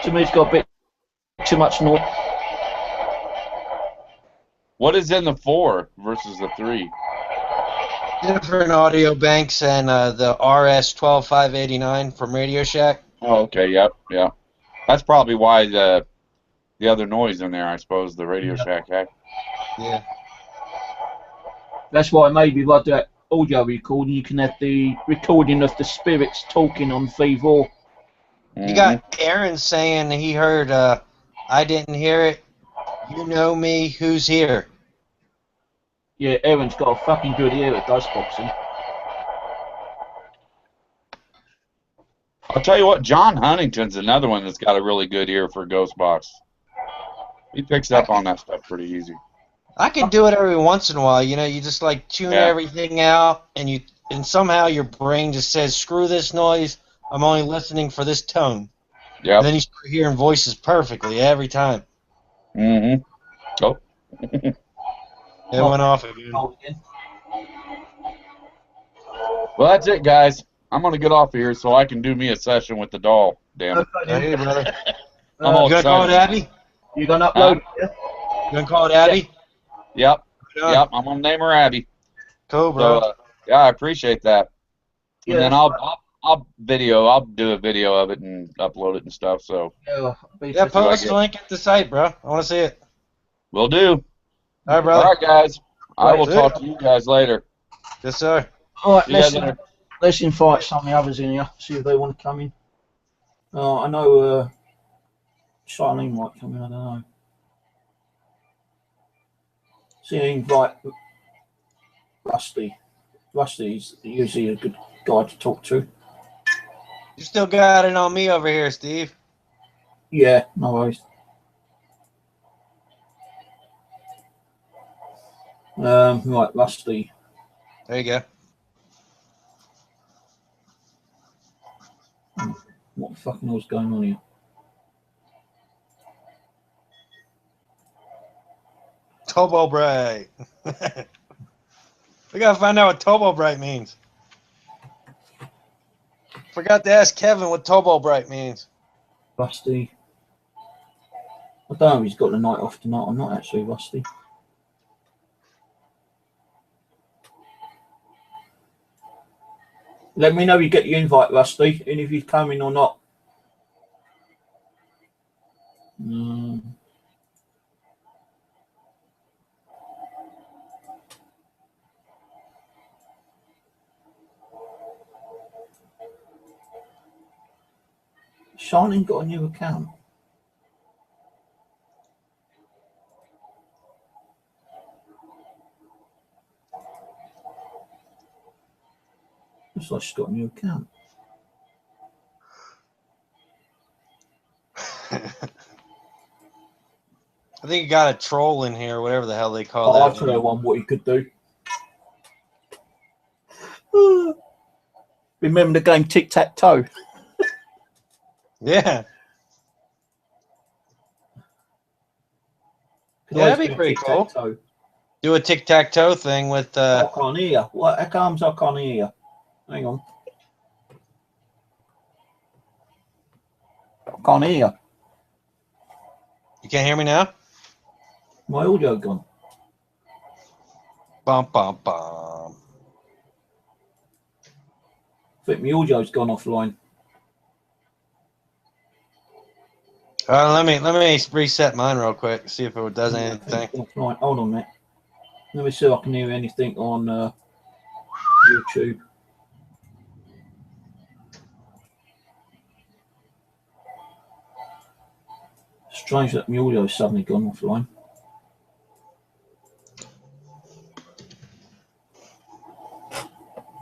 To me, it's got a bit too much noise. What is in the 4 versus the 3? Different audio banks and the RS12589 from Radio Shack. Oh, okay. Yep. Yeah. That's probably why the other noise in there, I suppose, the Radio Shack hack. Yeah. That's why maybe like that audio recording, you can have the recording of the spirits talking on V4. You got Aaron saying he heard, I didn't hear it. You know me, who's here? Yeah, Aaron's got a fucking good ear at dice boxing. I'll tell you what, John Huntington's another one that's got a really good ear for Ghost Box. He picks up on that stuff pretty easy. I can do it every once in a while. You know, you just like tune everything out, and somehow your brain just says, "Screw this noise. I'm only listening for this tone." Yeah. And then you start hearing voices perfectly every time. Mm-hmm. Oh. It went off again. Well, that's it, guys. I'm gonna get off here so I can do me a session with the doll. Damn it. Hey, brother. I'm all You gonna call it excited. Abby? You gonna upload it? Yeah? You gonna call it Abby? Yep. Yeah. Yep. I'm gonna name her Abby. Cool, bro. So, yeah, I appreciate that. And then I'll do a video of it and upload it and stuff. So Yeah, post the link at the site, bro. I want to see it. Will do. All right, brother. All right, guys. I will Right. talk to you guys later. Yes, sir. All right, See you guys later. let's invite some of the others in here. See if they want to come in. I know Charlene might come in. I don't know. See, invite Rusty. Rusty's usually a good guy to talk to. You still got it on me over here, Steve. Yeah, no worries. Right, Rusty. There you go. What the fucking hell's going on here? Tobo Bright. We gotta find out what Tobo Bright means. Forgot to ask Kevin what Tobo Bright means. Rusty. I don't know if he's got the night off tonight. I'm not actually Rusty. Let me know you get your invite, Rusty, and if he's coming or not. Shining got a new account. Looks like she's got a new account. I think you got a troll in here, whatever the hell they call that. I'll tell you what you could do. Remember the game Tic-Tac-Toe? Yeah. Yeah, that'd be pretty cool. Do a tic-tac-toe thing with... I can't hear. What? How comes I can't hear? Hang on. I can't hear. You can't hear me now? My audio gone. Bum, bum, bum. I think my audio's gone offline. Let me reset mine real quick, see if it does anything. Right, hold on a minute. Let me see if I can hear anything on YouTube. Strange that my audio's suddenly gone offline.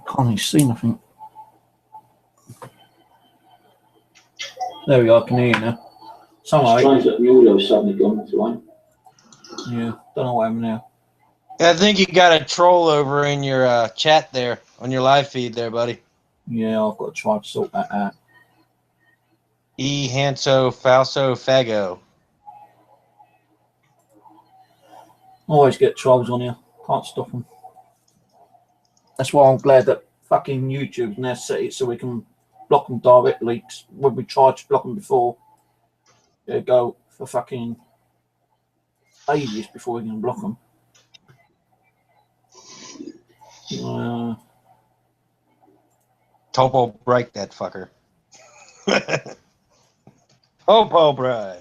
Can't even see nothing. There we go, I can hear you now. Somehow. Strange that my audio's suddenly gone offline. Yeah, don't know what happened now. I think you got a troll over in your chat there, on your live feed there, buddy. Yeah, I've got to try to sort that out. E Hanso Falso Fago. Always get trolls on here. Can't stop them. That's why I'm glad that fucking YouTube now set it so we can block them directly. When we tried to block them before, they go for fucking ages before we can block them. Topo break that fucker. Topo break.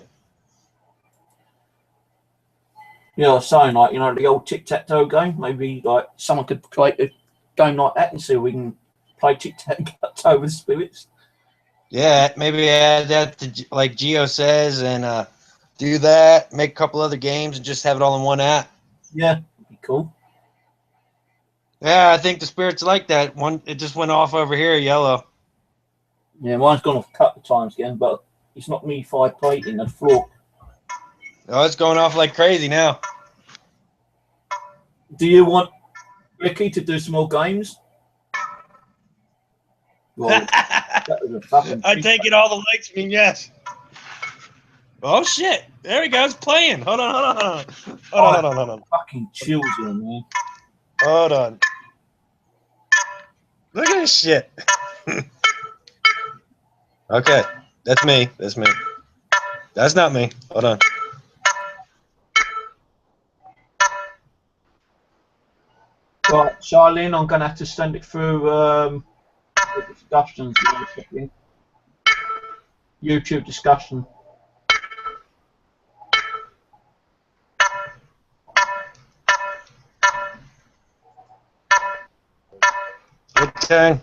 Yeah, I was saying, like, you know, the old tic-tac-toe game. Maybe like someone could create a game like that and see if we can play tic-tac-toe with spirits. Yeah, maybe add that to like Geo says and do that. Make a couple other games and just have it all in one app. Yeah, that'd be cool. Yeah, I think the spirits like that. It just went off over here, yellow. Yeah, mine's gone off a couple of times again, but it's not me 5 plating the floor. Oh, it's going off like crazy now. Do you want Ricky to do some more games? Well, I take it all the likes mean yes. Oh shit! There he goes playing. Hold on. Hold on. Fucking chills here, man. Hold on. Look at this shit. Okay, that's me. That's not me. Hold on. Right, Charlene, I'm going to have to send it through the discussions. YouTube discussion. Good turn.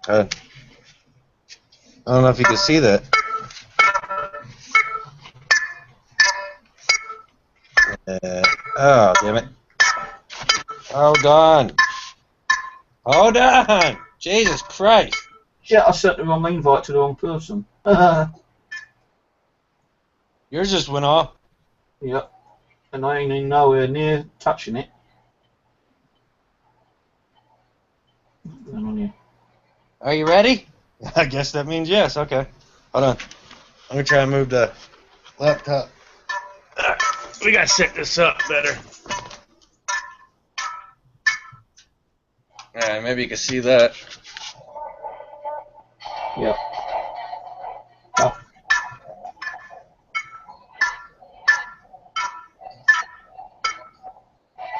I don't know if you can see that. Oh, damn it. Hold on. Hold on. Jesus Christ. Yeah, I sent the wrong invite to the wrong person. Yours just went off. Yep. And I ain't even nowhere near touching it. Hang on here. Are you ready? I guess that means yes. Okay. Hold on. I'm going to try and move the laptop. We got to set this up better. Alright, maybe you can see that. Yep. Oh.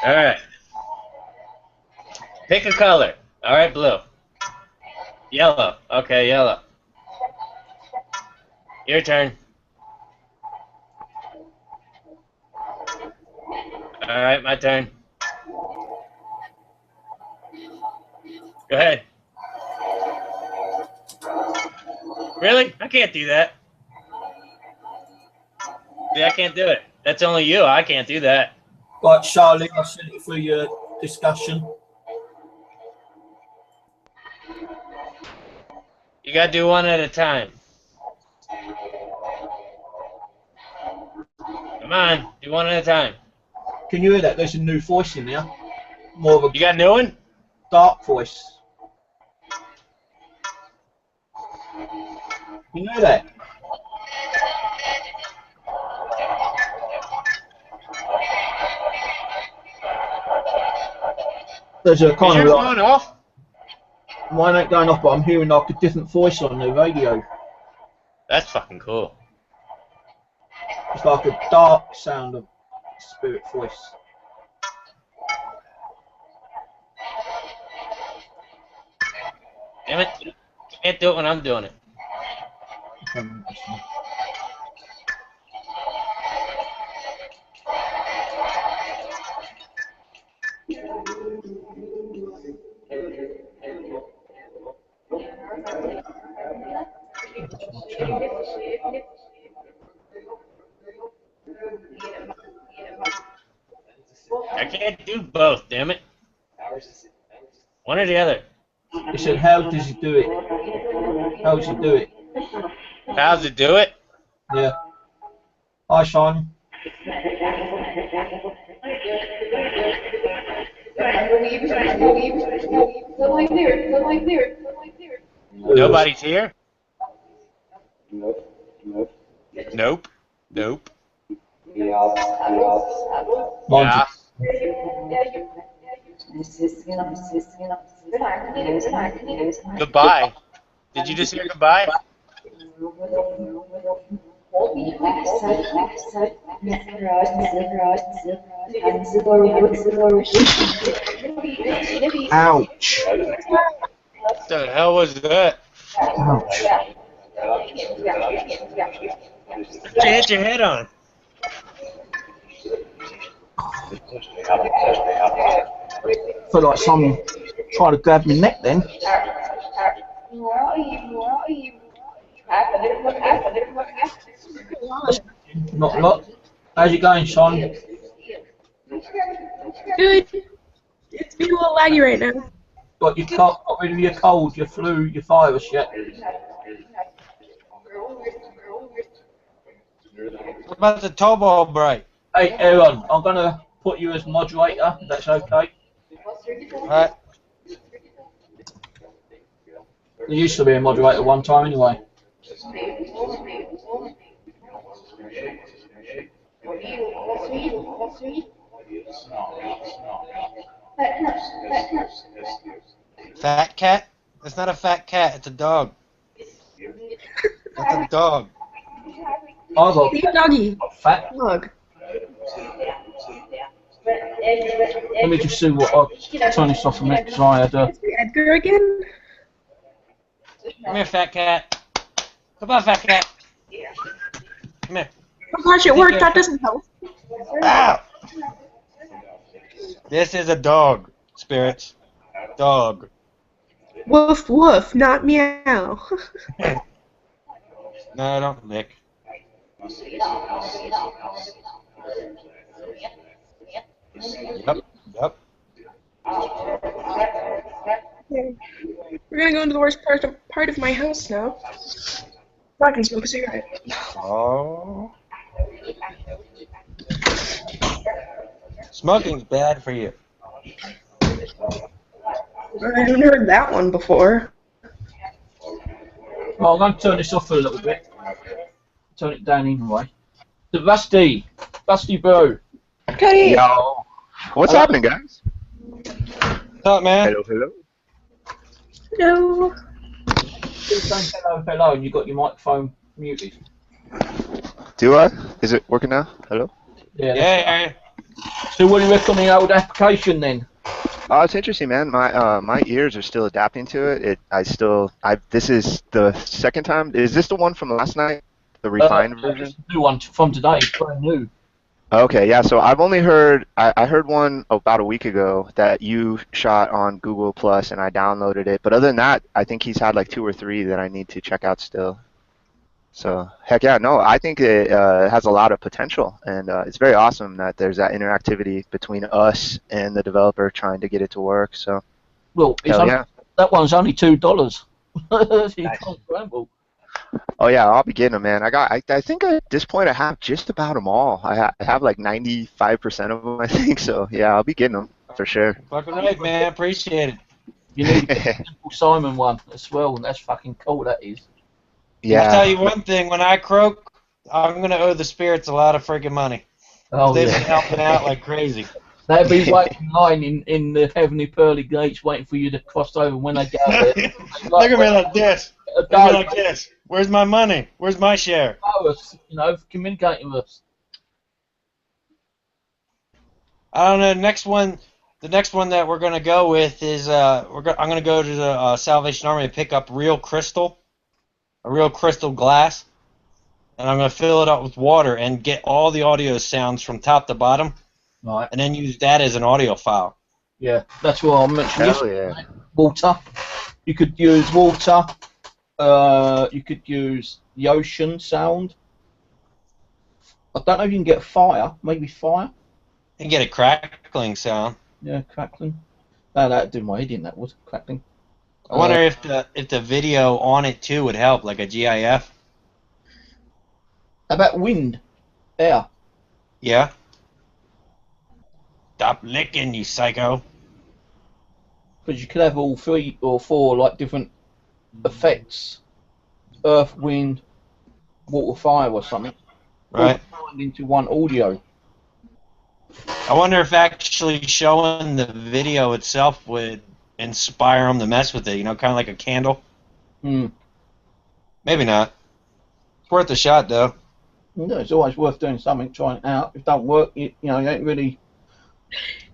Alright. Pick a color. Alright, blue. Yellow. Okay, yellow. Your turn. Alright, my turn. Go ahead. Really? I can't do that. Yeah, I can't do it. That's only you. I can't do that. Right, Charlie, I sent it for your discussion. You gotta do one at a time. Come on, do one at a time. Can you hear that? There's a new voice in there. More of a You got a new one? dark voice. You know that? There's a Is kind yours of like, going off? mine ain't going off, but I'm hearing like a different voice on the radio. That's fucking cool. It's like a dark sound of spirit voice. Damn it. Can't do it when I'm doing it. I can't do both, damn it. One or the other. He said, how does he do it? How does he do it? How's it do it? Yeah. Hi, Sean. Nobody's here? Nope. Nope. Mine's Yeah. Goodbye. Did you just hear goodbye? Ouch. What the hell was that? Ouch. What you hit your head on? Feel like someone trying to grab my neck then. Not a lot. How's it going, Sean? Good. It's been a little laggy right now. Got rid of your cold, your flu, your virus yet? What about the toe ball bright? Hey, Aaron, I'm going to put you as moderator, if that's okay. Alright. You used to be a moderator one time anyway. Fat cat? That's not a fat cat, it's a dog. That's a dog. I got Leave doggy. fat. Dog. Let me just see what I'll turn this off a minute because I had Edgar again? Come here, fat cat. Come on, fat cat. Come here. Oh gosh, it worked. That doesn't help. Ow! This is a dog, spirits. Dog. Woof woof, not meow. No, don't lick. Yep, yep. Okay. We're gonna go into the worst part of my house now. So I can smoke a cigarette. Oh. Smoking's bad for you. I haven't heard that one before. Well, I'm going to turn this off for a little bit. Turn it down anyway. So Rusty Boo. Cody! Yo. What's happening, guys? What's up, man? Hello, hello. Hello. Keep saying hello, and you've got your microphone muted. Do I? Is it working now? Hello? Yeah. Yeah. So what do you reckon on the old application then? Oh, it's interesting, man. My ears are still adapting to it. This is the second time. Is this the one from last night? The refined version? It's a new one from today. It's brand new. Okay, yeah. So I've only heard. I heard one about a week ago that you shot on Google Plus, and I downloaded it. But other than that, I think he's had like 2 or 3 that I need to check out still. So heck yeah, no, I think it has a lot of potential, and it's very awesome that there's that interactivity between us and the developer trying to get it to work. So Well, yeah. That one's only $2. So you can't grumble. Oh yeah, I'll be getting them, man. I think at this point I have just about them all. I have like 95% of them, I think. So yeah, I'll be getting them for sure. Fucking right, man. Appreciate it. You need to get the Simple Simon one as well, and that's fucking cool, that is. Yeah. I'll tell you one thing. When I croak, I'm going to owe the spirits a lot of freaking money. Oh, They've yeah. been helping out like crazy. They'll be waiting in line in the heavenly pearly gates waiting for you to cross over when they get out there. Look at me like this. Look at me like this. Where's my money? Where's my share? Communicating with us. I don't know. The next one that we're gonna go with is I'm gonna go to the Salvation Army to pick up a real crystal glass, and I'm gonna fill it up with water and get all the audio sounds from top to bottom, Right. and then use that as an audio file. Yeah, that's what I mentioned Hell yesterday. yeah. Water. You could use water. You could use the ocean sound. I don't know if you can get fire. Maybe fire. And get a crackling sound. Yeah, crackling. No, that'd do my head in, that would. Crackling. I wonder if the video on it too would help, like a GIF. How about wind? Air. Yeah. Stop licking, you psycho. Because you could have all 3 or 4 like different effects. Earth, wind, water, fire or something. Right. All combined into one audio. I wonder if actually showing the video itself would inspire them to mess with it, you know, kind of like a candle. Hmm. Maybe not. It's worth a shot, though. No, it's always worth doing something, trying it out. If it don't work, you ain't really...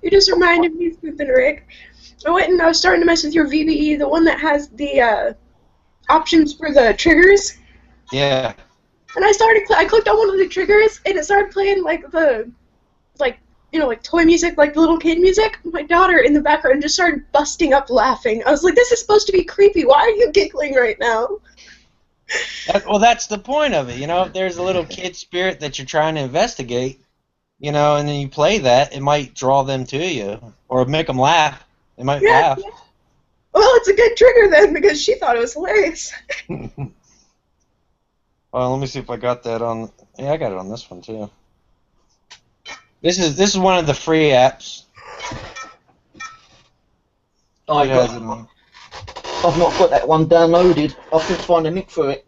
You just reminded me, Flippin' Rick. I went and I was starting to mess with your VBE, the one that has the options for the triggers. Yeah. And I clicked on one of the triggers, and it started playing like toy music, like the little kid music. My daughter in the background just started busting up laughing. I was like, this is supposed to be creepy. Why are you giggling right now? Well, that's the point of it, you know. If there's a little kid spirit that you're trying to investigate, you know, and then you play that, it might draw them to you or make them laugh. They might laugh. Yeah. Well, it's a good trigger then because she thought it was hilarious. Well, let me see if I got that on. Yeah, I got it on this one too. This is one of the free apps. I've not got that one downloaded. I can find a link for it.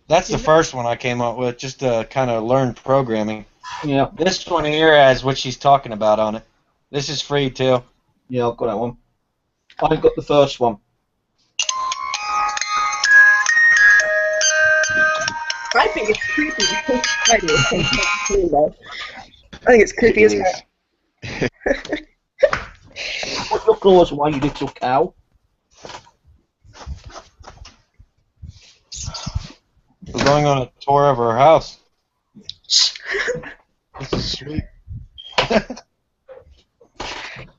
That's the first one I came up with, just to kind of learn programming. Yeah. This one here has what she's talking about on it. This is free too. Yeah, I've got that one. I've got the first one. I think it's creepy. I do. I think it's creepy as heck. Put your claws away, you little cow. We're going on a tour of our house. This is sweet.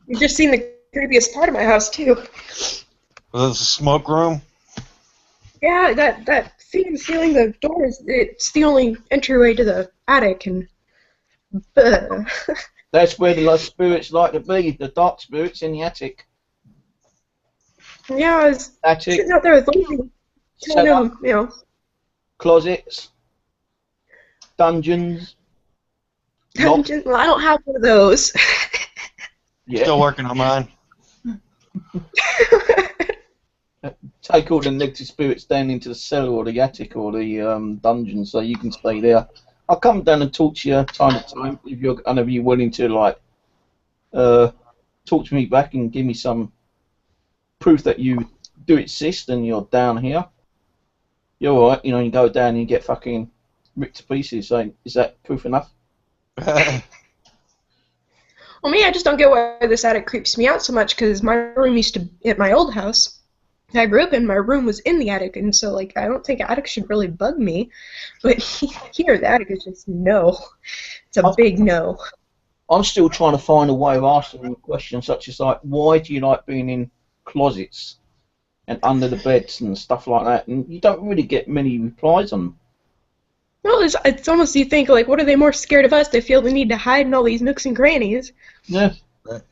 You've just seen the creepiest part of my house too. There's a smoke room. Yeah, that thing in the ceiling, the doors, it's the only entryway to the attic, and That's where the spirits like to be, the dark spirits in the attic. yeah, I was Attic, sitting out there with Lindsay, telling cellar, him, you know, closets, dungeons. dungeon. Well, I don't have one of those. Yeah. Still working on mine. Take all the negative spirits down into the cellar or the attic or the dungeon, so you can stay there. I'll come down and talk to you time to time if you're willing to like talk to me back and give me some proof that you do exist and you're down here. You're alright, you know, you go down and you get fucking ripped to pieces. So is that proof enough? Well, me, I just don't get why this attic creeps me out so much, because my room used to, at my old house, I grew up in, my room was in the attic, and so, like, I don't think attic should really bug me, but here, the attic is just no. It's a big no. I'm still trying to find a way of asking questions such as, like, why do you like being in closets and under the beds and stuff like that? And you don't really get many replies on them. Well, it's almost, you think, like, what are they more scared of us? They feel the need to hide in all these nooks and crannies. Yeah. Right.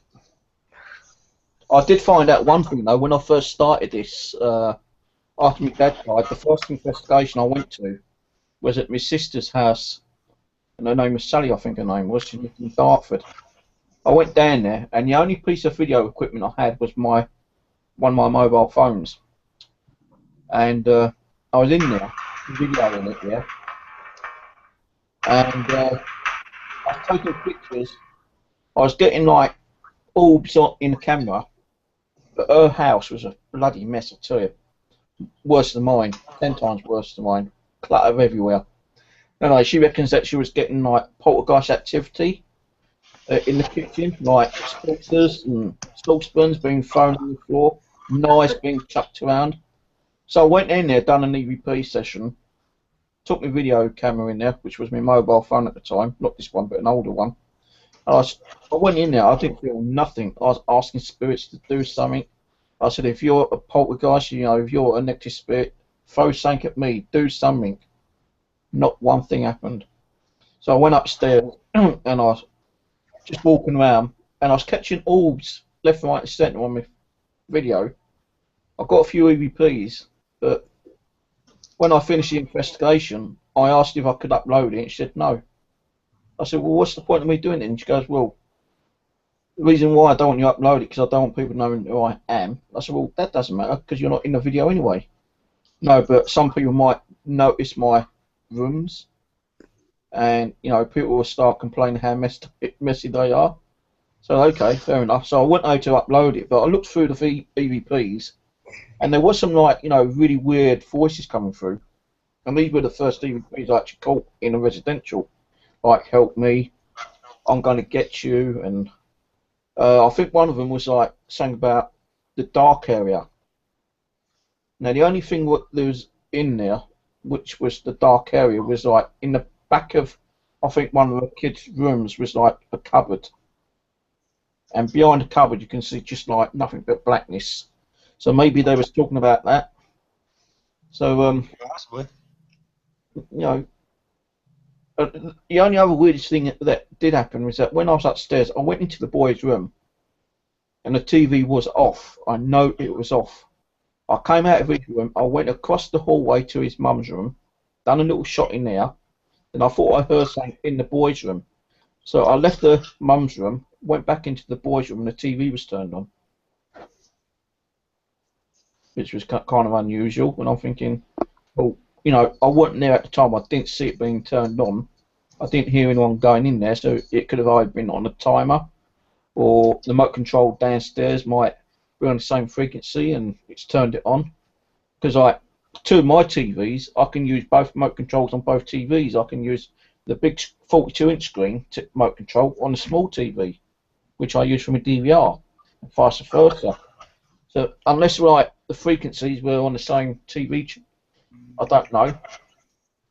I did find out one thing, though, when I first started this, after my dad died, the first investigation I went to was at my sister's house, and her name was Sally, I think her name was. She lived in Dartford. I went down there, and the only piece of video equipment I had was one of my mobile phones. And I was in there, videoing it, yeah. And I was taking pictures. I was getting like orbs in the camera, but her house was a bloody mess, I tell you. Worse than mine, 10 times worse than mine. Clutter everywhere. Anyway, she reckons that she was getting like poltergeist activity in the kitchen, like saucers and saucepans being thrown on the floor, knives being chucked around. So I went in there, done an EVP session. Took my video camera in there, which was my mobile phone at the time, not this one, but an older one. And I went in there, I didn't feel nothing. I was asking spirits to do something. I said, if you're a poltergeist, you know, if you're a negative spirit, throw something at me, do something. Not one thing happened. So I went upstairs and I was just walking around and I was catching orbs left, right, and centre on my video. I got a few EVPs, but when I finished the investigation, I asked if I could upload it, and she said no. I said, well, what's the point of me doing it? And she goes, well, the reason why I don't want you to upload it because I don't want people knowing who I am. I said, well, that doesn't matter because you're not in the video anyway. No, but some people might notice my rooms, and you know, people will start complaining how messy they are. So okay, fair enough. So I went over to upload it, but I looked through the EVPs. And there was some, like, you know, really weird voices coming through. And these were the first EVPs I actually caught in a residential. Like, help me, I'm going to get you. And I think one of them was, like, saying about the dark area. Now, the only thing that was in there, which was the dark area, was, like, in the back of, I think, one of the kids' rooms was, like, a cupboard. And behind the cupboard, you can see just, like, nothing but blackness. So maybe they was talking about that. So Possibly. you know, the only other weirdest thing that did happen was that when I was upstairs, I went into the boys' room, and the TV was off. I know it was off. I came out of his room. I went across the hallway to his mum's room, done a little shot in there, and I thought I heard something in the boys' room. So I left the mum's room, went back into the boys' room, and the TV was turned on. Which was kind of unusual, and I'm thinking, well, you know, I wasn't there at the time, I didn't see it being turned on, I didn't hear anyone going in there, so it could have either been on a timer, or the remote control downstairs might be on the same frequency and it's turned it on. Because like, two of my TVs, I can use both remote controls on both TVs. I can use the big 42-inch screen remote control on the small TV, which I use from a DVR, and vice versa. So unless like the frequencies were on the same TV, I don't know.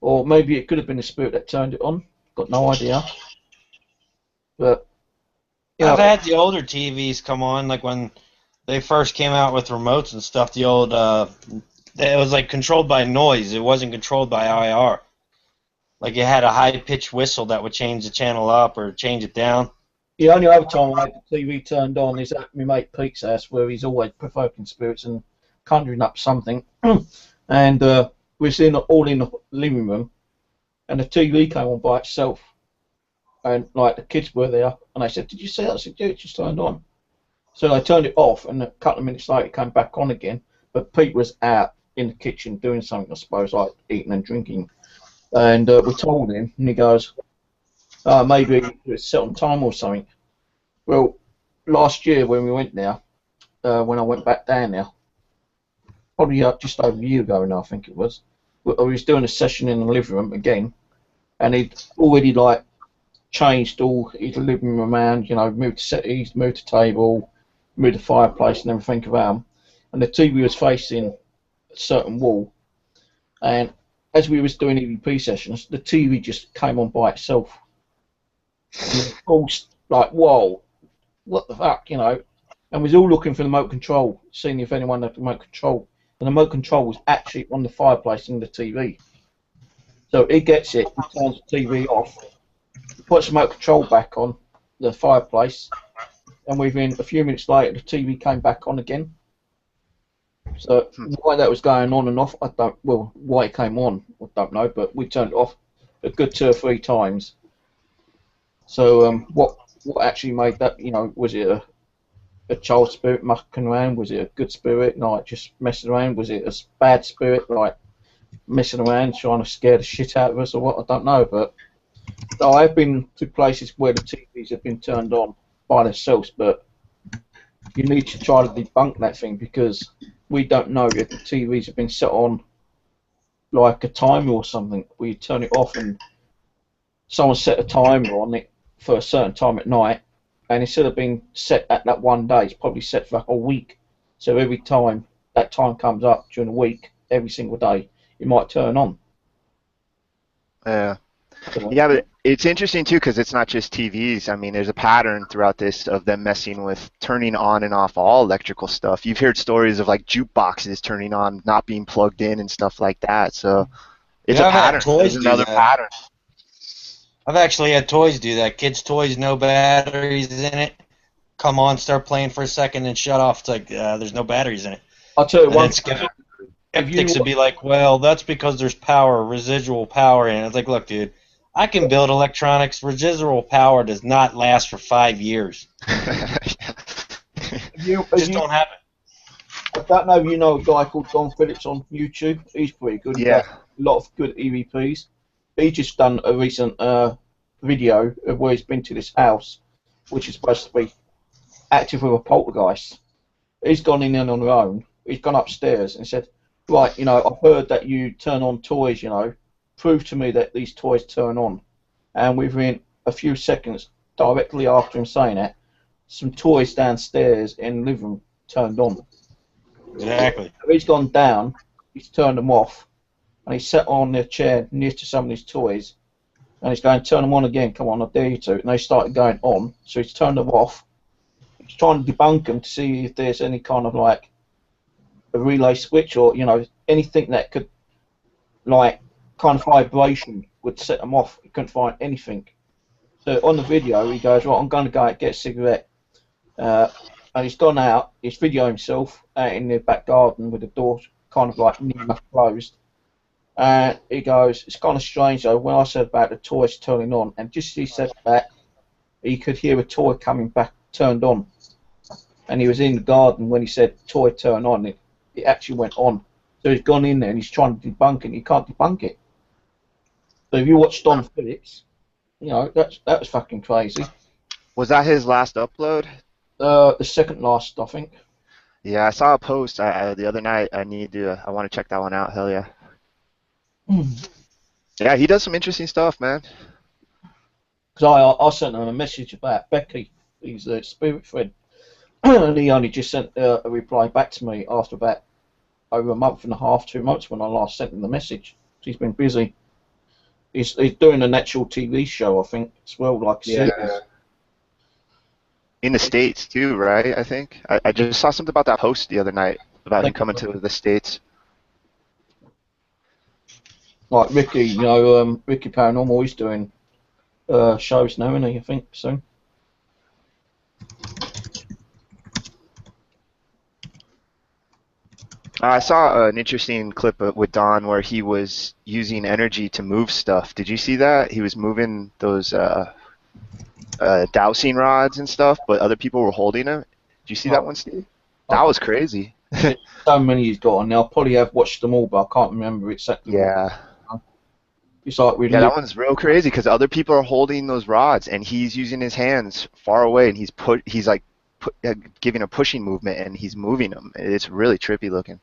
Or maybe it could have been the spirit that turned it on. Got no idea. But I've had the older TVs come on, like when they first came out with remotes and stuff. The old, it was like controlled by noise. It wasn't controlled by IR. Like it had a high-pitched whistle that would change the channel up or change it down. the only other time I had the TV turned on is at my mate Pete's house, where he's always provoking spirits and conjuring up something. And we're all in the living room, and the TV came on by itself. And like the kids were there, and they said, "Did you see that?" I said, "Yeah, it just turned on." So they turned it off, and a couple of minutes later it came back on again. But Pete was out in the kitchen doing something, I suppose, like eating and drinking. And we told him, and he goes, maybe it was set on time or something. Well, last year when we went there, when I went back down there, probably just over a year ago now, I think it was, I was doing a session in the living room again, and he'd already like changed all his living room around, you know, moved the settees, moved the table, moved the fireplace and everything around, and the TV was facing a certain wall, and as we was doing EVP sessions, the TV just came on by itself. And all like, whoa, what the fuck, you know? And we was all looking for the remote control, seeing if anyone had the remote control. And the remote control was actually on the fireplace in the TV. So he gets it, he turns the TV off, puts the remote control back on the fireplace, and within a few minutes later, the TV came back on again. So why that was going on and off, I don't. Well, why it came on, I don't know. But we turned it off a good 2 or 3 times. So what actually made that? You know, was it a child spirit mucking around? Was it a good spirit, like just messing around? Was it a bad spirit, like messing around, trying to scare the shit out of us, or what? I don't know. But so I've been to places where the TVs have been turned on by themselves, but you need to try to debunk that thing, because we don't know if the TVs have been set on like a timer or something. We turn it off and someone set a timer on it for a certain time at night, and instead of being set at that one day, it's probably set for a whole week. So every time that time comes up during the week, every single day, it might turn on. Yeah. Yeah, but it's interesting too, because it's not just TVs. I mean, there's a pattern throughout this of them messing with turning on and off all electrical stuff. You've heard stories of like jukeboxes turning on, not being plugged in and stuff like that. So it's a pattern. There's another pattern. I've actually had toys do that. Kids' toys, no batteries in it. Come on, start playing for a second, and shut off. It's like there's no batteries in it. I'll tell you one. Skeptics would be like, well, that's because there's power, residual power in it. It's like, look, dude, I can build electronics. Residual power does not last for 5 years. Just don't have it. I don't know if you know a guy called Don Phillips on YouTube. He's pretty good. Yeah. A lot of good EVPs. He just done a recent video of where he's been to this house, which is supposed to be active with a poltergeist. He's gone in on their own. He's gone upstairs and said, right, you know, I've heard that you turn on toys, you know. Prove to me that these toys turn on. And within a few seconds, directly after him saying that, some toys downstairs in the living room turned on. Exactly. So he's gone down, he's turned them off, and he's sat on the chair near to some of these toys, and he's going, turn them on again, come on, I dare you to. And they started going on, so he's turned them off. He's trying to debunk them to see if there's any kind of like a relay switch or, you know, anything that could, like, kind of vibration would set them off. He couldn't find anything. So on the video, he goes, right, I'm going to go out, get a cigarette. And he's gone out, he's videoing himself out in the back garden with the door kind of like near enough closed. And he goes, it's kind of strange though, when I said about the toys turning on, and just as he said that, he could hear a toy coming back, turned on. And he was in the garden when he said toy turn on, it actually went on. So he's gone in there and he's trying to debunk it, and he can't debunk it. So if you watch Don Phillips, you know, that was fucking crazy. Was that his last upload? The second last, I think. Yeah, I saw a post the other night. I want to check that one out. Hell yeah. Yeah, he does some interesting stuff, man. Because I sent him a message about Becky, his spirit friend, he only just sent a reply back to me after about over a month and a half, 2 months when I last sent him the message. He's been busy. He's doing an actual TV show, I think, as well, like series. In the States too, right? I think I just saw something about that post the other night about him coming to the States. Like Ricky, Ricky Paranormal, he's doing shows now, isn't he? I think soon. I saw an interesting clip with Don where he was using energy to move stuff. Did you see that? He was moving those dowsing rods and stuff, but other people were holding them. Did you see that one, Steve? That was crazy. So many he's got on now. I probably have watched them all, but I can't remember exactly. Yeah. It's like really. Yeah, that one's real crazy because other people are holding those rods and he's using his hands far away and he's giving a pushing movement and he's moving them. It's really trippy looking.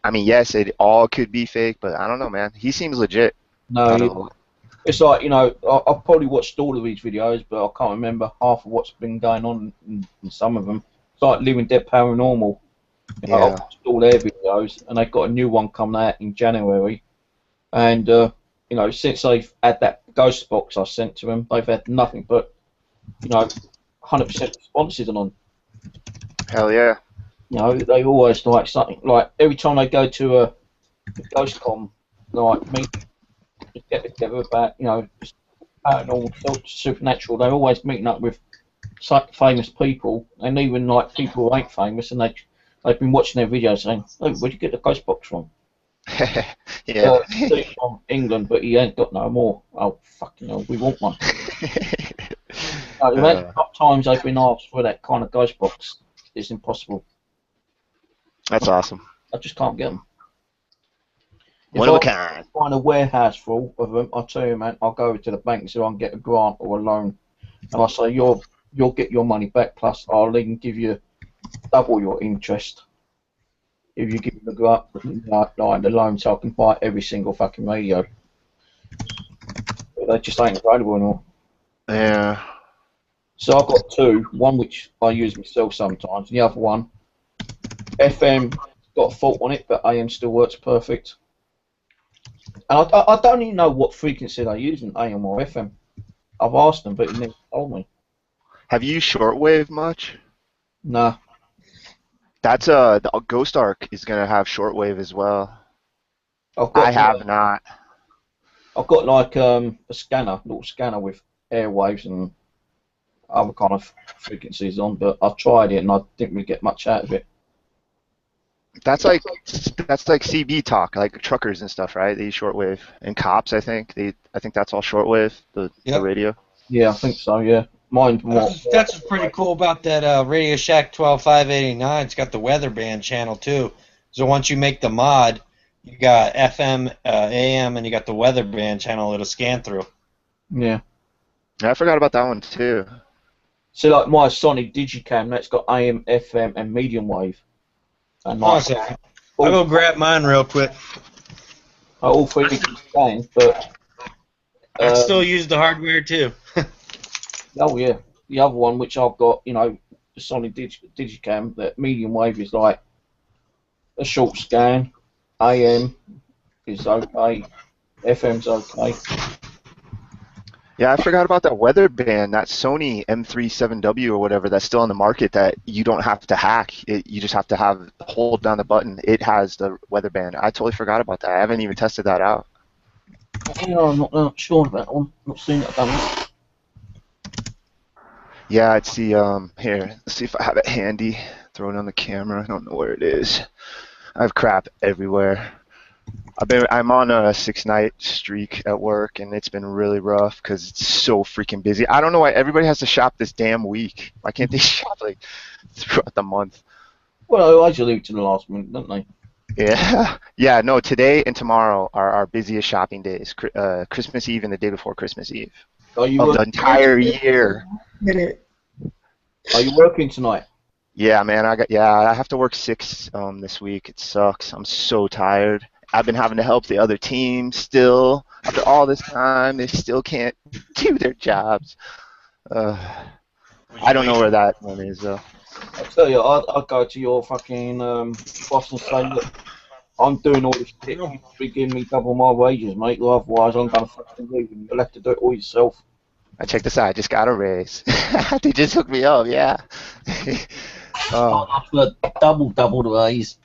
I mean, yes, it all could be fake, but I don't know, man. He seems legit. No, it's like, I've probably watched all of these videos, but I can't remember half of what's been going on in some of them. It's like Living Dead Paranormal. I've watched all their videos, and they've got a new one coming out in January. And, since they've had that ghost box I sent to them, they've had nothing but, 100% responses on them. Hell yeah. They always like something, like every time they go to a ghost con, like meet, get together about, just paranormal, supernatural, they're always meeting up with famous people, and even like people who ain't famous, and they've been watching their videos saying, "Oh, where'd you get the ghost box from?" Yeah. Steve's from England, but he ain't got no more. Oh, fucking hell, we want one. The amount of times they've been asked for that kind of ghost box is impossible. That's awesome. I just can't get them. One of a kind. Find a warehouse full of them, I'll tell you, man, I'll go over to the bank so I can get a grant or a loan. And I'll say, you'll get your money back, plus I'll even give you double your interest if you give me the grant, like the loan, so I can buy every single fucking radio. But they just ain't available anymore. Yeah. So I've got two, one which I use myself sometimes, and the other one, FM got a fault on it, but AM still works perfect. And I don't even know what frequency they use in AM or FM. I've asked them, but he never told me. Have you used shortwave much? Nah. That's the Ghost Arc is gonna have shortwave as well. I have not. I've got like a little scanner with airwaves and other kind of frequencies on, but I've tried it and I didn't really get much out of it. That's like CB talk, like truckers and stuff, right? They use shortwave, and cops. I think that's all shortwave. The radio. Yeah, I think so. Yeah, mine more. That's what's pretty cool about that Radio Shack 12589. It's got the weather band channel too. So once you make the mod, you got FM, AM, and you got the weather band channel it'll scan through. Yeah. I forgot about that one too. So like my Sony Digicam, that's got AM, FM, and medium wave. And Hold on a second. I'll go grab mine real quick. All three can scan, but I still use the hardware too. Oh yeah, the other one which I've got, the Sony Digicam, that medium wave is like a short scan. AM is okay. FM's okay. Yeah, I forgot about that weather band, that Sony M37W or whatever that's still on the market that you don't have to hack. You just have to hold down the button. It has the weather band. I totally forgot about that. I haven't even tested that out. I'm not sure about that one. Not seen it done. Yeah, it's the here. Let's see if I have it handy. Throw it on the camera. I don't know where it is. I have crap everywhere. I'm on a 6-night streak at work, and it's been really rough because it's so freaking busy. I don't know why everybody has to shop this damn week. Why can't they shop like throughout the month? Well, they always leave to the last minute, don't they? Yeah, yeah. No, today and tomorrow are our busiest shopping days. Christmas Eve and the day before Christmas Eve of the entire year. Are you working tonight? Yeah, man. I have to work 6 this week. It sucks. I'm so tired. I've been having to help the other team still. After all this time, they still can't do their jobs. I don't know where that one is though. I tell you, I'd go to your fucking boss and say, look, I'm doing all this shit. You be giving me double my wages, mate. Otherwise, I'm gonna fucking leave, and you'll have to do it all yourself. I checked this out. I just got a raise. They just hooked me up. Yeah. Oh, for double the raise.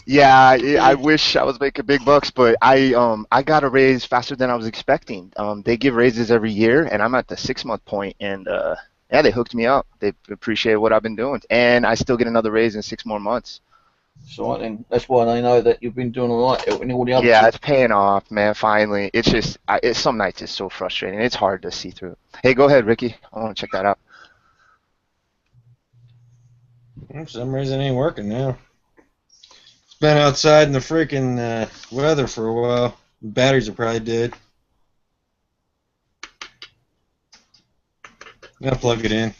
Yeah, I wish I was making big bucks, but I got a raise faster than I was expecting. They give raises every year, and I'm at the 6-month point, and yeah, they hooked me up. They appreciate what I've been doing, and I still get another raise in 6 more months. So then, that's why they know that you've been doing all right, helping all the others. Yeah, it's paying off, man. Finally, it's just some nights it's so frustrating. It's hard to see through. Hey, go ahead, Ricky. I want to check that out. For some reason, it ain't working now. It's been outside in the freaking weather for a while. The batteries are probably dead. I'm gonna plug it in.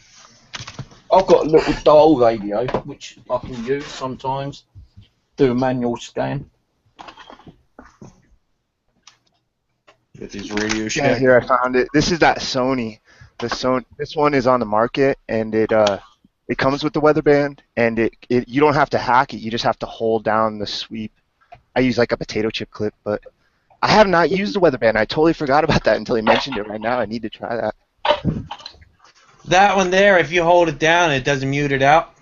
I've got a little dial radio, which I can use sometimes. Do a manual scan. Get these radio Yeah, shack. here I found it. This is that Sony. This one is on the market, and it comes with the weather band, and you don't have to hack it. You just have to hold down the sweep. I use like a potato chip clip, but I have not used the weather band. I totally forgot about that until he mentioned it right now. I need to try that. That one there, if you hold it down, it doesn't mute it out.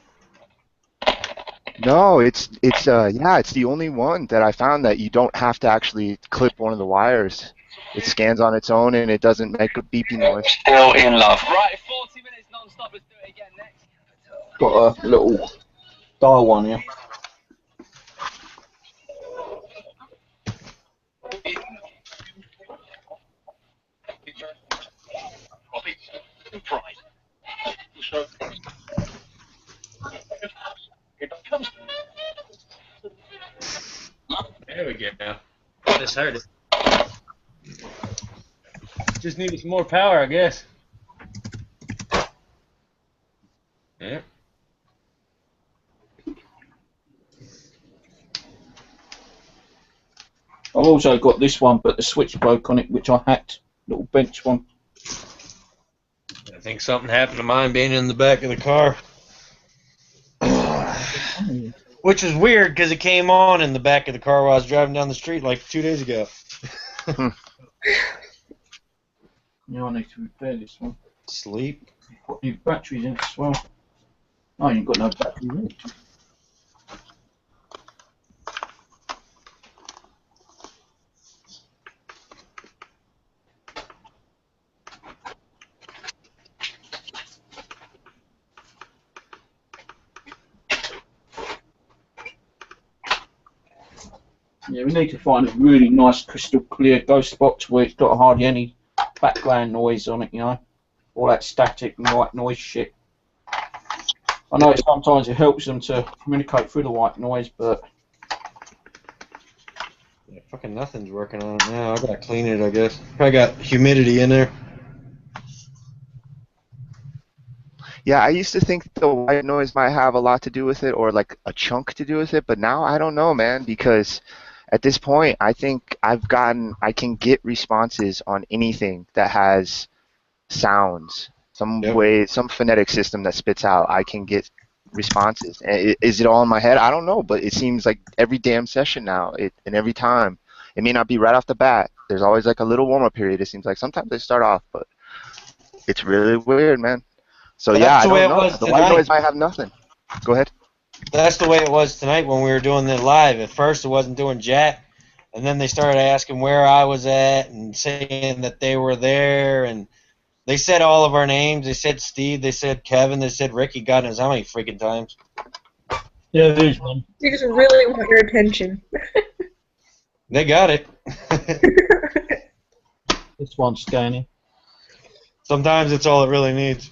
No, it's the only one that I found that you don't have to actually clip one of the wires. It scans on its own and it doesn't make a beeping noise. Still in love. Right, 40 minutes non-stop. Let's do it again next. Got a little dial one here. There we go. This hurt it. Just needed some more power, I guess. Yeah. I've also got this one, but the switch broke on it, which I hacked. Little bench one. I think something happened to mine being in the back of the car. Which is weird because it came on in the back of the car while I was driving down the street like 2 days ago. Yeah, I need to repair this one. Sleep. Put new batteries in as well. Oh, you've got no battery in it. Yeah, we need to find a really nice crystal clear ghost box where it's got hardly any background noise on it, you know, all that static and white noise shit. I know sometimes it helps them to communicate through the white noise, but Yeah, fucking nothing's working on it now. I gotta clean it, I guess. Probably got humidity in there. Yeah, I used to think the white noise might have a lot to do with it or like a chunk to do with it, but now I don't know, man, because at this point I think I can get responses on anything that has sounds, some Yep. way, some phonetic system that spits out. I can get responses. Is it all in my head? I don't know, but it seems like every damn session now, and every time, it may not be right off the bat. There's always like a little warm-up period. It seems like sometimes they start off, but it's really weird, man. So That's yeah, I the way don't it know. was The white tonight. noise might have nothing. Go ahead. That's the way it was tonight when we were doing the live. At first, it wasn't doing jack, and then they started asking where I was at and saying that they were there, and they said all of our names. They said Steve. They said Kevin. They said Ricky. God knows how many freaking times. yeah, there's one. They just really want your attention. They got it. This one's scanning. Sometimes it's all it really needs.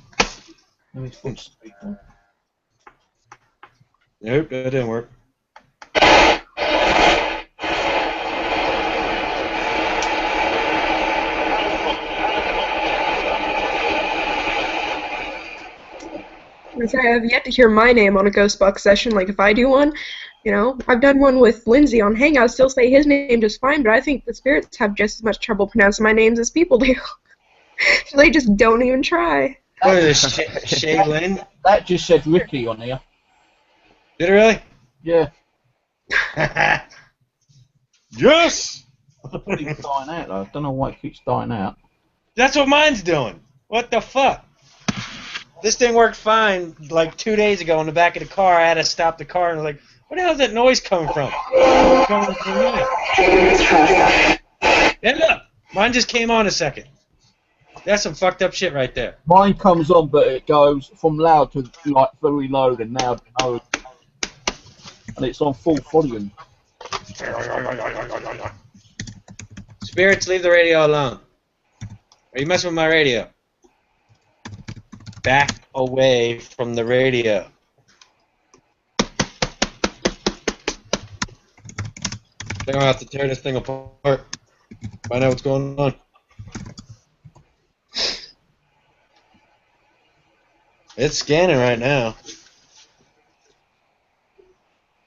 This one's speaking. Nope, that didn't work. I have yet to hear my name on a Ghostbox session. Like, if I do one, you know, I've done one with Lindsay on Hangouts. Still say his name just fine, but I think the spirits have just as much trouble pronouncing my names as people do. So they just don't even try. What is this, Shaylin? That just said Ricky on here. Did it really? Yeah. Yes! It keeps dying out though. I don't know why it keeps dying out. That's what mine's doing. What the fuck? This thing worked fine like 2 days ago in the back of the car. I had to stop the car and I was like, where the hell is that noise coming from? It's coming from me. Yeah, look. Mine just came on a second. That's some fucked up shit right there. Mine comes on, but it goes from loud to like very low, then loud to low, and it's on full volume. Spirits, leave the radio alone. Are you messing with my radio? Back away from the radio. I'm gonna have to tear this thing apart. Find out what's going on. It's scanning right now.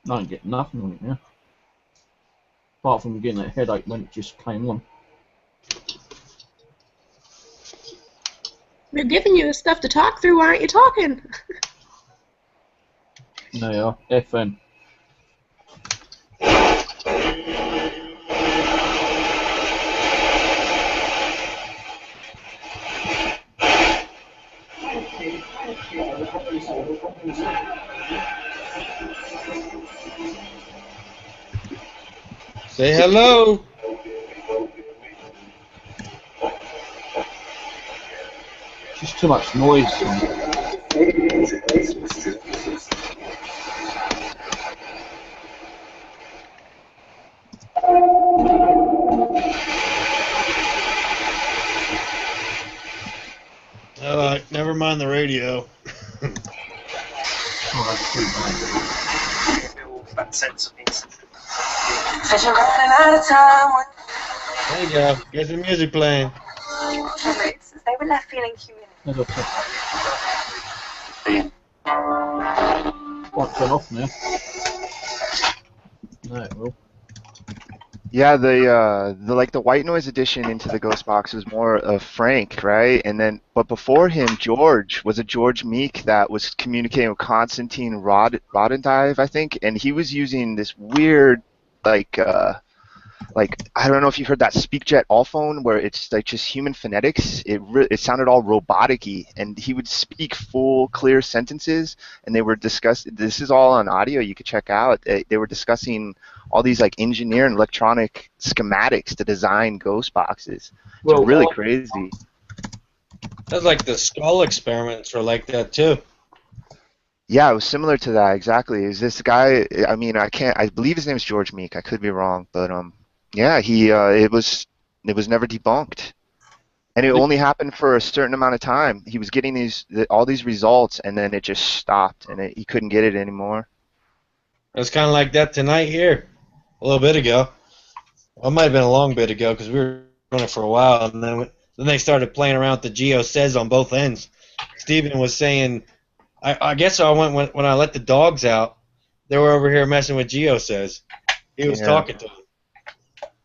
I ain't getting nothing on it now. Apart from getting a headache when it just came on. They're giving you the stuff to talk through. Why aren't you talking? No, yeah, FN. Say hello. Just too much noise. Never mind the radio. Oh, that's too bad. There you go. Get some music playing. They were left feeling humiliated. Won't turn off now. No, it will. Yeah, the white noise addition into the Ghost Box was more of Frank, right? And then, but before him, George was a George Meek that was communicating with Constantine Rodendive, I think, and he was using this weird, like I don't know if you heard that SpeakJet Allphone where it's like just human phonetics. It sounded all robotic-y, and he would speak full, clear sentences, and they were discussing. This is all on audio. You could check out. They were discussing all these like engineer and electronic schematics to design ghost boxes. It's really crazy. That's like the skull experiments were like that too. Yeah, it was similar to that exactly. Is this guy? I mean, I believe his name is George Meek. I could be wrong, but yeah, it was never debunked, and it only happened for a certain amount of time. He was getting all these results, and then it just stopped, and he couldn't get it anymore. It's kind of like that tonight here, a little bit ago. Well, it might have been a long bit ago because we were running for a while, and then they started playing around with the Geo says on both ends. Steven was saying, I guess I went when I let the dogs out. They were over here messing with Geo says. He was talking to them.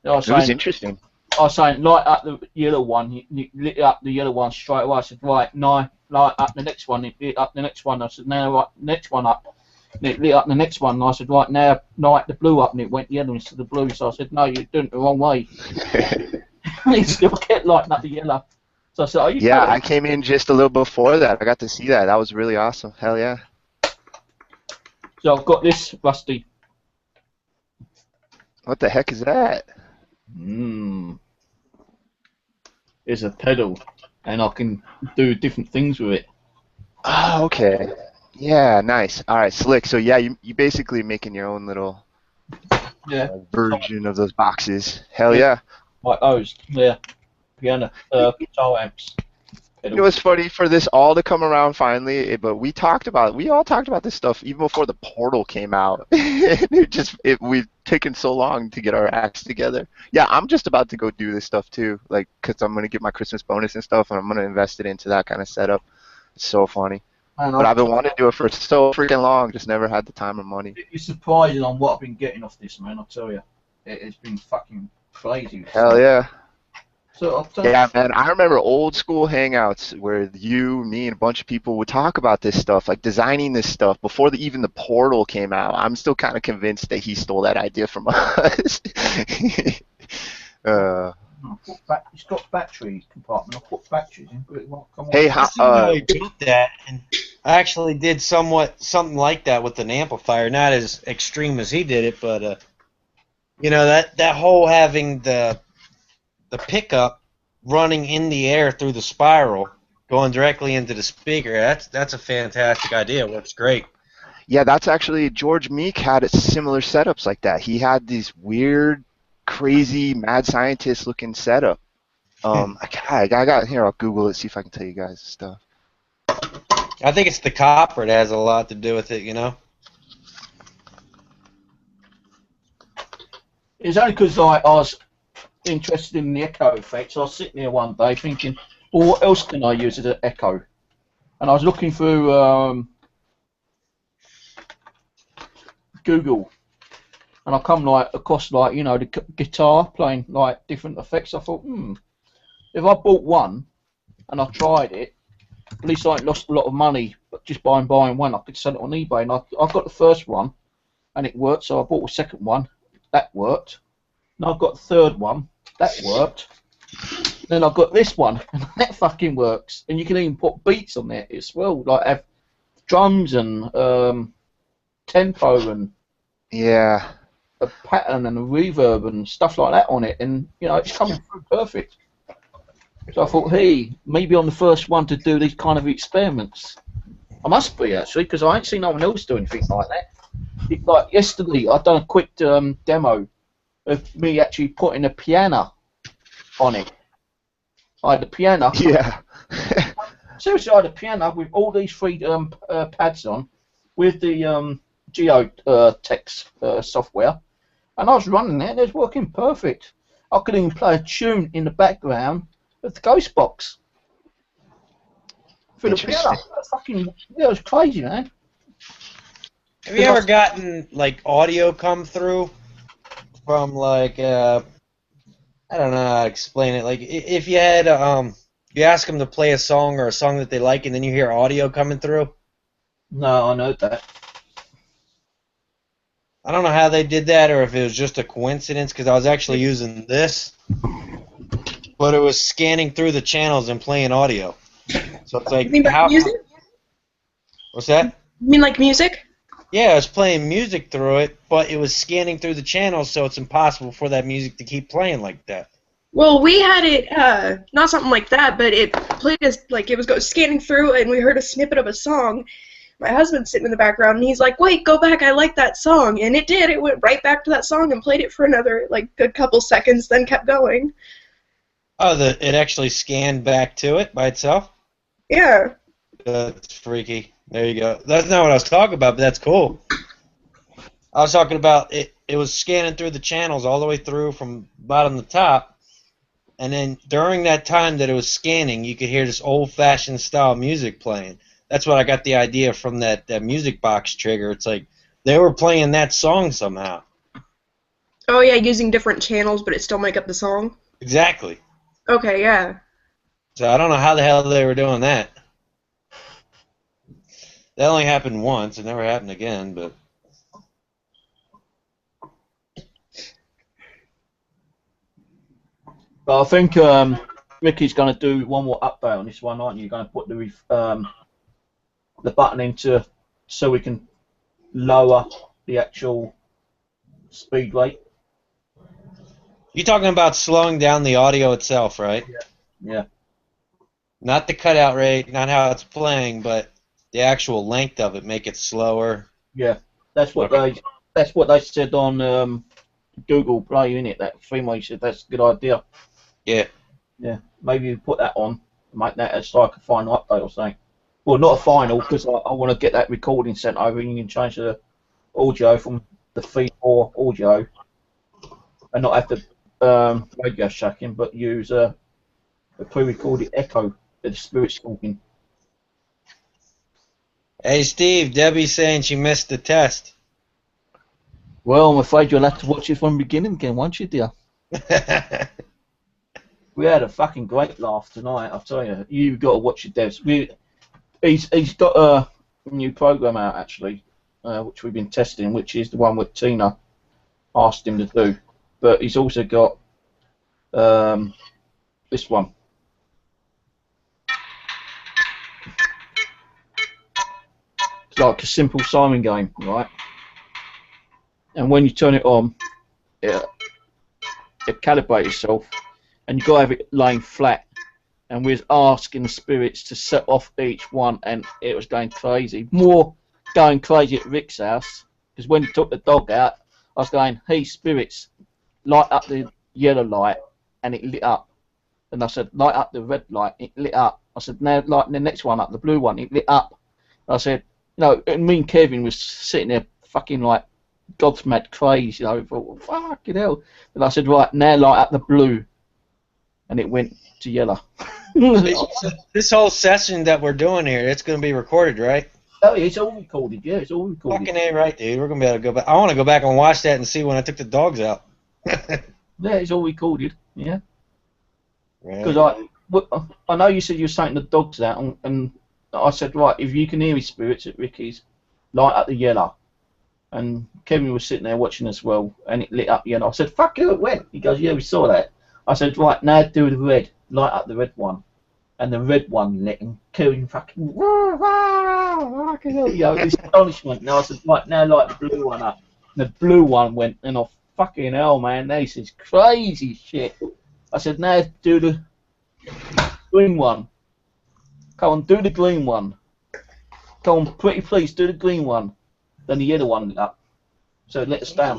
It was interesting. I was saying, light up the yellow one. He lit up the yellow one straight away. I said, right, no, light up the next one. It lit up the next one. I said, now light the next one up. And it lit up the next one. And I said, right, now light the blue up. And it went yellow instead of blue. So I said, no, you're doing it the wrong way. And he still kept lighting up the yellow. So I said, yeah, I came in just a little before that. I got to see that. That was really awesome. Hell yeah. So I've got this, Rusty. What the heck is that? It's a pedal, and I can do different things with it. Oh, okay. Yeah, nice. All right, slick. So yeah, you basically making your own little version of those boxes. Hell yeah. Like those, yeah. Piano, guitar amps. It was funny for this all to come around finally, but we all talked about this stuff even before the Portal came out. We've taken so long to get our acts together. Yeah, I'm just about to go do this stuff too, like, because I'm going to get my Christmas bonus and stuff, and I'm going to invest it into that kind of setup. It's so funny. But I've been wanting to do it for so freaking long, just never had the time or money. It's surprising on what I've been getting off this, man, I'll tell you. It's been fucking crazy. Hell yeah. So I've done, Yeah, man, I remember old school hangouts where you, me, and a bunch of people would talk about this stuff, like designing this stuff before even the Portal came out. I'm still kind of convinced that he stole that idea from us. it's got battery compartment. I put batteries in, but it won't come on. Hey, I see how he built that, and I actually did something like that with an amplifier. Not as extreme as he did it, but you know, that whole having the pickup running in the air through the spiral, going directly into the speaker. That's a fantastic idea. It works great. yeah, that's actually George Meek had similar setups like that. He had these weird, crazy, mad scientist looking setup. I got here. I'll Google it, see if I can tell you guys the stuff. I think it's the copper that has a lot to do with it, you know? It's only because I was interested in the echo effects. I was sitting there one day thinking, well, what else can I use as an echo? And I was looking through Google, and I come across the guitar playing like different effects. I thought, if I bought one and I tried it, at least I ain't lost a lot of money. But just buying one, I could sell it on eBay. And I got the first one, and it worked. So I bought the second one, that worked. And I got the third one, that worked. Then I got this one, and that fucking works. And you can even put beats on it as well, like have drums and tempo and Yeah. a pattern and a reverb and stuff like that on it, and it's coming through perfect. So I thought, hey, maybe I'm the first one to do these kind of experiments. I must be actually, because I ain't seen no one else do anything like that. Like yesterday, I done a quick demo of me actually putting a piano on it. I had a piano. Yeah. Seriously, I had a piano with all these three pads on, with the geotext software, and I was running it, and it was working perfect. I could even play a tune in the background of the Ghost Box for the piano. It was crazy, man. Have you ever gotten like audio come through from like I don't know how to explain it. Like if you had you ask them to play a song or a song that they like, and then you hear audio coming through. No, I know that. I don't know how they did that, or if it was just a coincidence, because I was actually using this, but it was scanning through the channels and playing audio. So it's like, You mean like music? What's that? You mean like music? Yeah, I was playing music through it, but it was scanning through the channels, so it's impossible for that music to keep playing like that. Well, we had it, not something like that, but it played as, like, it was scanning through, and we heard a snippet of a song. My husband's sitting in the background, and he's like, wait, go back, I like that song. And it did. It went right back to that song and played it for another, like, good couple seconds, then kept going. Oh, it actually scanned back to it by itself? Yeah. That's freaky. There you go. That's not what I was talking about, but that's cool. I was talking about it was scanning through the channels all the way through from bottom to top, and then during that time that it was scanning, you could hear this old-fashioned style music playing. That's what I got the idea from that music box trigger. It's like they were playing that song somehow. Oh, yeah, using different channels, but it still make up the song? Exactly. Okay, yeah. So I don't know how the hell they were doing that. That only happened once. It never happened again, but... But I think Ricky's going to do one more update on this one, aren't you? You're going to put the button into so we can lower the actual speed rate. You're talking about slowing down the audio itself, right? Yeah. Not the cutout rate, not how it's playing, but the actual length of it, make it slower. Yeah, that's what they said on Google Play, innit? That female said that's a good idea. Yeah. Yeah, maybe you put that on, make that as like a final update or something. Well, not a final, because I want to get that recording sent over, and you can change the audio from the feed or audio, and not have the radio shacking, but use a pre-recorded echo of the spirits talking. Hey, Steve, Debbie's saying she missed the test. Well, I'm afraid you'll have to watch it from the beginning again, won't you, dear? We had a fucking great laugh tonight. I tell you, you've got to watch it, Devs. He's got a new program out actually, which we've been testing, which is the one that Tina asked him to do. But he's also got this one. It's like a simple Simon game, right? And when you turn it on, it calibrates itself, and you've got to have it laying flat. And we was asking the spirits to set off each one, and it was going crazy. More going crazy at Rick's house, because when he took the dog out, I was going, hey, spirits, light up the yellow light, and it lit up. And I said, light up the red light, it lit up. I said, now light the next one up, the blue one, it lit up. I said, and me and Kevin was sitting there fucking like gobsmacked crazy, thought, fucking hell. And I said, right, now light up the blue. And it went to yellow. This whole session that we're doing here, it's going to be recorded, right? Oh, it's all recorded, yeah, it's all recorded. Fucking A right, dude. We're going to be able to go back. I want to go back and watch that and see when I took the dogs out. Yeah, it's all recorded, yeah. Because Right. I know you said you were taking the dogs out, and I said, right, if you can hear his spirits at Ricky's, light up the yellow. And Kevin was sitting there watching as well, and it lit up yellow. I said, fuck you, it went. He goes, yeah, we saw that. I said, right, now do the red. Light up the red one. And the red one lit, and Kevin fucking, astonishment. Now I said, right, now light the blue one up. And the blue one went, and I fucking hell, man, this is crazy shit. I said, now do the green one. Come on, do the green one. Come on, pretty please, do the green one. Then the yellow one lit up. So it let us down.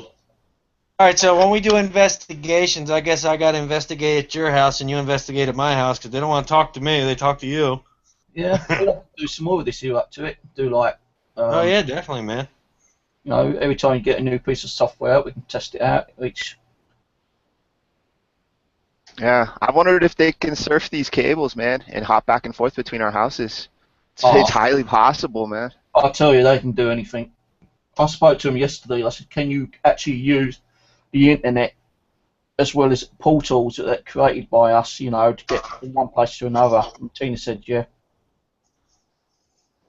All right, so when we do investigations, I guess I got to investigate at your house and you investigate at my house because they don't want to talk to me. They talk to you. Yeah, we'll have to do some more of this here up to it. Do like... oh, yeah, definitely, man. Every time you get a new piece of software, we can test it out. Yeah, I wondered if they can surf these cables, man, and hop back and forth between our houses. It's highly possible, man. I'll tell you, they can do anything. I spoke to them yesterday. I said, can you actually use the internet as well as portals that are created by us, to get from one place to another? And Tina said, yeah.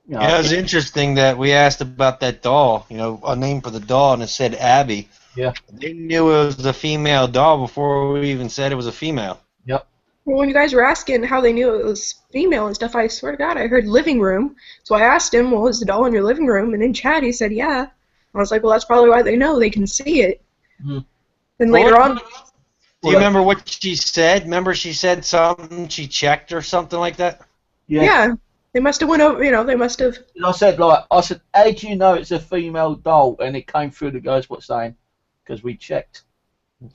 Yeah, it was interesting that we asked about that doll, a name for the doll, and it said Abby. Yeah. They knew it was a female doll before we even said it was a female. Yep. Well, when you guys were asking how they knew it was female and stuff, I swear to God, I heard living room. So I asked him, well, is the doll in your living room? And in chat, he said, yeah. I was like, well, that's probably why they know. They can see it. Mm-hmm. Then later on... Do you remember what she said? Remember she said something she checked or something like that? Yeah. They must have went over, they must have... And I said, how do you know it's a female doll? And it came through the guys what's saying, because we checked.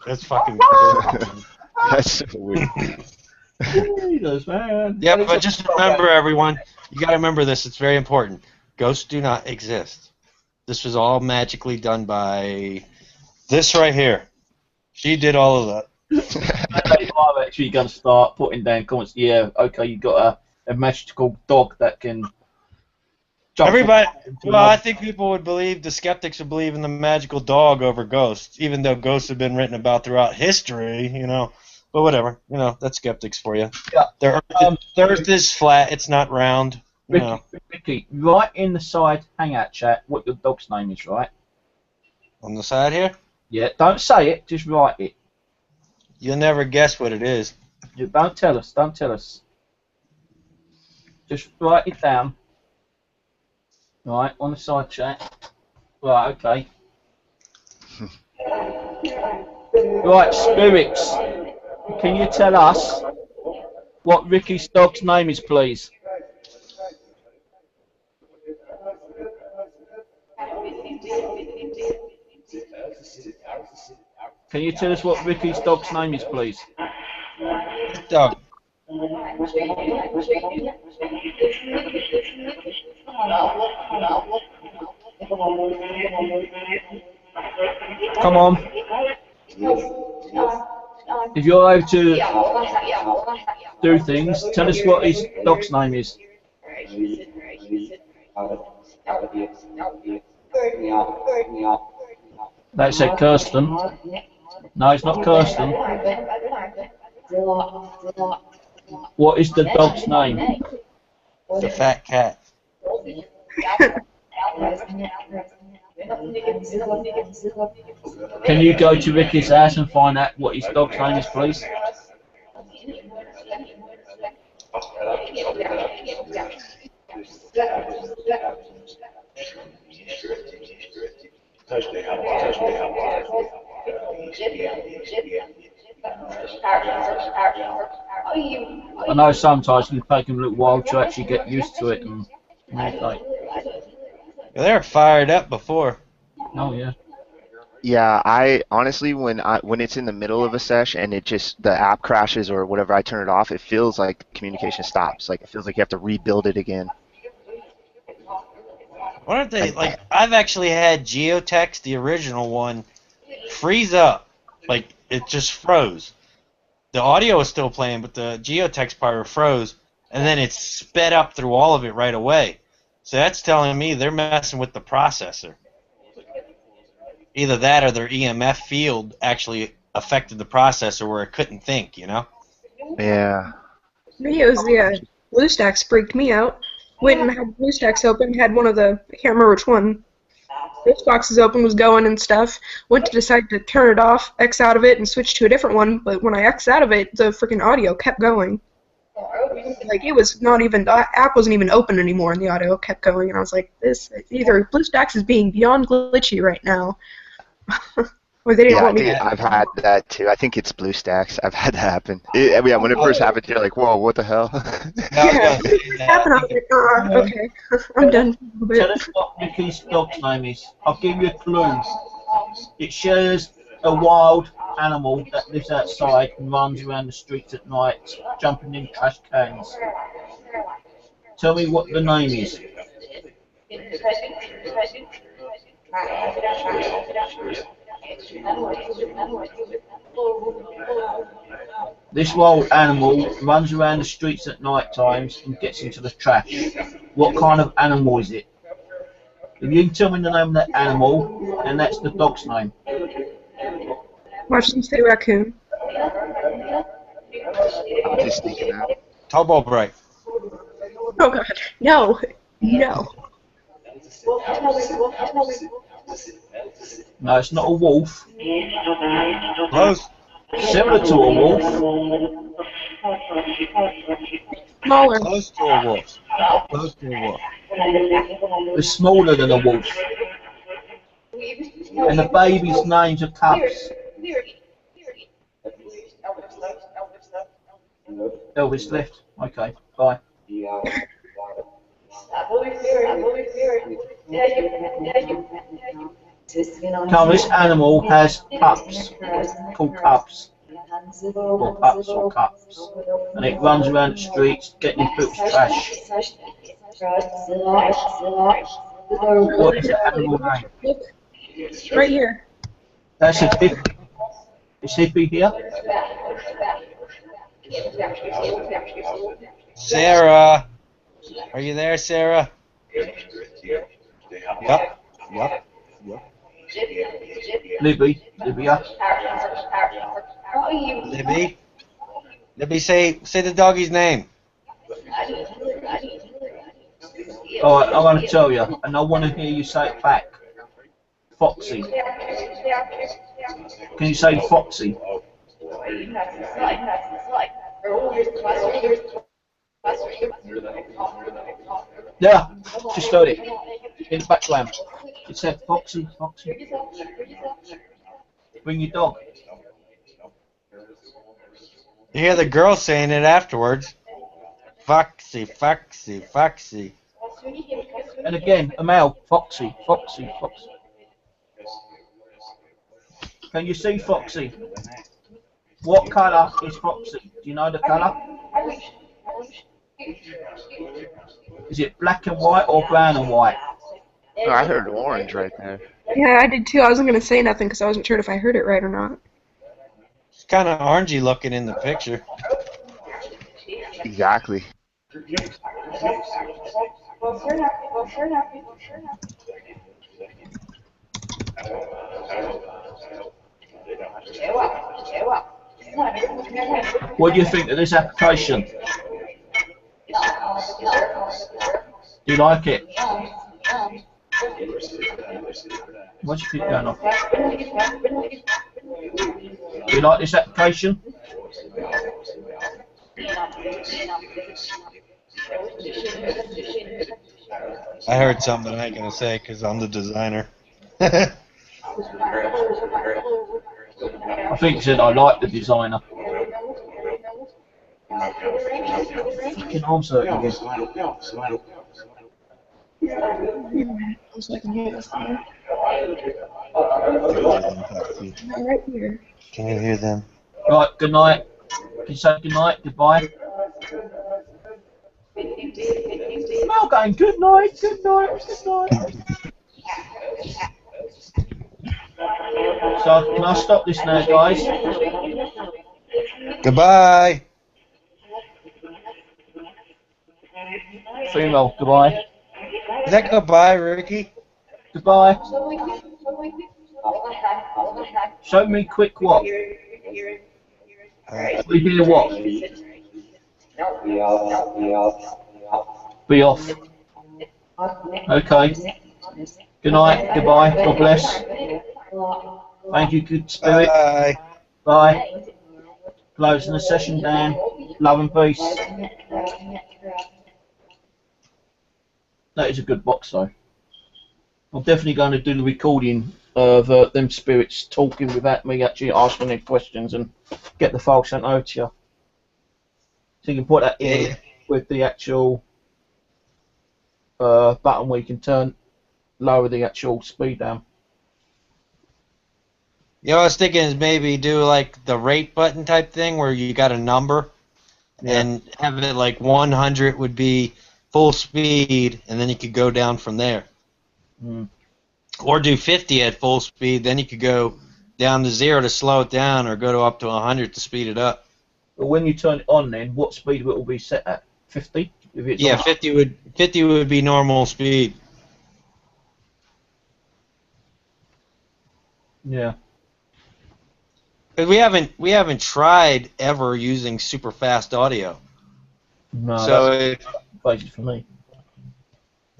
That's fucking That's so weird. Jesus, man. Yeah, but just remember, everyone, you got to remember this. It's very important. Ghosts do not exist. This was all magically done by this right here. She did all of that. I'm actually going to start putting down comments. Yeah, okay, you got a magical dog that can jump. Everybody, well, I think people would believe, the skeptics would believe in the magical dog over ghosts, even though ghosts have been written about throughout history, But whatever, that's skeptics for you. Yeah. The Earth is flat, it's not round. Ricky, write in the side hangout chat what your dog's name is, right? On the side here? Yeah, don't say it, just write it. You'll never guess what it is. Don't tell us, Just write it down. Right, on the side chat. Right, okay. Right, spirits. Can you tell us what Ricky's dog's name is, please? Can you tell us what Ricky's dog's name is, please? Dog. Come on. If you're able to do things, tell us what his dog's name is. That said Kirsten. No, it's not Kirsten. What is the dog's name? The fat cat. Can you go to Ricky's house and find out what his dog's name is, please? I know sometimes it can take him a little while to actually get used to it and communicate. They're fired up before. Oh yeah. Yeah, I honestly, when it's in the middle of a sesh and the app crashes or whatever, I turn it off, it feels like communication stops. Like it feels like you have to rebuild it again. Why aren't they, like, I've actually had Geotext, the original one, freeze up. Like, it just froze. The audio was still playing, but the Geotext part froze, and then it sped up through all of it right away. So that's telling me they're messing with the processor. Either that or their EMF field actually affected the processor where it couldn't think, you know? Yeah. Me, it was the BlueStacks freaked me out. Went and had BlueStacks open, had one of the, I can't remember which one, those boxes open, was going and stuff. Went to decide to turn it off, X out of it, and switch to a different one, but when I X out of it, the freaking audio kept going. Like, it was not even, the app wasn't even open anymore, and the audio kept going, and I was like, either BlueStacks is being beyond glitchy right now, or they didn't want me to. I've had that too. I think it's BlueStacks. I've had that happen. Yeah, when it first happened, you're like, whoa, what the hell? Yeah, it happened, I was like, okay, I'm done. Tell us what Ricky's dog's name is. I'll give you a clue. It shares a wild animal that lives outside and runs around the streets at night, jumping in trash cans. Tell me what the name is. This wild animal runs around the streets at night times and gets into the trash. What kind of animal is it? If you can tell me the name of that animal, and that's the dog's name. Watch them say raccoon. I'm just thinking that. Turbo Bright. Oh god, no, no. No, it's not a wolf. Close. Similar to a wolf. Smaller. Close to a wolf. Close to a wolf. It's smaller than a wolf. And the baby's names are cubs. Elvis left. Okay, bye. Come, this animal has pups, called cubs, or pups or cups, and it runs around the streets getting in people's trash. What is the animal name? Look, right here. That's a hippie. Is hippie here? Sarah. Are you there, Sarah? Yep. Libby, Libya. Libby, say the doggy's name. Alright, I'm going to tell you, and I want to hear you say it back. Foxy. Can you say Foxy? Yeah, just heard it. In the background. It said Foxy, Foxy. Bring your dog. You hear the girl saying it afterwards. Foxy, Foxy, Foxy. And again, a male. Foxy, Foxy, Foxy. Can you see Foxy? What colour is Foxy? Do you know the colour? Is it black and white or brown and white? No, I heard orange right there. Yeah, I did too. I wasn't gonna say nothing because I wasn't sure if I heard it right or not. It's kind of orangey looking in the picture. Exactly. What do you think of this application? Do you like it? Why do you keep going off? Do you like this application? I heard something I ain't gonna say because I'm the designer. I think he said I like the designer. Fucking arms hurting again. So I can hear this now. Can Right here. you hear them? Right, good night. Can you say good night, goodbye? I'm all going good night, good night, good night. So can I stop this now, guys? Goodbye. Female, goodbye. Is that goodbye, Ricky? Goodbye. Show me quick what? We hear what? Be off. Okay. Good night, goodbye, God bless. Thank you, good spirit. Bye. Bye. Closing the session down. Love and peace. That is a good box though. I'm definitely going to do the recording of them spirits talking without me actually asking any questions and get the file sent over to you. So you can put that in with the actual button where you can lower the actual speed down. You know, I was thinking is maybe do like the rate button type thing where you got a number and have it like 100 would be full speed, and then you could go down from there. Mm. Or do 50 at full speed, then you could go down to 0 to slow it down, or go to up to 100 to speed it up. But when you turn it on, then what speed will it be set at? 50? If it's Yeah, on? 50 would be normal speed. Yeah. But we haven't tried ever using super fast audio. No, So that's basic for me.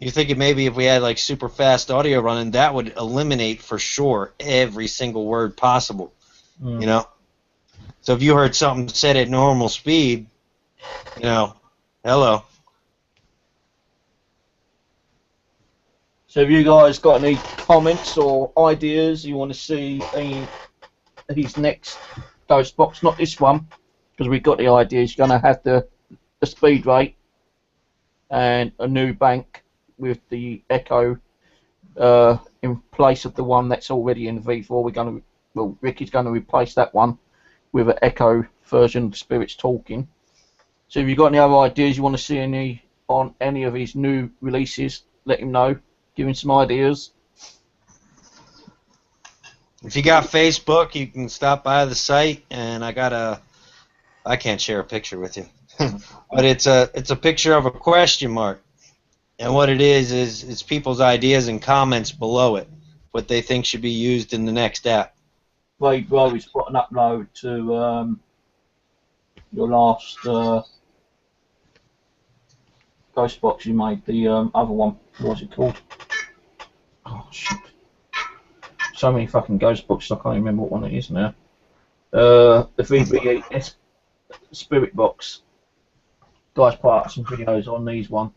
you think maybe if we had like super fast audio running, that would eliminate for sure every single word possible. Mm. You know? So if you heard something said at normal speed, you know, hello. So have you guys got any comments or ideas you want to see his next ghost box? Not this one, because we've got the ideas. You're going to have the speed rate and a new bank with the echo in place of the one that's already in V4. Ricky's going to replace that one with an echo version of Spirits Talking. So if you've got any other ideas you want to see on any of his new releases, let him know. Give him some ideas. If you got Facebook, you can stop by the site, and I can't share a picture with you, but it's a picture of a question mark, and what it is it's people's ideas and comments below it, what they think should be used in the next app. Ray Bro is put an upload to your last ghost box you made, the other one. What was it called? Oh shit! So many fucking ghost boxes, I can't remember what one it is now. The VBE Spirit Box. Guys put up some videos on these one.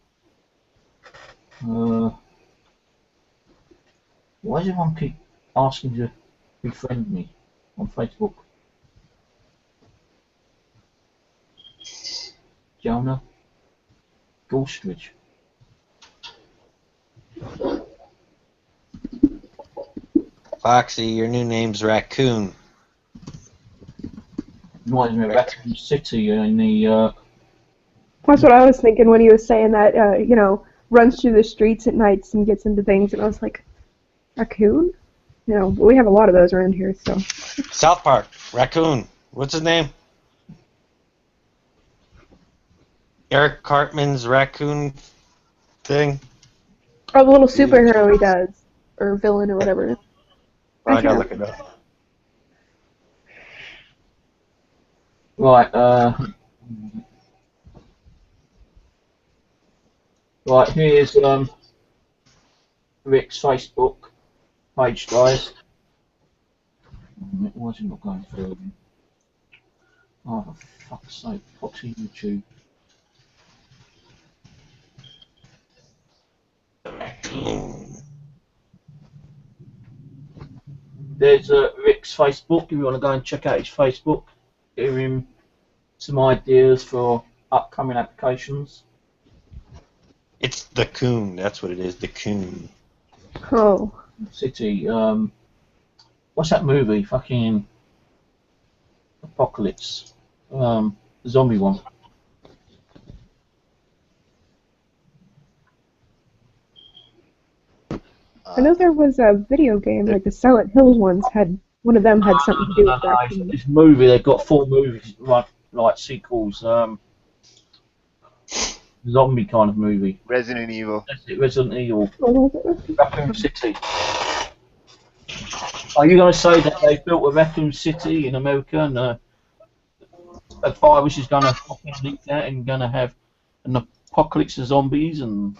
Why does everyone keep asking to befriend me on Facebook? Jonah Gorstridge. Foxy, your new name's Raccoon. Reminds me of Raccoon City in the. That's what I was thinking when he was saying that, runs through the streets at nights and gets into things, and I was like, raccoon? We have a lot of those around here, so. South Park, Raccoon. What's his name? Eric Cartman's Raccoon thing? Oh, the little superhero he does. Or villain or whatever. I gotta look it up. Right, right, here's Rick's Facebook page, guys. Why is it not going through again? Oh, for fuck's sake, Foxy YouTube. There's Rick's Facebook, if you want to go and check out his Facebook. Give him some ideas for upcoming applications. It's the Coon. That's what it is. The Coon. Oh. City. What's that movie? Fucking Apocalypse. The zombie one. I know there was a video game, like the Silent Hills ones had, one of them had something to do with that. This movie, they've got 4 movies, like sequels. Zombie kind of movie. Resident Evil. That's it, Resident Evil. Oh, Raccoon City. Are you going to say that they built a Raccoon City in America and a virus is going to leak out and going to have an apocalypse of zombies and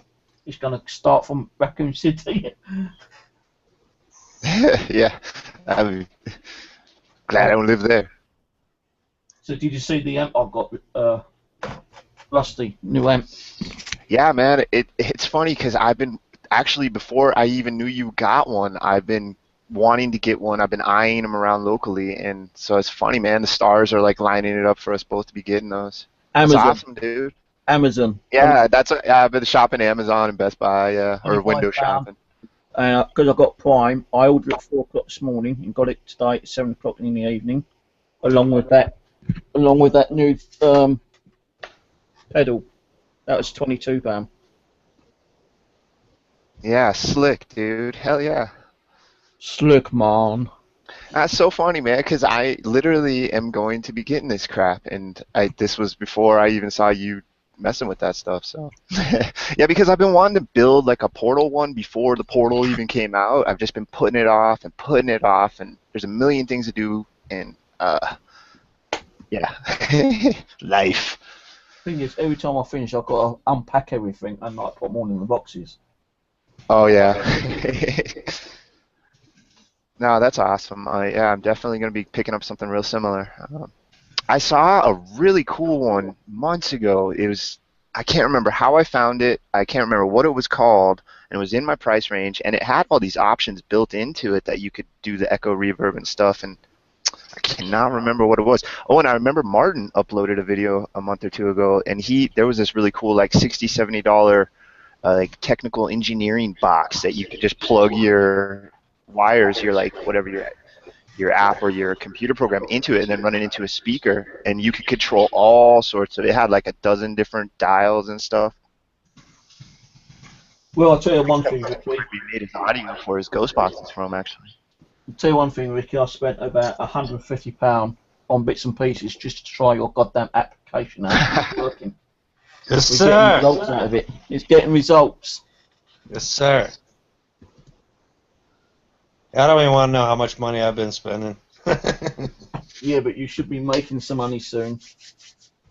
it's going to start from Raccoon City? Yeah, I'm glad I don't live there. So did you see the amp I've got, Rusty, new amp? Yeah, man, it's funny because I've been, actually before I even knew you got one, I've been wanting to get one. I've been eyeing them around locally, and so it's funny, man, the stars are like lining it up for us both to be getting those. Amazon. That's awesome, dude. Amazon. Yeah, I've been shopping Amazon and Best Buy, yeah, or window shopping. Because I got Prime, I ordered it at 4 o'clock this morning and got it today at 7 o'clock in the evening, along with that new pedal. That was £22. Yeah, slick, dude. Hell yeah. Slick, man. That's so funny, man, because I literally am going to be getting this crap, and this was before I even saw you messing with that stuff, so. Yeah, because I've been wanting to build like a Portal one before the Portal even came out. I've just been putting it off, and there's a million things to do, and yeah, life. Thing is, every time I finish, I've got to unpack everything and like put them all in the boxes. Oh yeah. No, that's awesome. Yeah, I'm definitely going to be picking up something real similar. I saw a really cool one months ago. I can't remember how I found it. I can't remember what it was called, and it was in my price range, and it had all these options built into it that you could do the echo reverb and stuff, and I cannot remember what it was. Oh, and I remember Martin uploaded a video a month or two ago, and there was this really cool like $60, $70 like technical engineering box that you could just plug your wires, your like whatever your app or your computer program into it, and then run it into a speaker, and you could control all sorts of. It had like a dozen different dials and stuff. Well, I'll tell you one thing, Ricky. We made his audio for his ghost boxes from actually. I'll tell you one thing, Ricky. I spent about £150 on bits and pieces just to try your goddamn application out. It's working. Yes, We're sir. getting results out of it. It's getting results. Yes, sir. I don't even want to know how much money I've been spending. Yeah, but you should be making some money soon.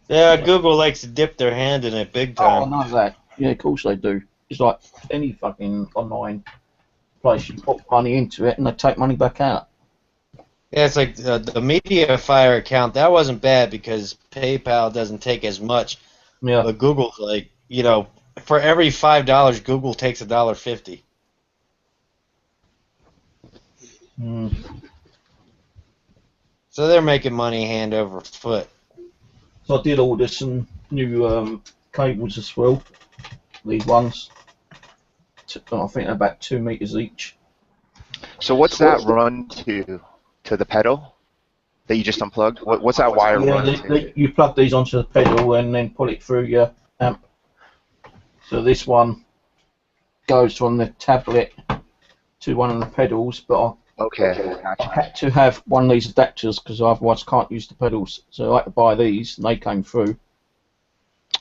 Yeah, Google likes to dip their hand in it big Oh, I time. know that. Yeah, of course they do. It's like any fucking online place. You put money into it and they take money back out. Yeah, it's like the MediaFire account. That wasn't bad because PayPal doesn't take as much. Yeah. But Google's like, for every $5, Google takes $1.50. Mm. So they're making money hand over foot. So I did order some new cables as well. These ones. I think they're about 2 meters each. So what's that run to? To the pedal that you just unplugged? What's that wire run to? You plug these onto the pedal and then pull it through your amp. So this one goes from the tablet to one of the pedals, but Okay, I gotcha. had to have one of these adapters because otherwise I can't use the pedals. So I had to buy these and they came through.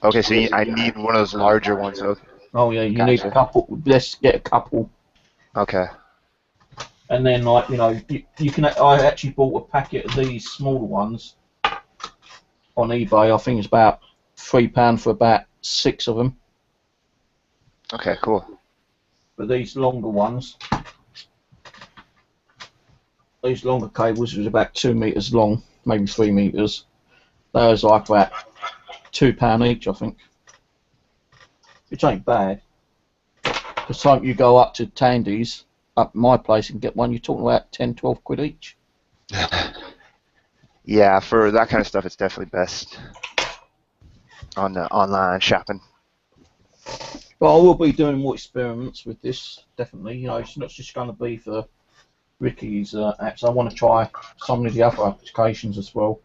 Okay, so I need one of those larger ones. Okay. Oh yeah, you need a couple. Let's get a couple. Okay. And then, like, you can. I actually bought a packet of these smaller ones, on eBay. I think it's about £3 for about 6 of them. Okay, cool. But these longer ones, these longer cables was about 2 meters long, maybe 3 meters. Those like about £2 each, I think. Which ain't bad. The time you go up to Tandy's, up my place, and get one, you're talking about 10, 12 quid each. Yeah, for that kind of stuff, it's definitely best on the online shopping. But I will be doing more experiments with this, definitely. You know, it's not just going to be for Ricky's apps. I want to try some of the other applications as well.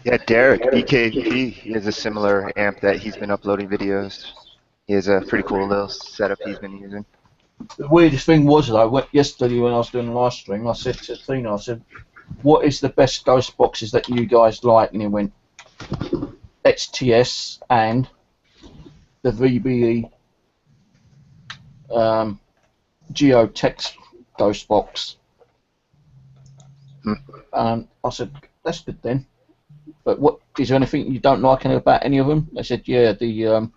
Yeah, Derek, BKP, he has a similar amp that he's been uploading videos. He has a pretty cool little setup he's been using. The weirdest thing was, though, yesterday when I was doing the live stream, I said to Tina, I said, what is the best ghost boxes that you guys like? And he went, XTS and the VBE Geotex ghost box. And I said, that's good then. But what is there anything you don't like about any of them? They said, yeah, the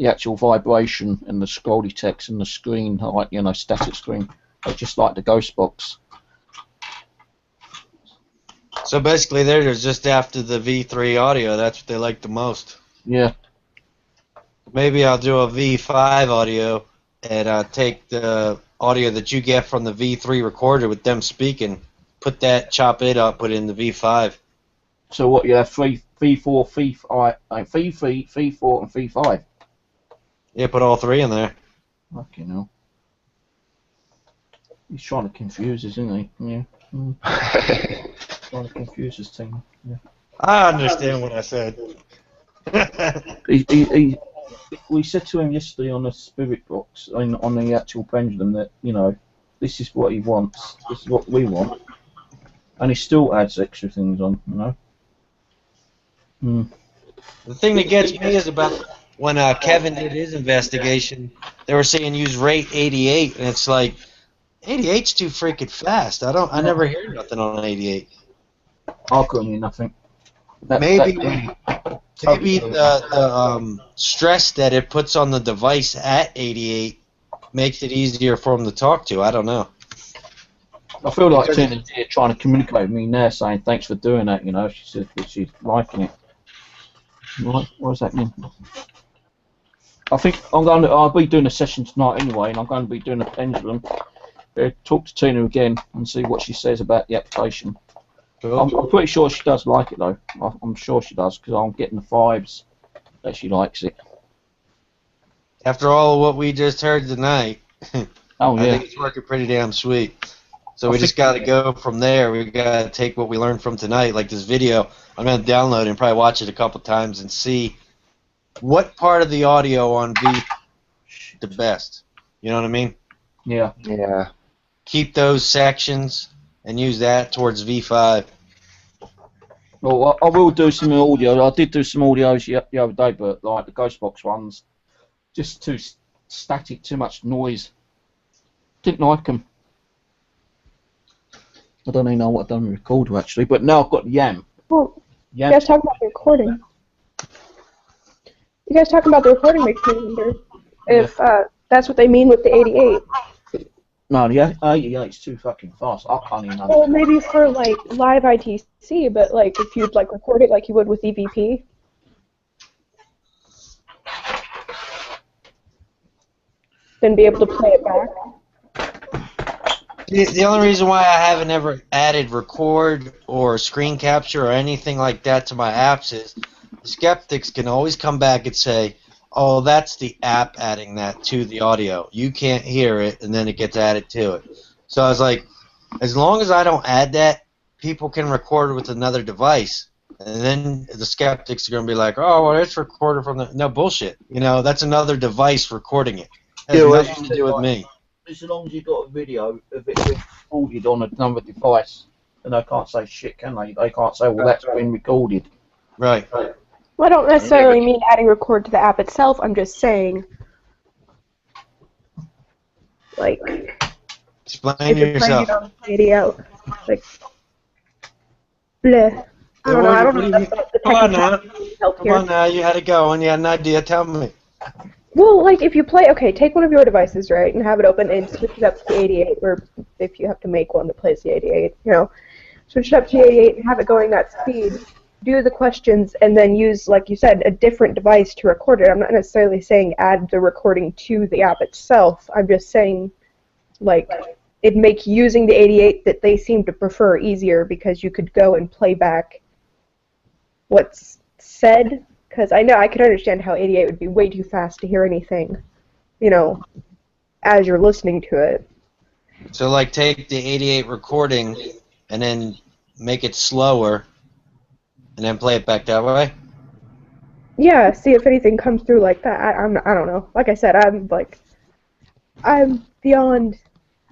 actual vibration and the scrolly text and the screen, like, you know, static screen. I just like the ghost box. So basically, they're just after the V3 audio. That's what they like the most. Yeah. Maybe I'll do a V5 audio and take the audio that you get from the V3 recorder with them speaking, put that, chop it up, put it in the V5. So what, you have V4, V4, and V5? Yeah, put all 3 in there. Fucking hell. He's trying to confuse us, isn't he? Yeah. Trying to confuse us, team. Yeah. I understand what I said. We said to him yesterday on the spirit box, on the actual pendulum, that, you know, this is what he wants, this is what we want, and he still adds extra things on, you know. The thing that gets me is about when Kevin did his investigation, they were saying use rate 88, and it's like 88's too freaking fast. I never hear nothing on 88. I couldn't hear nothing. Maybe the stress that it puts on the device at 88 makes it easier for him to talk to. I don't know. I feel like Tina's here trying to communicate with me now, saying thanks for doing that. You know, she said that she's liking it. What does that mean? I think I'll be doing a session tonight anyway, and I'm going to be doing a pendulum. Talk to Tina again and see what she says about the application. Cool. I'm pretty sure she does like it though. I'm sure she does because I'm getting the vibes that she likes it. After all of what we just heard tonight, Oh yeah, I think it's working pretty damn sweet. So we just got to go from there. We got to take what we learned from tonight, like this video. I'm going to download it and probably watch it a couple times and see what part of the audio on V the best. You know what I mean? yeah. Yeah. Keep those sections and use that towards V5. Well, I will do some audio. I did do some audios the other day, but like the Ghostbox ones, just too static, too much noise. Didn't like them. I don't even know what I've done with the recorder actually, but now I've got the YAM. Well, you guys talking about the recording. You guys talking about the recording makes me wonder if that's what they mean with the 88. No, the 88's too fucking fast. I can't even. Well, maybe for like live ITC, but like if you'd like record it like you would with EVP. Then be able to play it back. The only reason why I haven't ever added record or screen capture or anything like that to my apps is the skeptics can always come back and say, oh, that's the app adding that to the audio. You can't hear it, and then it gets added to it. So I was like, as long as I don't add that, people can record it with another device. And then the skeptics are going to be like, oh, well, it's recorded from the... No, bullshit. You know, that's another device recording it. It has nothing to do with me. As long as you've got a video of it recorded on another device, then they can't say shit, can they? They can't say, well, that's been recorded. Right. Well, I don't necessarily mean adding record to the app itself. I'm just saying, like, explain yourself. It on video, like, bleh. I don't know. I don't know What do you- about the Come on now. help Come here. on now. You had it going. You had an idea. Tell me. Well, like if you play, okay, take one of your devices, right, and have it open and switch it up to the 88, or if you have to make one that plays the 88, you know, switch it up to the 88 and have it going that speed. Do the questions and then use, like you said, a different device to record it. I'm not necessarily saying add the recording to the app itself. I'm just saying, like, it'd make using the 88 that they seem to prefer easier because you could go and play back what's said. Because I know I could understand how 88 would be way too fast to hear anything, you know, as you're listening to it. So, like, take the 88 recording and then make it slower and then play it back that way? Yeah, see if anything comes through like that. I don't know. Like I said, I'm beyond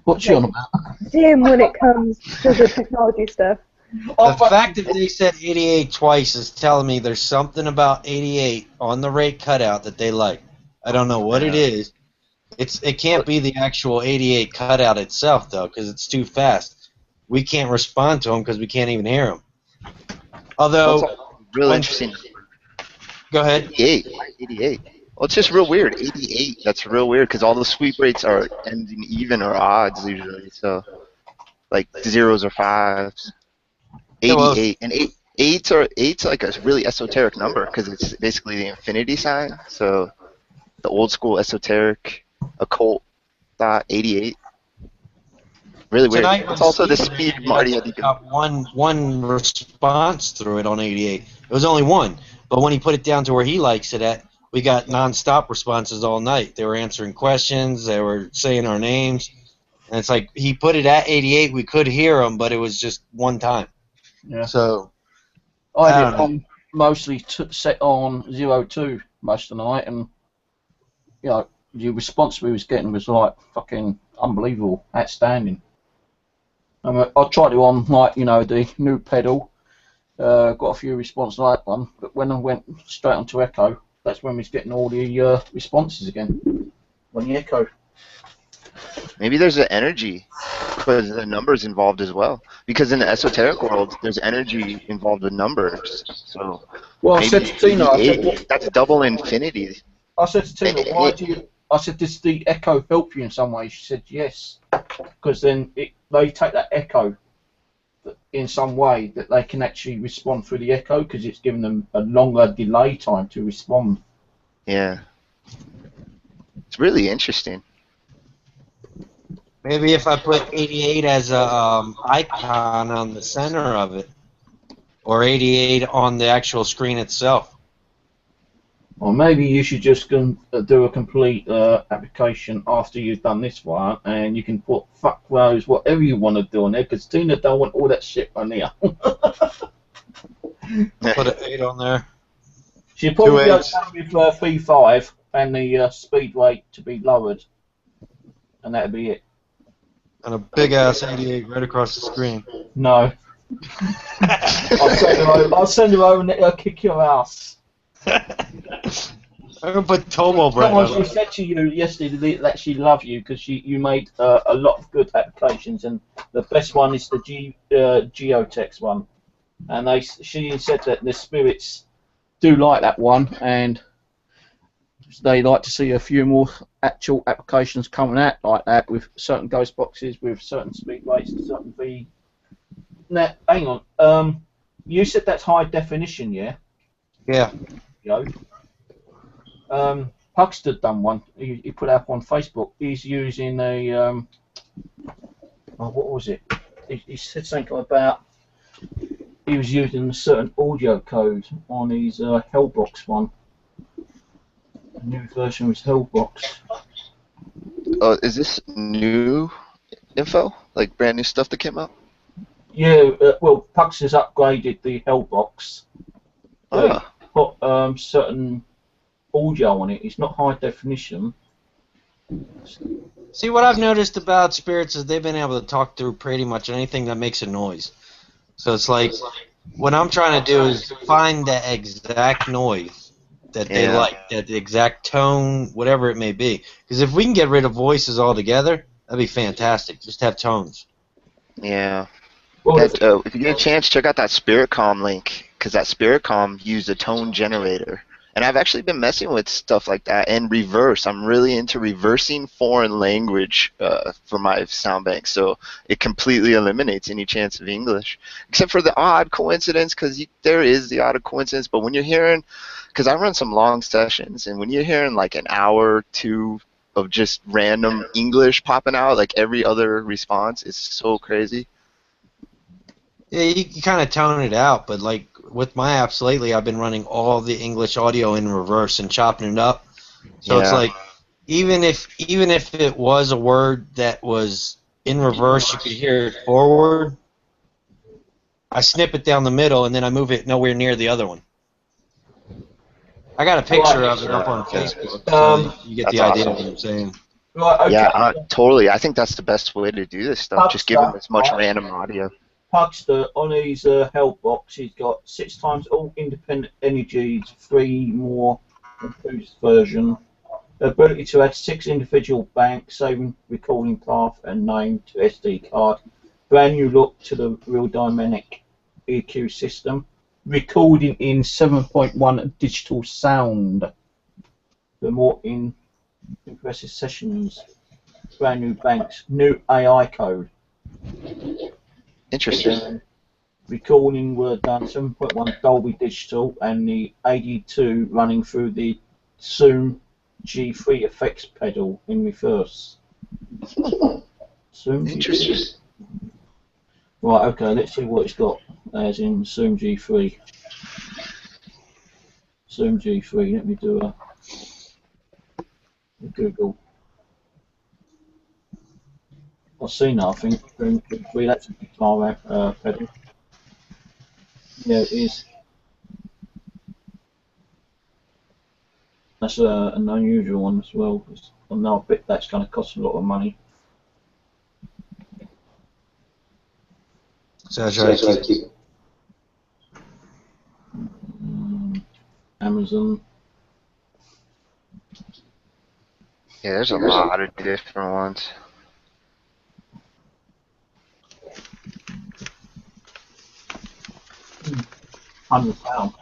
What's you on about? dim when it comes to the technology stuff. The fact that they said 88 twice is telling me there's something about 88 on the rate cutout that they like. I don't know what it is. It can't be the actual 88 cutout itself, though, because it's too fast. We can't respond to them because we can't even hear them. Although, That's really interesting. Go ahead. 88. Well, it's just real weird. 88. That's real weird because all the sweep rates are ending even or odds usually. So, like zeros or fives. 88 and eight's like a really esoteric number because it's basically the infinity sign. So, the old school esoteric occult thought 88. Really weird. Tonight It's also the speed Marty had to got one response through it on 88. It was only one, but when he put it down to where he likes it at, we got non-stop responses all night. They were answering questions, they were saying our names, and it's like he put it at 88. We could hear him, but it was just one time. Yeah. So I had it on mostly set on 02 most of the night, and you know the response we was getting was like fucking unbelievable, outstanding. I tried it on, like, you know, the new pedal, got a few responses like that one, but when I went straight onto Echo, that's when we was getting all the responses again, on the Echo. Maybe there's an energy, because the numbers involved as well. Because in the esoteric world, there's energy involved with numbers. So well, I maybe said to Tina, that's double infinity. I said to Tina, why do you? I said, does the Echo help you in some way? She said yes, because then they take that Echo in some way that they can actually respond through the Echo because it's giving them a longer delay time to respond. Yeah, it's really interesting. maybe if I put 88 as a icon on the center of it, or 88 on the actual screen itself. Or maybe you should just do a complete application after you've done this one, and you can put fuck those, whatever you want to do on there, because Tina don't want all that shit on there. Put an 8 on there. She'd probably go 2 8s. with V5 and the speed rate to be lowered, and that'd be it. And a big ass 88 right across the screen. No. I'll send her over and let her kick your ass. I'm gonna put Tomo bread Someone on she said to you yesterday that she loved you because you made a lot of good applications, and the best one is the Geotex one. And she said that the spirits do like that one, and they like to see a few more actual applications coming out like that with certain ghost boxes, with certain speed rates, and certain V. Now, hang on. You said that's high definition, yeah? Yeah. Yo. Huckster done one. He put up on Facebook. He's using a what was it? He said something about he was using a certain audio code on his Hellbox one. The new version was Hellbox. Is this new info? Like brand new stuff that came out? Yeah. Well, Huckster's upgraded the Hellbox. Put certain audio on it. It's not high definition. See, what I've noticed about spirits is they've been able to talk through pretty much anything that makes a noise. So it's like, what I'm trying to do is find the exact noise that they like, that the exact tone, whatever it may be. Because if we can get rid of voices altogether, that'd be fantastic. Just have tones. Yeah. Well, If you get a chance, check out that Spiritcom link, because that Spiritcom used a tone generator. And I've actually been messing with stuff like that and reverse. I'm really into reversing foreign language for my sound bank, so it completely eliminates any chance of English, except for the odd coincidence, because there is the odd coincidence. But when you're hearing, because I run some long sessions, and when you're hearing like an hour or two of just random English popping out, like every other response, it's so crazy. Yeah, you kind of tone it out, but like with my apps lately, I've been running all the English audio in reverse and chopping it up. So it's like even if it was a word that was in reverse, you could hear it forward. I snip it down the middle and then I move it nowhere near the other one. I got a picture of it up on Facebook, so you get the idea of what I'm saying. Right, okay. Yeah, totally. I think that's the best way to do this stuff. Just give them as much random audio. Pugster, on his health box, he's got 6 times all independent energies, 3 more improved version. The ability to add 6 individual banks, saving recording path and name to SD card. Brand new look to the real dynamic EQ system. Recording in 7.1 digital sound. For more impressive sessions. Brand new banks. New AI code. Interesting. Recording were done 7.1 Dolby Digital and the 82 running through the Zoom G3 effects pedal in reverse. Zoom Interesting. G3. Right, okay, let's see what it's got as in Zoom G3. Zoom G3, let me do a Google. I've seen that, I think. Zoom G3, that's a guitar pedal. Yeah, it is. That's an unusual one as well. I know I bet that's going to cost a lot of money. Sounds right. Amazon. Yeah, there's a lot of different ones. £100.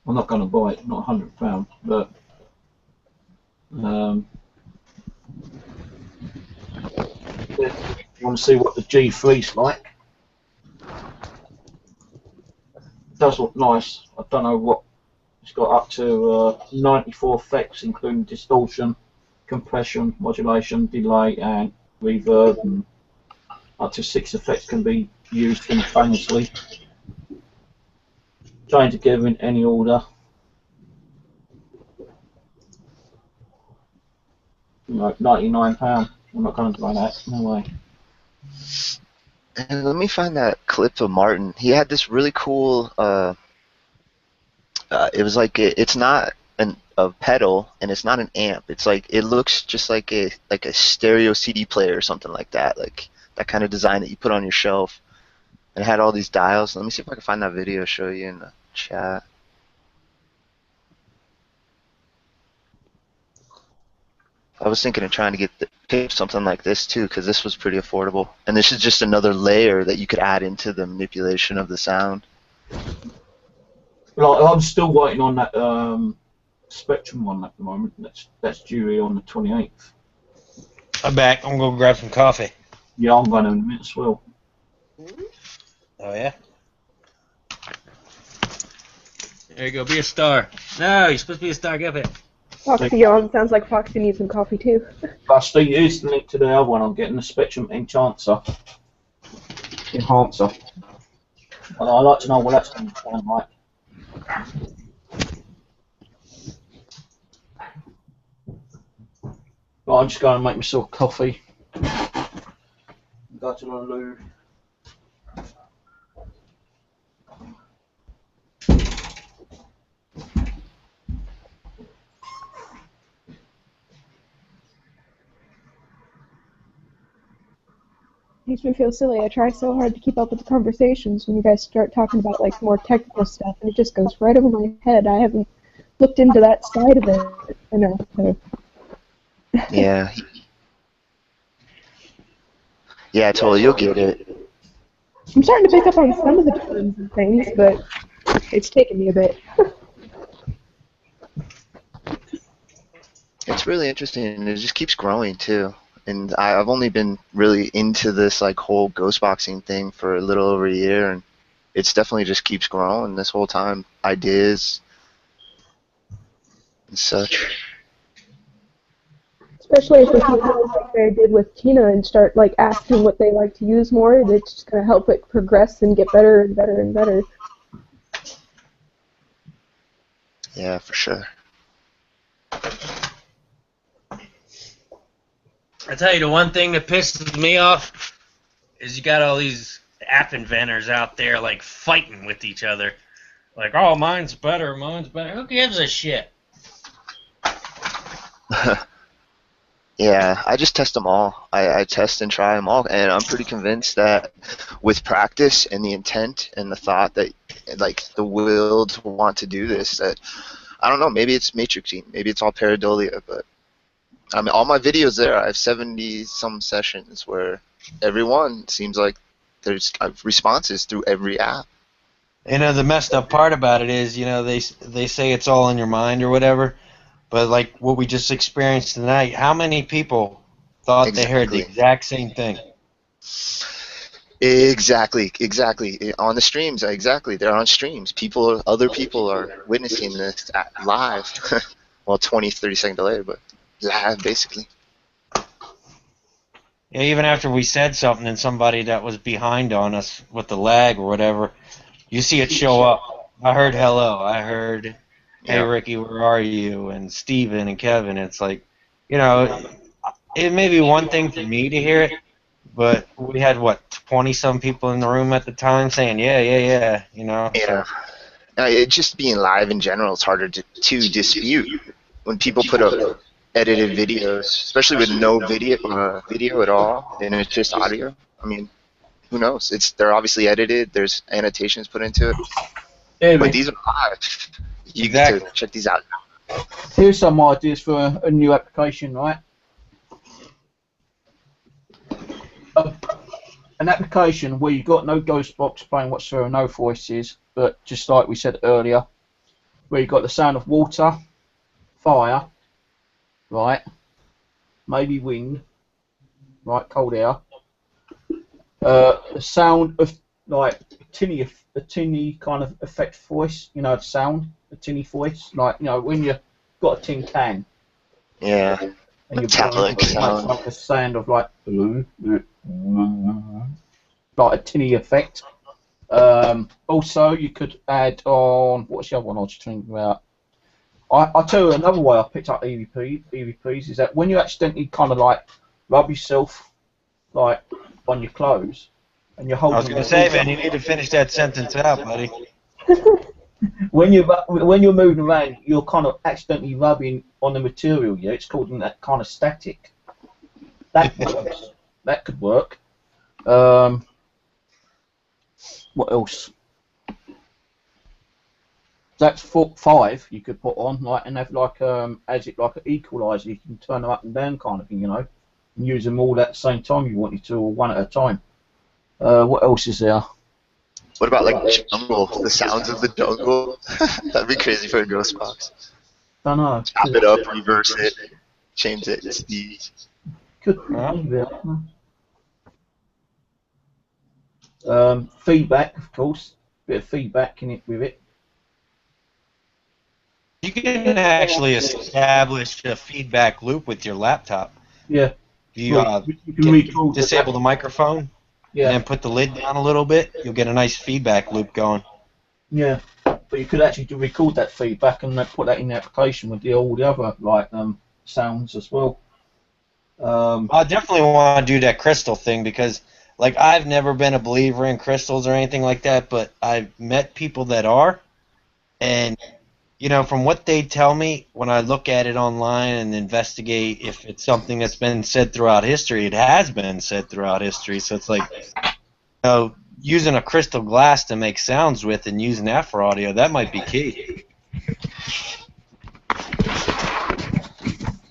I'm not going to buy it, not £100, but you want to see what the G3's like? It does look nice. I don't know what it's got, up to 94 effects, including distortion, compression, modulation, delay, and reverb, and up to 6 effects can be used simultaneously. Chained together in any order. Like £99. I'm not going to buy that. No way. And let me find that clip of Martin. He had this really cool. It was like it's not a pedal and it's not an amp. It's like it looks just like a stereo CD player or something like that. Like that kind of design that you put on your shelf. And it had all these dials. Let me see if I can find that video. Show you in the chat. I was thinking of trying to pick something like this too, because this was pretty affordable. And this is just another layer that you could add into the manipulation of the sound. Well, I'm still waiting on that Spectrum one at the moment. That's due on the 28th. I'm back. I'm going to grab some coffee. Yeah, I'm going to in a minute as well. Oh, yeah? There you go. Be a star. No, you're supposed to be a star. Get it. Foxy yawn. Sounds like Foxy needs some coffee too. Rusty, here's the link to the other one. I'm getting the Spectrum Enhancer. I'd like to know what that's going to sound like. Right, I'm just going to make myself coffee. Go to the loo. Makes me feel silly. I try so hard to keep up with the conversations when you guys start talking about like more technical stuff, and it just goes right over my head. I haven't looked into that side of it enough. So. Yeah. Yeah, totally. You'll get it. I'm starting to pick up on some of the terms and things, but it's taken me a bit. It's really interesting, and it just keeps growing too. And I've only been really into this like whole ghost boxing thing for a little over a year, and it's definitely just keeps growing this whole time. Ideas and such. Especially if we keep going like I did with Tina and start like asking what they like to use more, it's just gonna help it progress and get better and better and better. Yeah, for sure. I tell you, the one thing that pisses me off is you got all these app inventors out there like fighting with each other. Like, oh, mine's better, mine's better. Who gives a shit? Yeah, I just test them all. I test and try them all, and I'm pretty convinced that with practice and the intent and the thought that, like, the will to want to do this, that, I don't know, maybe it's matrixing, maybe it's all pareidolia, but I mean, all my videos there, I have 70-some sessions where everyone seems like there's responses through every app. You know, the messed up part about it is, you know, they say it's all in your mind or whatever, but like what we just experienced tonight, how many people thought they heard the exact same thing? Exactly. On the streams, exactly. They're on streams. Other people are witnessing this live. Well, 20, 30 seconds delay, but live, basically. Yeah, even after we said something and somebody that was behind on us with the lag or whatever, you see it show up. I heard hello. I heard, hey, Ricky, where are you? And Steven and Kevin. It's like, you know, it may be one thing for me to hear it, but we had, what, 20-some people in the room at the time saying, yeah, you know. Yeah. It just being live in general is harder to dispute. When people put up edited videos, especially with no video at all, and it's just audio, I mean, who knows? They're obviously edited. There's annotations put into it. Yeah, but these are live. You get to check these out. Here's some ideas for a new application, right? An application where you've got no ghost box playing whatsoever, no voices, but just like we said earlier, where you've got the sound of water, fire, right? Maybe wind, right? Cold air. The sound of like a tinny kind of effect voice, you know, the sound, a tinny voice, like, you know, when you've got a tin can. Yeah. And metallic sound. Like a sound of like a tinny effect. Also, you could add on, what's the other one I was thinking about? I'll tell you another way I picked up EVPs is that when you accidentally kind of like rub yourself like on your clothes and you're holding. I was going to say, man, you need to finish that sentence out, buddy. When you're moving around, you're kind of accidentally rubbing on the material. Yeah, it's called that kind of static. That works. That could work. What else? That's 5 you could put on, like, and have like as it like an equalizer. You can turn them up and down, kind of thing, you know, and use them all at the same time you wanted to, or one at a time. What else is there? What about like jungle? The sounds of the jungle? That'd be crazy for a ghost box. I don't know. Chop it up, reverse it, change it. Could feedback, of course. Bit of feedback in it with it. You can actually establish a feedback loop with your laptop. Yeah. You can disable the microphone, and then put the lid down a little bit. You'll get a nice feedback loop going. Yeah, but you could actually record that feedback and put that in the application with all the other like sounds as well. I definitely want to do that crystal thing because, like, I've never been a believer in crystals or anything like that, but I've met people that are, and you know, from what they tell me, when I look at it online and investigate if it's something that's been said throughout history, it has been said throughout history. So it's like, you know, using a crystal glass to make sounds with and using that for audio, that might be key.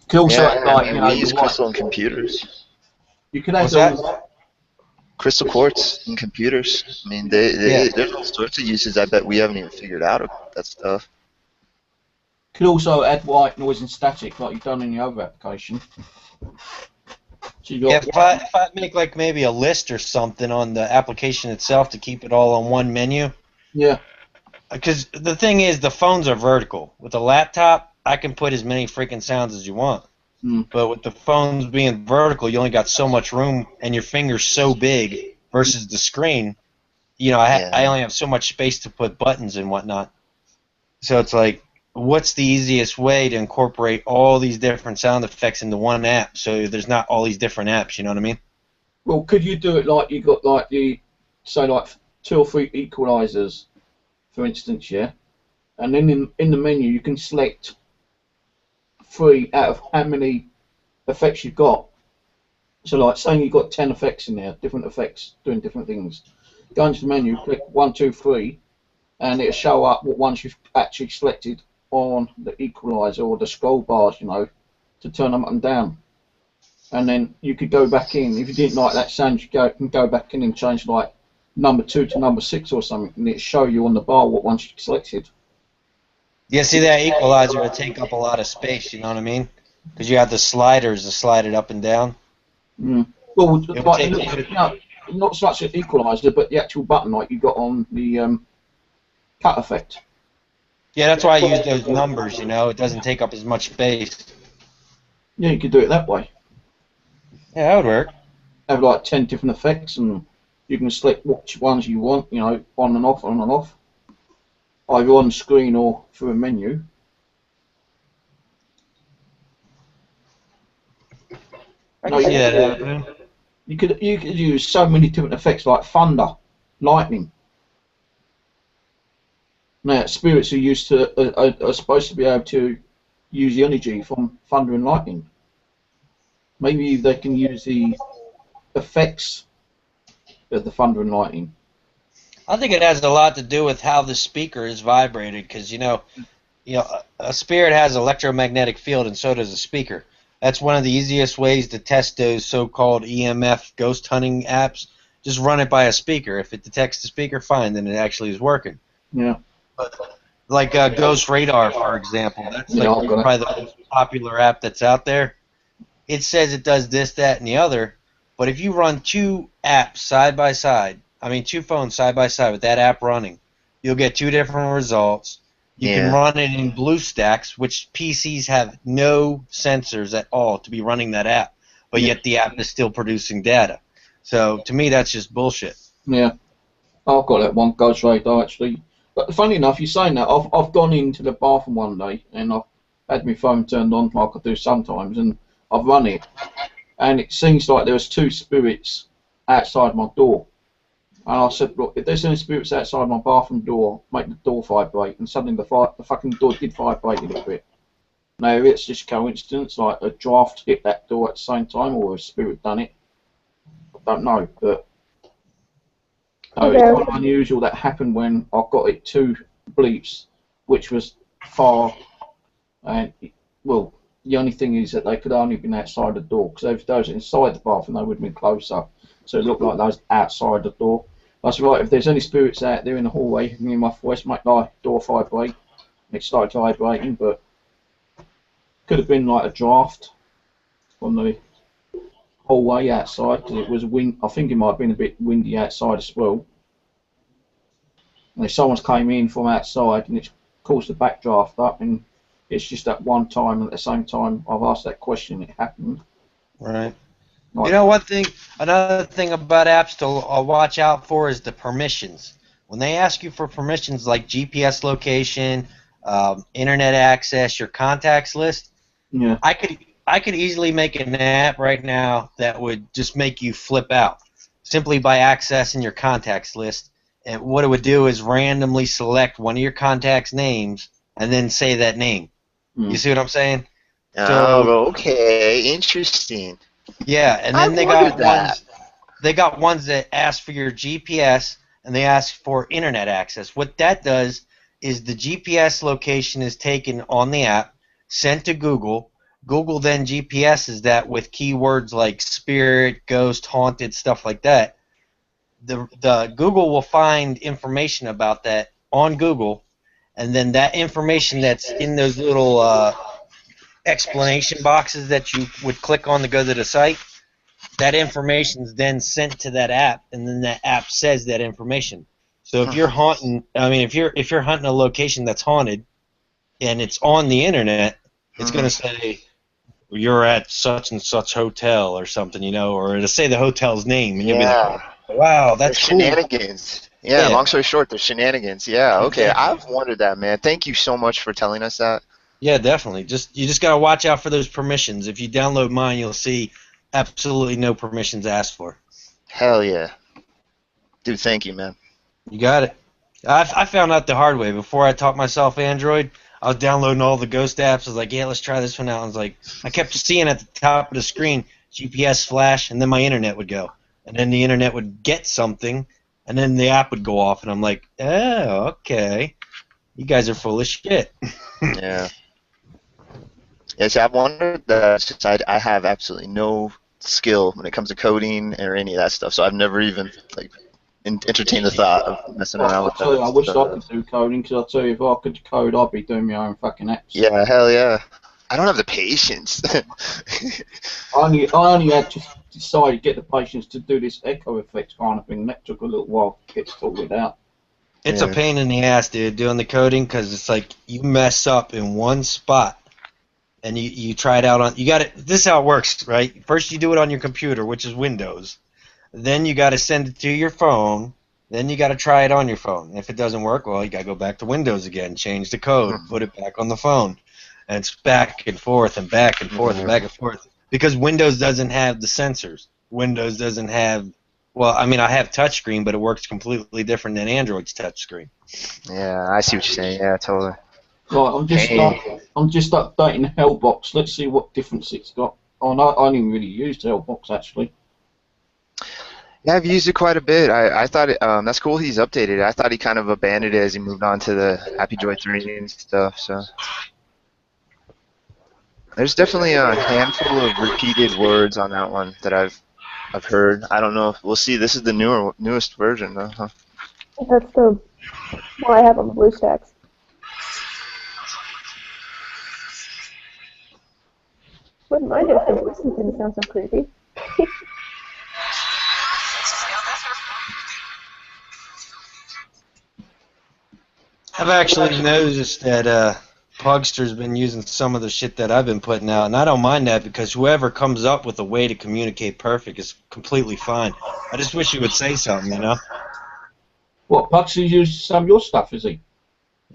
Could also Yeah, add, like, I mean, you know, we use crystal in computers. you could add What's that? Crystal quartz in computers. I mean, there's all sorts of uses. I bet we haven't even figured out about that stuff. Could also add white noise and static like you've done in your other application. So you Yeah, got if I make like maybe a list or something on the application itself to keep it all on one menu. yeah. Because the thing is, the phones are vertical. With a laptop, I can put as many freaking sounds as you want. But with the phones being vertical, you only got so much room, and your finger's so big versus the screen. You know, I only have so much space to put buttons and whatnot. So it's like, what's the easiest way to incorporate all these different sound effects into one app so there's not all these different apps, you know what I mean? Well, could you do it like you got like the, say like 2 or 3 equalizers, for instance, yeah? And then in the menu you can select 3 out of how many effects you've got. So like saying you've got 10 effects in there, different effects doing different things. Go into the menu, click 1, 2, 3, and it'll show up what ones you've actually selected on the equalizer or the scroll bars, you know, to turn them up and down. And then you could go back in. If you didn't like that sound, you can go back in and change like number 2 to number 6 or something, and it'll show you on the bar what ones you selected. Yeah, see, that equalizer would take up a lot of space, you know what I mean? Because you have the sliders to slide it up and down. Well, like, not so much an equalizer, but the actual button like you got on the cut effect. Yeah, that's why I use those numbers, you know. It doesn't take up as much space. Yeah, you could do it that way. Yeah, that would work. Have like 10 different effects, and you can select which ones you want, you know, on and off, either on screen or through a menu. I can see that happening. You could use so many different effects like thunder, lightning. Now, spirits are used to are supposed to be able to use the energy from thunder and lightning. Maybe they can use the effects of the thunder and lightning. I think it has a lot to do with how the speaker is vibrated, because you know, a spirit has an electromagnetic field, and so does a speaker. That's one of the easiest ways to test those so-called EMF ghost hunting apps. Just run it by a speaker. If it detects the speaker, fine, then it actually is working. Yeah. But like Ghost Radar, for example, that's like probably the most popular app that's out there. It says it does this, that, and the other, but if you run 2 apps side by side, I mean 2 phones side by side with that app running, you'll get 2 different results. You can run it in BlueStacks, which PCs have no sensors at all to be running that app, but yet the app is still producing data. So to me, that's just bullshit. Yeah, I've got that one, Ghost Radar, actually. But funny enough, you're saying that, I've gone into the bathroom one day, and I've had my phone turned on like I do sometimes, and I've run it, and it seems like there was 2 spirits outside my door. And I said, look, if there's any spirits outside my bathroom door, make the door vibrate. And suddenly the fucking door did vibrate a little bit. Now, it's just coincidence, like a draft hit that door at the same time, or a spirit done it. I don't know, but it's kind of unusual that happened when I got it 2 bleeps, which was far. And, well, the only thing is that they could only have been outside the door, because if those inside the bathroom, they would have been closer. So it looked like those outside the door. I said, right, if there's any spirits out there in the hallway, me and my voice make the door vibrate. It started vibrating, but could have been like a draft from the hallway outside, because it was wind. I think it might have been a bit windy outside as well. And if someone's came in from outside and it's caused the backdraft up, and it's just that one time, and at the same time I've asked that question, it happened. Right. You know, another thing about apps to watch out for is the permissions. When they ask you for permissions like GPS location, internet access, your contacts list, I could easily make an app right now that would just make you flip out simply by accessing your contacts list. And what it would do is randomly select one of your contacts' names and then say that name. You see what I'm saying? Oh, okay, interesting. Yeah, and then they got ones that ask for your GPS and they ask for internet access. What that does is the GPS location is taken on the app, sent to Google. Google then GPSs that with keywords like spirit, ghost, haunted, stuff like that. The Google will find information about that on Google, and then that information that's in those little explanation boxes that you would click on to go to the site, that information is then sent to that app, and then that app says that information. So if you're hunting, if you're hunting a location that's haunted, and it's on the internet, it's going to say you're at such and such hotel or something, or to say the hotel's name, and you'll be like, wow, that's cool. Shenanigans. Yeah, long story short, there's shenanigans. Yeah, okay. Exactly. I've wondered that, man. Thank you so much for telling us that. Yeah, definitely. You just got to watch out for those permissions. If you download mine, you'll see absolutely no permissions asked for. Hell yeah. Dude, thank you, man. You got it. I found out the hard way. Before I taught myself Android, I was downloading all the ghost apps. I was like, yeah, let's try this one out. I kept seeing at the top of the screen GPS flash, and then my internet would go. And then the internet would get something, and then the app would go off, and I'm like, oh, okay. You guys are full of shit. Yeah. Yeah, see, I've wondered that since I have absolutely no skill when it comes to coding or any of that stuff, so I've never even entertained the thought of messing around with that. I wish I could do coding, because I'll tell you, if I could code, I'd be doing my own fucking apps. Yeah, hell yeah. I don't have the patience. I only had to decide to get the patience to do this echo effect kind of thing. That took a little while to get sorted out. It's a pain in the ass, dude, doing the coding, because it's like you mess up in one spot, and you try it out on. This is how it works, right? First you do it on your computer, which is Windows. Then you got to send it to your phone. Then you got to try it on your phone. If it doesn't work, well, you got to go back to Windows again, change the code, put it back on the phone. And it's back and forth and back and forth and back and forth. Because Windows doesn't have the sensors. Windows doesn't have, I have touchscreen, but it works completely different than Android's touchscreen. Yeah, I see what you're saying. Yeah, totally. Right, I'm just updating Hellbox. Let's see what difference it's got. Oh, no, I only really used Hellbox, actually. Yeah, I've used it quite a bit. I thought that's cool he's updated it. I thought he kind of abandoned it as he moved on to the Happy Joy 3 and stuff, so. There's definitely a handful of repeated words on that one that I've heard. I don't know if we'll see. This is the newest version, though, huh? That's the one I have on the BlueStacks. Wouldn't mind if the voices didn't sound so creepy. I've actually noticed that Pugster's been using some of the shit that I've been putting out, and I don't mind that because whoever comes up with a way to communicate perfect is completely fine. I just wish he would say something, What, Pugster's used some of your stuff, is he?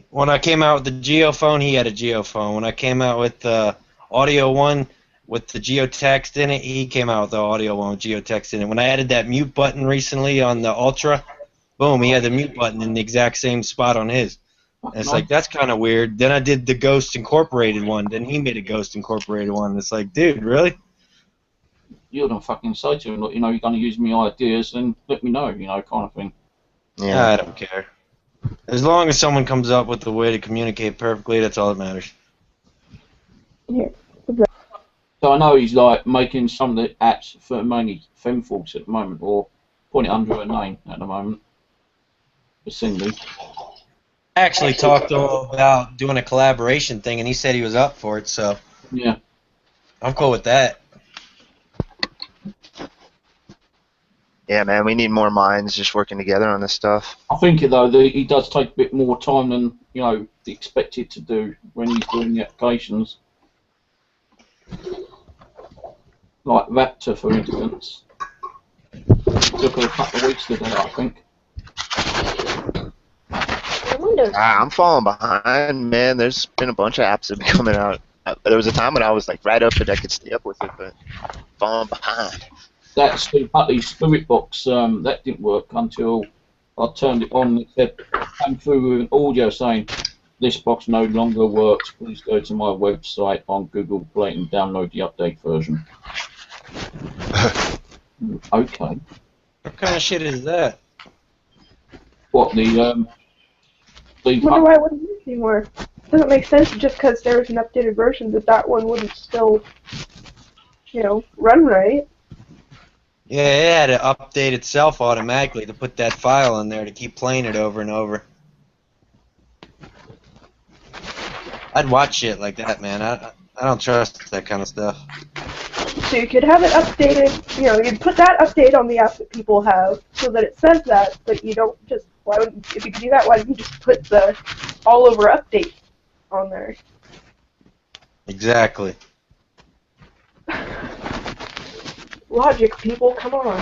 When I came out with the geophone, he had a geophone. When I came out with the audio one with the geotext in it, he came out with the audio one with geotext in it. When I added that mute button recently on the Ultra, boom, he had the mute button in the exact same spot on his. And it's like, that's kind of weird. Then I did the Ghost Incorporated one. Then he made a Ghost Incorporated one. It's like, dude, really? You're going to fucking say to him, look, you're going to use my ideas, and let me know, kind of thing. Yeah, I don't care. As long as someone comes up with a way to communicate perfectly, that's all that matters. Here. So I know he's making some of the apps for mainly femfolks at the moment, or putting it under a name at the moment. For Cindy. I actually talked to him about doing a collaboration thing, and he said he was up for it, so yeah, I'm cool with that. Yeah, man, we need more minds just working together on this stuff. I think, though, he does take a bit more time than, expected to do when he's doing the applications. Like Raptor, for instance. Took a couple of weeks to do that, I think. I'm falling behind, man. There's been a bunch of apps that have been coming out. There was a time when I was right up and I could stay up with it, but falling behind. That Steve Hutley's Spirit Box, that didn't work until I turned it on. It said, came through with an audio saying, this box no longer works. Please go to my website on Google Play and download the update version. Okay. What kind of shit is that? What, the I wonder why it wouldn't use anymore. Doesn't make sense just because there was an updated version that one wouldn't still, run right. Yeah, it had to update itself automatically to put that file in there to keep playing it over and over. I'd watch shit like that, man. I don't trust that kind of stuff. So you could have it updated, you'd put that update on the app that people have so that it says that, but you don't just, if you could do that, why didn't you just put the all over update on there? Exactly. Logic, people, come on.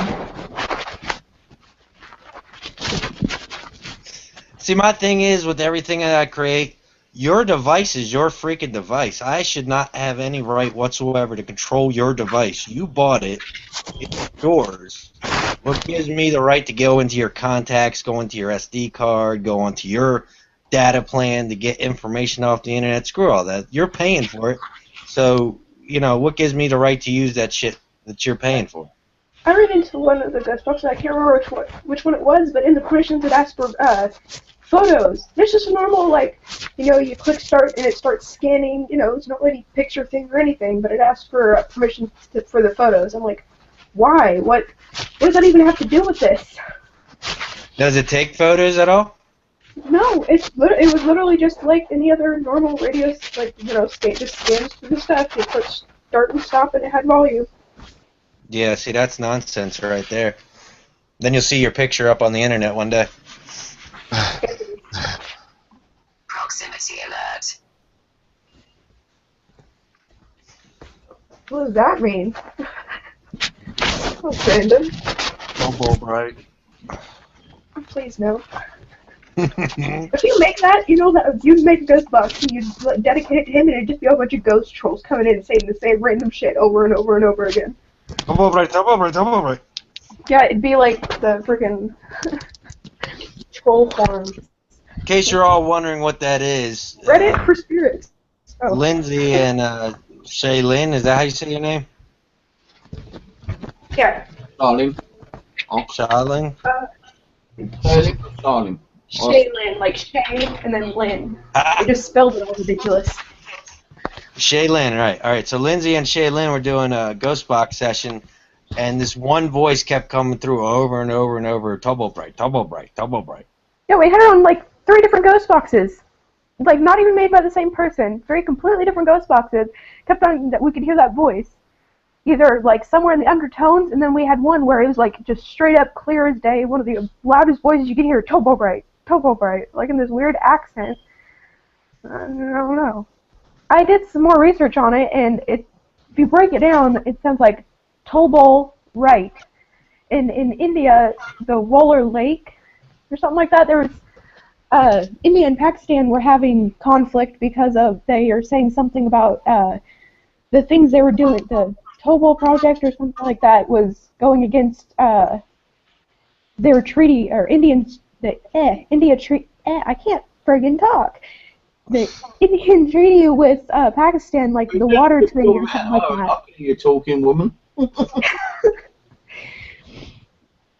See, my thing is with everything that I create, your device is your freaking device. I should not have any right whatsoever to control your device. You bought it. It's yours. What gives me the right to go into your contacts, go into your SD card, go onto your data plan to get information off the internet? Screw all that. You're paying for it. So, what gives me the right to use that shit that you're paying for? I ran into one of the ghost boxes, I can't remember which one it was, but in the permissions it asked for photos. It's just a normal, you click start and it starts scanning, it's not any picture thing or anything, but it asks for permission for the photos. I'm like, why? What does that even have to do with this? Does it take photos at all? No, it was literally just like any other normal radio, just scans through the stuff. You click start and stop and it had volume. Yeah, see, that's nonsense right there. Then you'll see your picture up on the internet one day. Proximity alert. What does that mean? That's random. Right. Please no. If you make that, that you'd make a ghost box and you'd dedicate it to him and it'd just be a bunch of ghost trolls coming in and saying the same random shit over and over and over again. Right. Yeah, it'd be like the freaking troll farms. In case you're all wondering what that is, Reddit for spirits. Oh. Lindsay and Shaylin, is that how you say your name? Yeah. Darling. Shaylin? Darling. Shaylin, like Shay and then Lynn. They just spelled it all ridiculous. Shaylin, right. All right, so Lindsay and Shaylin were doing a ghost box session, and this one voice kept coming through over and over and over, Tubble Bright. Yeah, we had her on like 3 different ghost boxes. Like, not even made by the same person. 3 completely different ghost boxes. Kept on, that we could hear that voice. Either, like, somewhere in the undertones, and then we had one where it was, like, just straight up clear as day. One of the loudest voices you could hear, Tubble Bright, like in this weird accent. I don't know. I did some more research on it, and if you break it down, it sounds like Tobol Right. In India, the Waller Lake, or something like that, there was, India and Pakistan were having conflict because they are saying something about, the things they were doing, the Tobol project or something like that was going against, their treaty, or Indians, I can't friggin' talk. The Indian treaty with Pakistan, like the water treaty or something like that. I can hear you talking, woman.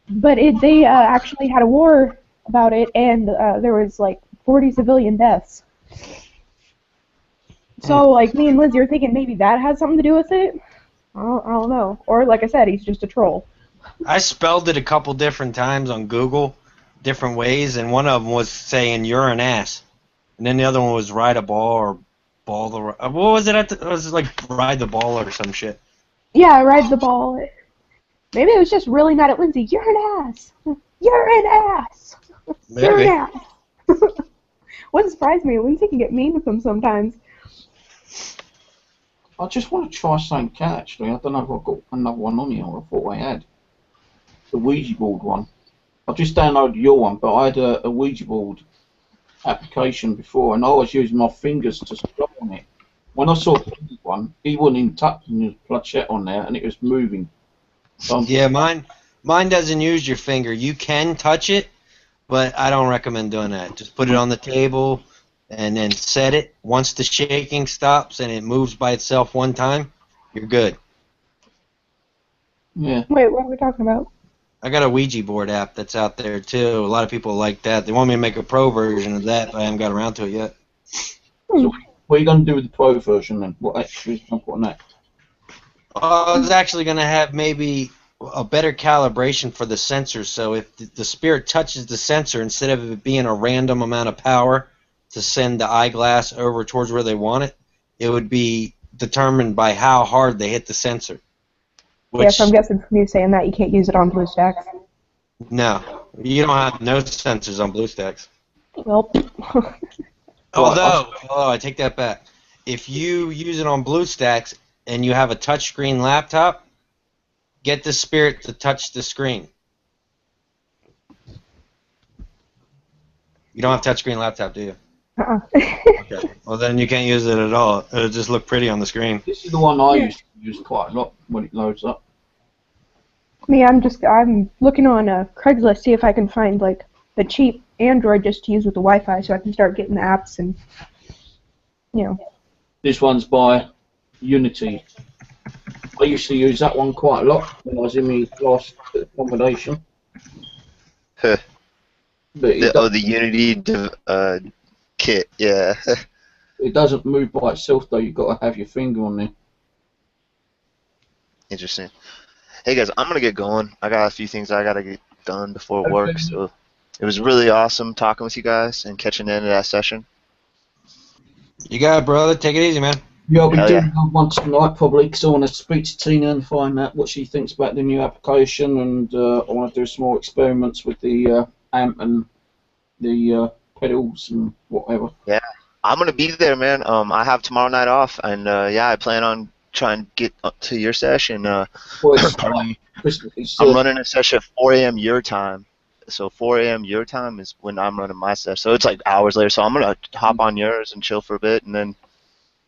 But they actually had a war about it, and there was like 40 civilian deaths. So, like, me and Liz, you're thinking maybe that has something to do with it? I don't know. Or, like I said, he's just a troll. I spelled it a couple different times on Google, different ways, and one of them was saying you're an ass. And then the other one was ride a ball or ball the... What was it? It was like ride the ball or some shit. Yeah, ride the ball. Maybe it was just really mad at Lindsay. You're an ass. You're an ass. Maybe. You're an ass. Wouldn't surprise me. Lindsay can get mean with them sometimes. I just want to try something cat, actually. I don't know if I've got another one on here. I thought I had. The Ouija board one. I just downloaded your one, but I had a Ouija board application before, and I was using my fingers to scroll on it. When I saw the one, he wasn't even touching his planchette on there, and it was moving. So Yeah, mine doesn't use your finger. You can touch it, but I don't recommend doing that. Just put it on the table and then set it. Once the shaking stops and it moves by itself one time, you're good. Yeah. Wait, what are we talking about? I got a Ouija board app that's out there too. A lot of people like that. They want me to make a pro version of that, but I haven't got around to it yet. So what are you going to do with the Pro version then? What actually is going to put on that? I was actually going to have maybe a better calibration for the sensor, so if the spirit touches the sensor, instead of it being a random amount of power to send the eyeglass over towards where they want it, it would be determined by how hard they hit the sensor. Yeah, so I'm guessing from you saying that you can't use it on BlueStacks. No, you don't have no sensors on BlueStacks. Well, Although, I take that back. If you use it on BlueStacks and you have a touchscreen laptop, get the spirit to touch the screen. You don't have a touchscreen laptop, do you? Okay. Well, then you can't use it at all. It'll just look pretty on the screen. This is the one I used to use quite a lot when it loads up. Me, I'm looking on Craigslist, see if I can find like the cheap Android just to use with the Wi-Fi, so I can start getting the apps and, you know. This one's by Unity. I used to use that one quite a lot when I was in my last accommodation. The Unity kit, yeah. It doesn't move by itself though. You've got to have your finger on there. Interesting. Hey guys, I'm gonna get going. I got a few things I gotta get done before work, so it was really awesome talking with you guys and catching the end of that session. You got it, brother. Take it easy, man. Yeah, I'll be doing one tonight probably because I want to speak to Tina and find out what she thinks about the new application, and I want to do some more experiments with the amp and the pedals and whatever. Yeah, I'm gonna be there, man. I have tomorrow night off, and yeah, I plan on trying to get up to your session. I'm running a session at 4 a.m. your time. So 4 a.m. your time is when I'm running my session. So it's like hours later. So I'm going to hop on yours and chill for a bit and then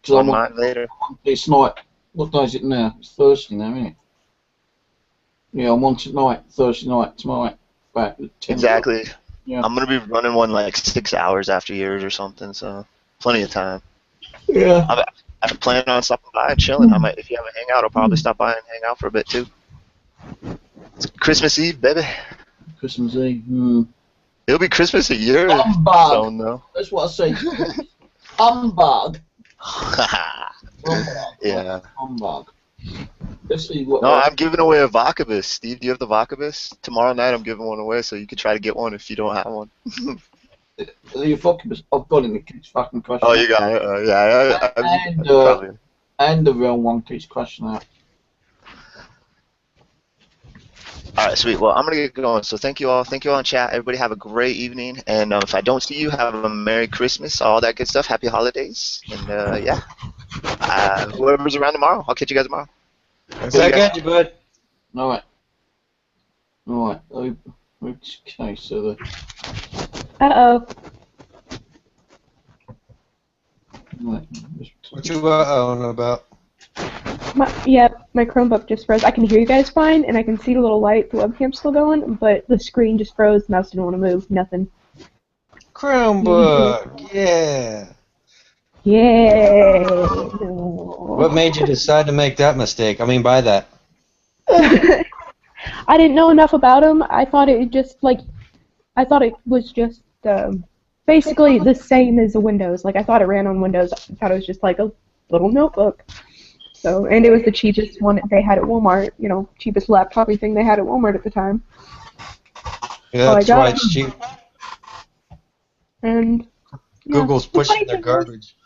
run mine later. It's like, what day is it now? It's Thursday now, isn't it? Yeah, I'm on tonight, Thursday night, tomorrow. Back at 10 Exactly. Yeah. I'm going to be running one like 6 hours after yours or something. So plenty of time. Yeah. I'm planning on stopping by and chilling. I might, if you have a hangout, I'll probably stop by and hang out for a bit too. It's Christmas Eve, baby. Christmas Eve. It'll be Christmas at your zone, though. That's what I say. Humbug. Yeah. Humbug. Let's see what. No, I'm giving away a Vocabus. Steve, do you have the Vocabus? Tomorrow night I'm giving one away, so you can try to get one if you don't have one. The Vocabus, I've got in the kids fucking crashing. Oh, you got it. Yeah. And the real one keeps crashing out. All right, sweet. Well, I'm gonna get going. So thank you all. Thank you all in chat. Everybody have a great evening. And if I don't see you, have a Merry Christmas, all that good stuff. Happy holidays. And yeah, whoever's around tomorrow, I'll catch you guys tomorrow. I got you, bud. All right. Okay, so the. Uh-oh. What you uh-oh about? My Chromebook just froze. I can hear you guys fine, and I can see the little light, the webcam's still going, but the screen just froze, mouse didn't want to move, nothing. Chromebook, yeah. Yeah. What made you decide to make that mistake? I mean, by that. I didn't know enough about them. I thought it was just basically the same as a Windows. Like I thought it ran on Windows. I thought it was just like a little notebook. So, and it was the cheapest one they had at Walmart. You know, cheapest laptop-y thing they had at Walmart at the time. Yeah, that's why it's cheap. And Google's pushing their garbage.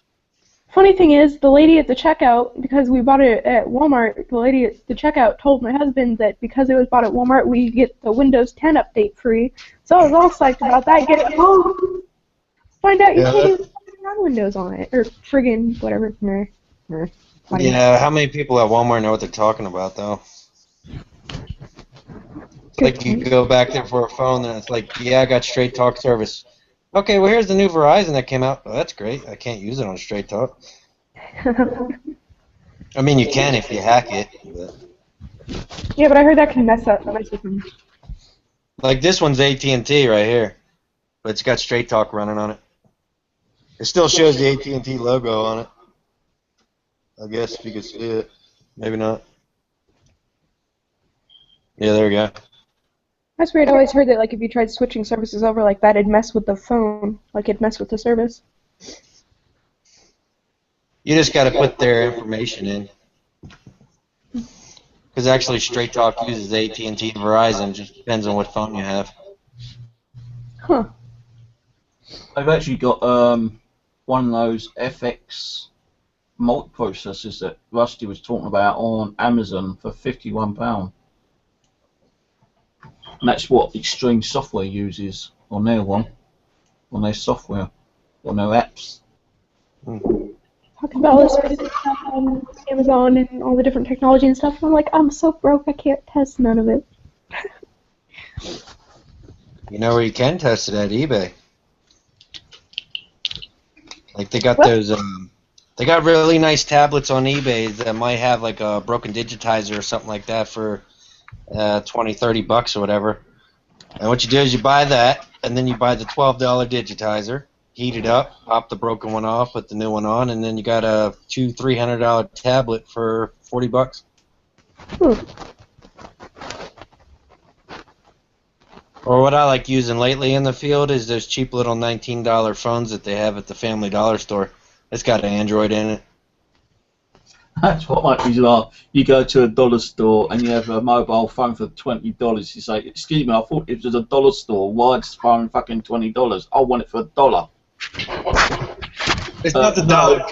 Funny thing is, the lady at the checkout, because we bought it at Walmart, the lady at the checkout told my husband that because it was bought at Walmart, we get the Windows 10 update free. So I was all psyched about that. Get it home. Find out you can't even run Windows on it, or friggin' whatever. Yeah, how many people at Walmart know what they're talking about, though? It's like you go back there for a phone, and it's like, yeah, I got Straight Talk service. Okay, well, here's the new Verizon that came out. Oh, that's great. I can't use it on Straight Talk. I mean, you can if you hack it. But. Yeah, but I heard that can mess up my system. Like this one's AT&T right here, but it's got Straight Talk running on it. It still shows the AT&T logo on it. I guess if you could see it. Maybe not. Yeah, there we go. That's weird. I always heard that like if you tried switching services over like that, it'd mess with the phone. Like it'd mess with the service. You just got to put their information in. Because actually, Straight Talk uses AT&T and Verizon. Just depends on what phone you have. Huh. They've actually got one of those FX multiprocessors that Rusty was talking about on Amazon for £51. And that's what Extreme Software uses on their one, on their software, on their apps. Talking about all this crazy stuff on Amazon and all the different technology and stuff, and I'm like, I'm so broke, I can't test none of it. You know where you can test it at eBay. Like they got What? those, they got really nice tablets on eBay that might have like a broken digitizer or something like that for $20-30 or whatever. And what you do is you buy that, and then you buy the $12 digitizer, heat it up, pop the broken one off, put the new one on, and then you got a $200-300 tablet for $40. Or what I like using lately in the field is those cheap little $19 phones that they have at the Family Dollar store. It's got an Android in it. That's what might be like. You go to a dollar store and you have a mobile phone for $20. You say, "Excuse me, I thought it was a dollar store. Why is the phone fucking $20? I want it for $1." It's not the dollar.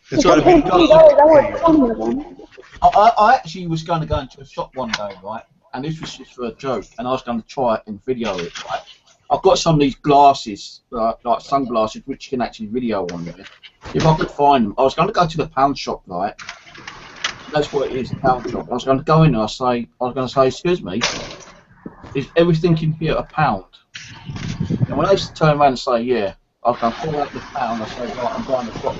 It's If I paid $20, I want 20 of them. I actually was going to go into a shop one day, right? And this was just for a joke, and I was going to try it and video it, right? I've got some of these glasses, like sunglasses, which you can actually video on there. If I could find them, I was going to go to the pound shop, right? That's what it is, the pound shop. I was going to go in there, I was going to say, "Excuse me, is everything in here £1?" And when they turn around and say, "Yeah," I was going to pull out the pound, I say, "Right, I'm buying the shop."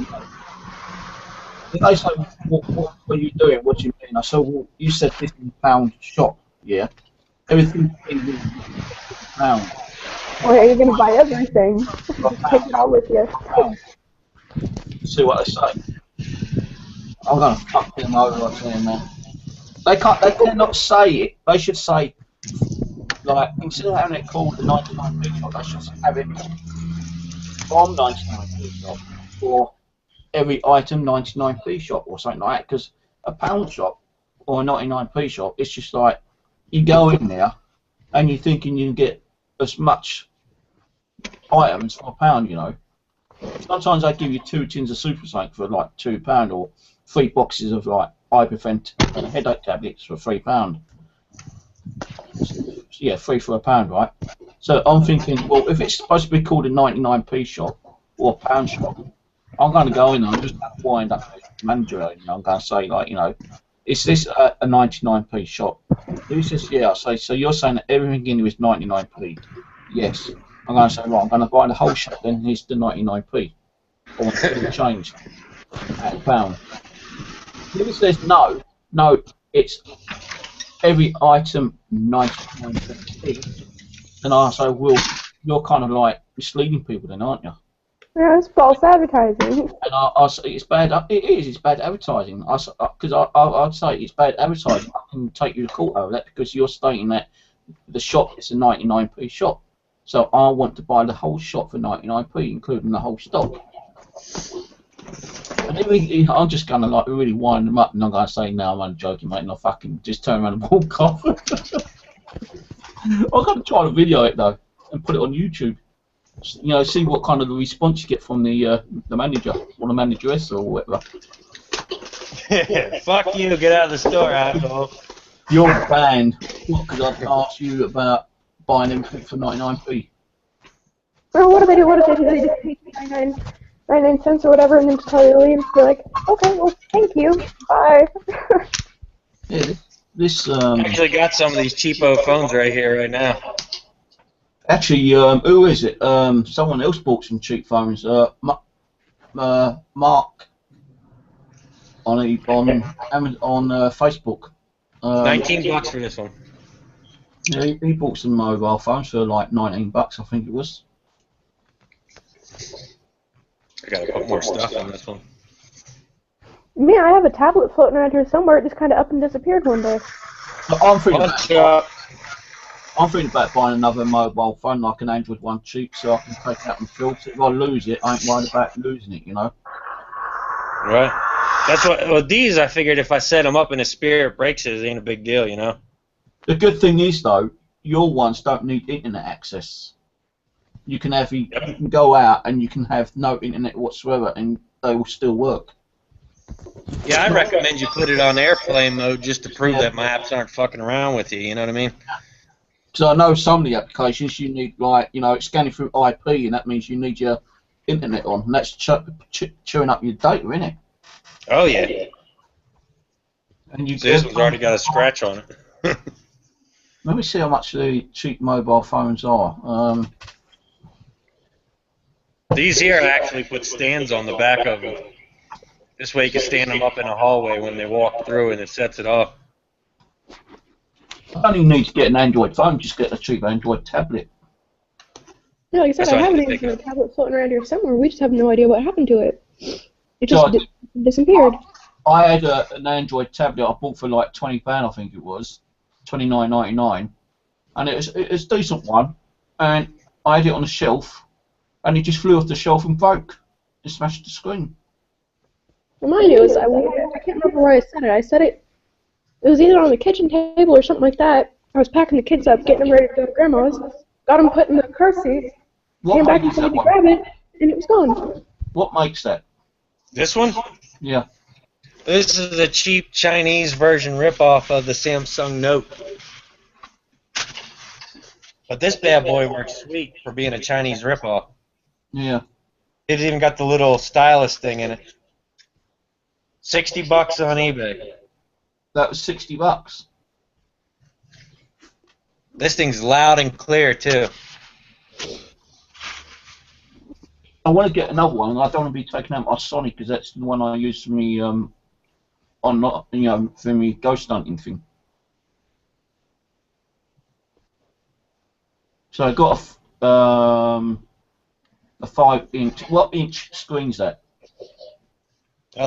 Then they say, what are you doing? What do you mean? I said, "Well, you said this is a pound shop, yeah? Everything in here is £1." Or are you going to buy everything? Take it all with you. See what they say. I'm gonna fuck them over, I tell you, man. They cannot say it. They should say, like, instead of having it called the 99p shop, they should have it from 99p shop, or every item 99p shop, or something like that. Because a pound shop or a 99p shop, it's just like you go in there and you're thinking you can get as much items for £1, you know. Sometimes they give you 2 tins of Super Sync for like £2, or 3 boxes of like ibuprofen headache tablets for £3. Yeah, 3 for £1, right? So I'm thinking, well, if it's supposed to be called a 99p shop or a pound shop, I'm going to go in there and just wind up the manager, and I'm going to say, like, you know, is this a 99p shop? He says, yeah. I say, so you're saying that everything in here is 99p? Yes. I'm going to say, right, I'm going to buy the whole shop, then here's the 99p. Or change at £1. If he says no, it's every item 99p, then I say, well, you're kind of like misleading people then, aren't you? Yeah, it's false advertising. And I say it's bad. It is. It's bad advertising. Because I'd say it's bad advertising. I can take you to court over that because you're stating that the shop is a 99p shop. So I want to buy the whole shop for 99p, including the whole stock. And then I'm just going to like really wind them up, and I'm going to say, no, I'm only joking, mate, and I'll fucking just turn around and walk off. I'm going to try to video it though and put it on YouTube. You know, see what kind of response you get from the manager or the manageress or whatever. Fuck you! Get out of the store, asshole. You're banned. What? Because I've asked you about buying everything for 99p. Well, what do they do? What if they just pay 99 cents or whatever, and then just tell you to leave? Be like, okay, well, thank you, bye. Yeah, this I actually got some of these cheapo phones right here, right now. actually, who is it? Someone else bought some cheap phones. Mark on Facebook. $19 for this one. Yeah, he bought some mobile phones for like $19, I think it was. I gotta put more stuff on this one. Man, I have a tablet floating around here somewhere. It just kind of up and disappeared one day. But I'm thinking about buying another mobile phone, like an Android one cheap, so I can take it out and filter it. If I lose it, I ain't worried about losing it, you know. Right. That's what. Well, these I figured if I set them up and the spirit breaks it ain't a big deal, you know. The good thing is though, your ones don't need internet access. You can have you can go out and you can have no internet whatsoever, and they will still work. Yeah, I recommend you put it on airplane mode just to prove that my apps aren't fucking around with you. You know what I mean? So I know some of the applications you need, like, you know, it's scanning through IP, and that means you need your internet on, and that's chewing up your data, isn't it? Oh yeah. And you So this one's already got a scratch on it. Let me see how much the cheap mobile phones are. These here I actually put stands on the back of them. This way you can stand them up in a hallway when they walk through and it sets it off. I don't even need to get an Android phone, just get a cheap Android tablet. Yeah, like I said, I have an Android tablet floating around here somewhere. We just have no idea what happened to it. It just disappeared. I had an Android tablet I bought for like £20, I think it was, $29.99, and it was a decent one. And I had it on a shelf, and it just flew off the shelf and broke and smashed the screen. Remind me, I can't remember where I set it. I set it. It was either on the kitchen table or something like that. I was packing the kids up, getting them ready to go to grandma's. Got them put in the car seat. Came back and tried to grab it, and it was gone. What makes that? This one? Yeah. This is a cheap Chinese version ripoff of the Samsung Note. But this bad boy works sweet for being a Chinese ripoff. Yeah. It's even got the little stylus thing in it. $60 on eBay. That was $60. This thing's loud and clear too. I want to get another one, and I don't want to be taking out my Sony because that's the one I use for me for me ghost hunting thing. So I got a 5-inch. What inch screen's that?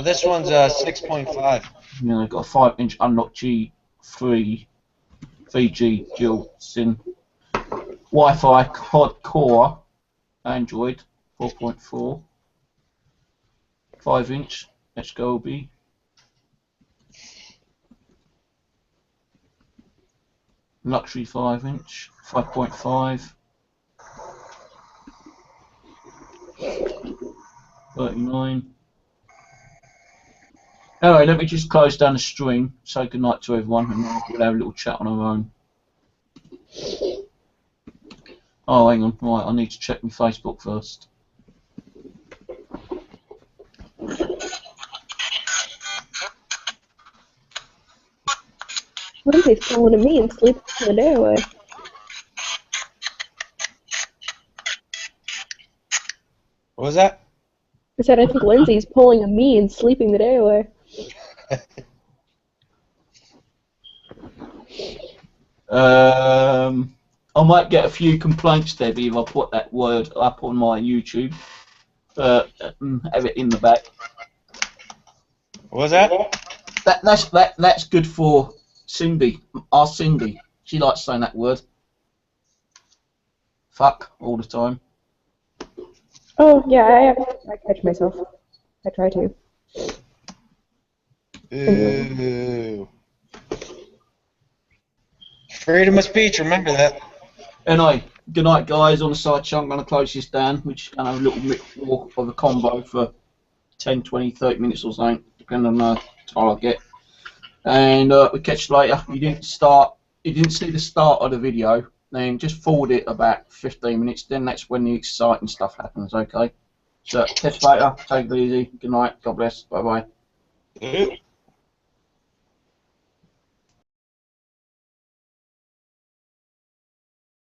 This one's 6.5. Yeah, I got a 5-inch unlock G3 3G dual SIM Wi-Fi quad core Android 4.4 5-inch HGOB. Luxury 5-inch 5.5 39. Anyway, let me just close down the stream, say goodnight to everyone, and we'll have a little chat on our own. Oh, hang on, right, I need to check my Facebook first. Lindsay's calling to me and sleeping the day away. What was that? I said I think Lindsay's pulling a me and sleeping the day away. I might get a few complaints, Debbie, if I put that word up on my YouTube. Have it in the back. What was that? That's good for Cindy. Our Cindy. She likes saying that word. Fuck all the time. Oh yeah, I catch myself. I try to. Ooh. Freedom of speech, remember that. Anyway, good night, guys. On the side show, I'm going to close this down. We're just going to have a little bit more of a combo for 10, 20, 30 minutes or something, depending on the time I get. And we'll catch you later. You didn't see the start of the video, then just forward it about 15 minutes, then that's when the exciting stuff happens, okay? So, catch you later. Take it easy. Good night. God bless. Bye-bye.